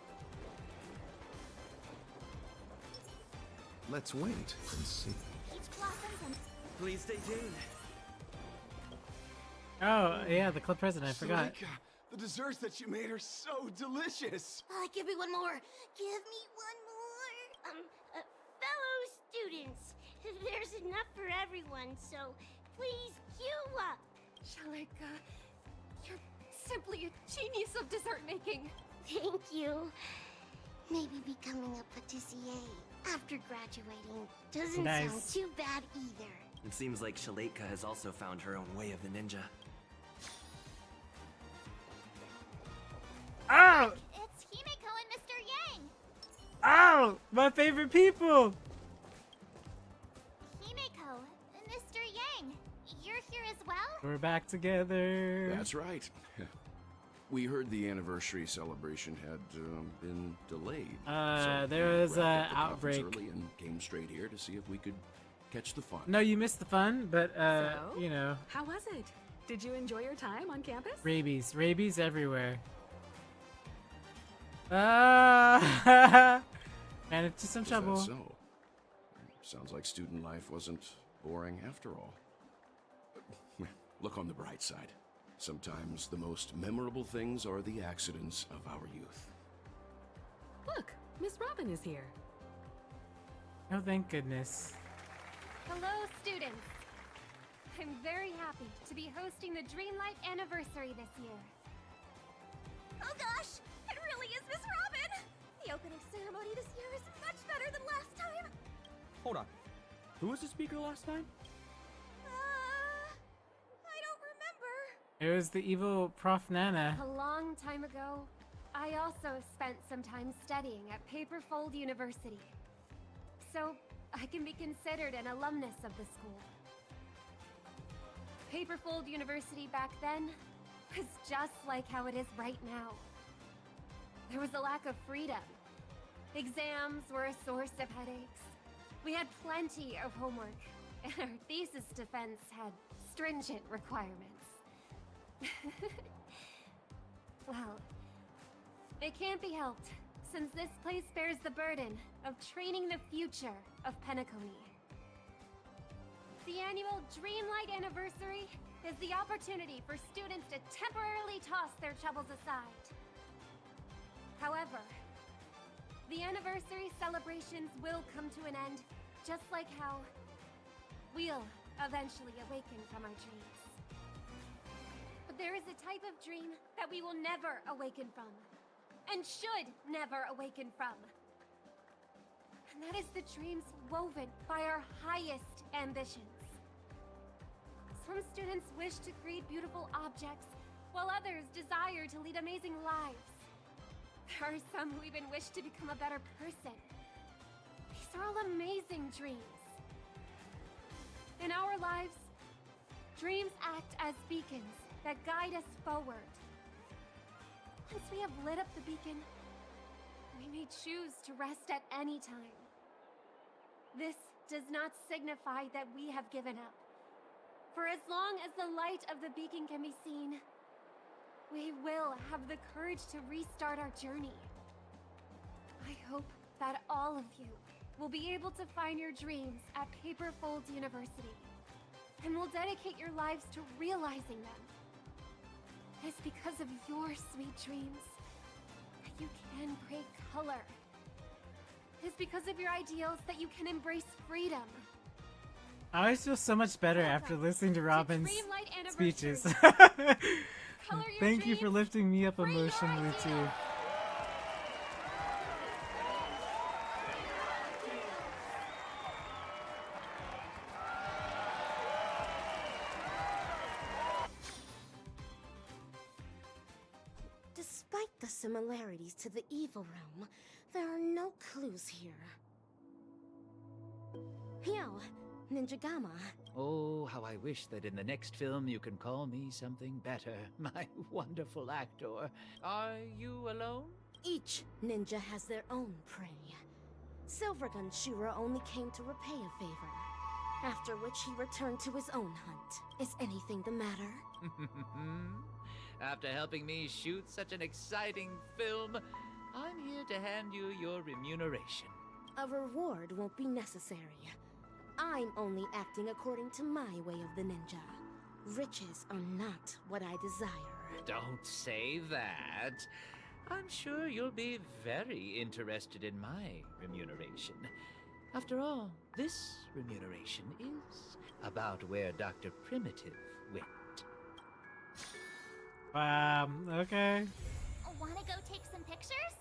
Let's wait and see. Peach blossoms and... Please stay tuned. Oh, yeah, the club president, I forgot. Suleika, the desserts that you made are so delicious. Give me one more. Give me one more. Fellow students, there's enough for everyone, so please queue up. Shalika, you're simply a genius of dessert making. Thank you. Maybe becoming a patissier after graduating doesn't Nice. sound too bad either. It seems like Shalika has also found her own way of the ninja. Ow! It's Himeko and Mr. Yang! Ow! My favorite people! Himeko, Mr. Yang, you're here as well? We're back together. That's right. We heard the anniversary celebration had been delayed. There was we a wrapped up the conference outbreak. early and came straight here to see if we could catch the fun. No, you missed the fun, but, you know. How was it? Did you enjoy your time on campus? Rabies. Rabies everywhere. Man, it's just some Is that trouble. so? Sounds like student life wasn't boring after all. Look on the bright side. Sometimes the most memorable things are the accidents of our youth. Look, Miss Robin is here. Oh, thank goodness. Hello, students. I'm very happy to be hosting the Dreamlight anniversary this year. Oh gosh, it really is Miss Robin! The opening ceremony this year is much better than last time. Hold on. Who was the speaker last time? I don't remember. It was the evil Prof. Nana. A long time ago, I also spent some time studying at Paperfold University. So, I can be considered an alumnus of the school. Paperfold University back then was just like how it is right now. There was a lack of freedom. Exams were a source of headaches. We had plenty of homework, and our thesis defense had stringent requirements. Well, it can't be helped, since this place bears the burden of training the future of Penacony. The annual Dreamlight Anniversary is the opportunity for students to temporarily toss their troubles aside. However, the anniversary celebrations will come to an end, just like how we'll eventually awaken from our dreams. But there is a type of dream that we will never awaken from, and should never awaken from. And that is the dreams woven by our highest ambitions. Some students wish to create beautiful objects, while others desire to lead amazing lives. There are some who even wish to become a better person. These are all amazing dreams. In our lives, dreams act as beacons that guide us forward. Once we have lit up the beacon, we may choose to rest at any time. This does not signify that we have given up. For as long as the light of the beacon can be seen, we will have the courage to restart our journey. I hope that all of you will be able to find your dreams at Paperfold University, and will dedicate your lives to realizing them. It's because of your sweet dreams that you can break color. It's because of your ideals that you can embrace freedom. I always feel so much better after listening to Robin's speeches. Thank you for lifting me up emotionally too. Despite the similarities to the evil realm, there are no clues here. Yo, Ninja Gamma. Oh, how I wish that in the next film you can call me something better, my wonderful actor. Are you alone? Each ninja has their own prey. Silvergun Shura only came to repay a favor, after which he returned to his own hunt. Is anything the matter? After helping me shoot such an exciting film, I'm here to hand you your remuneration. A reward won't be necessary. I'm only acting according to my way of the ninja. Riches are not what I desire. Don't say that. I'm sure you'll be very interested in my remuneration. After all, this remuneration is about where Dr. Primitive went. Okay. Wanna go take some pictures?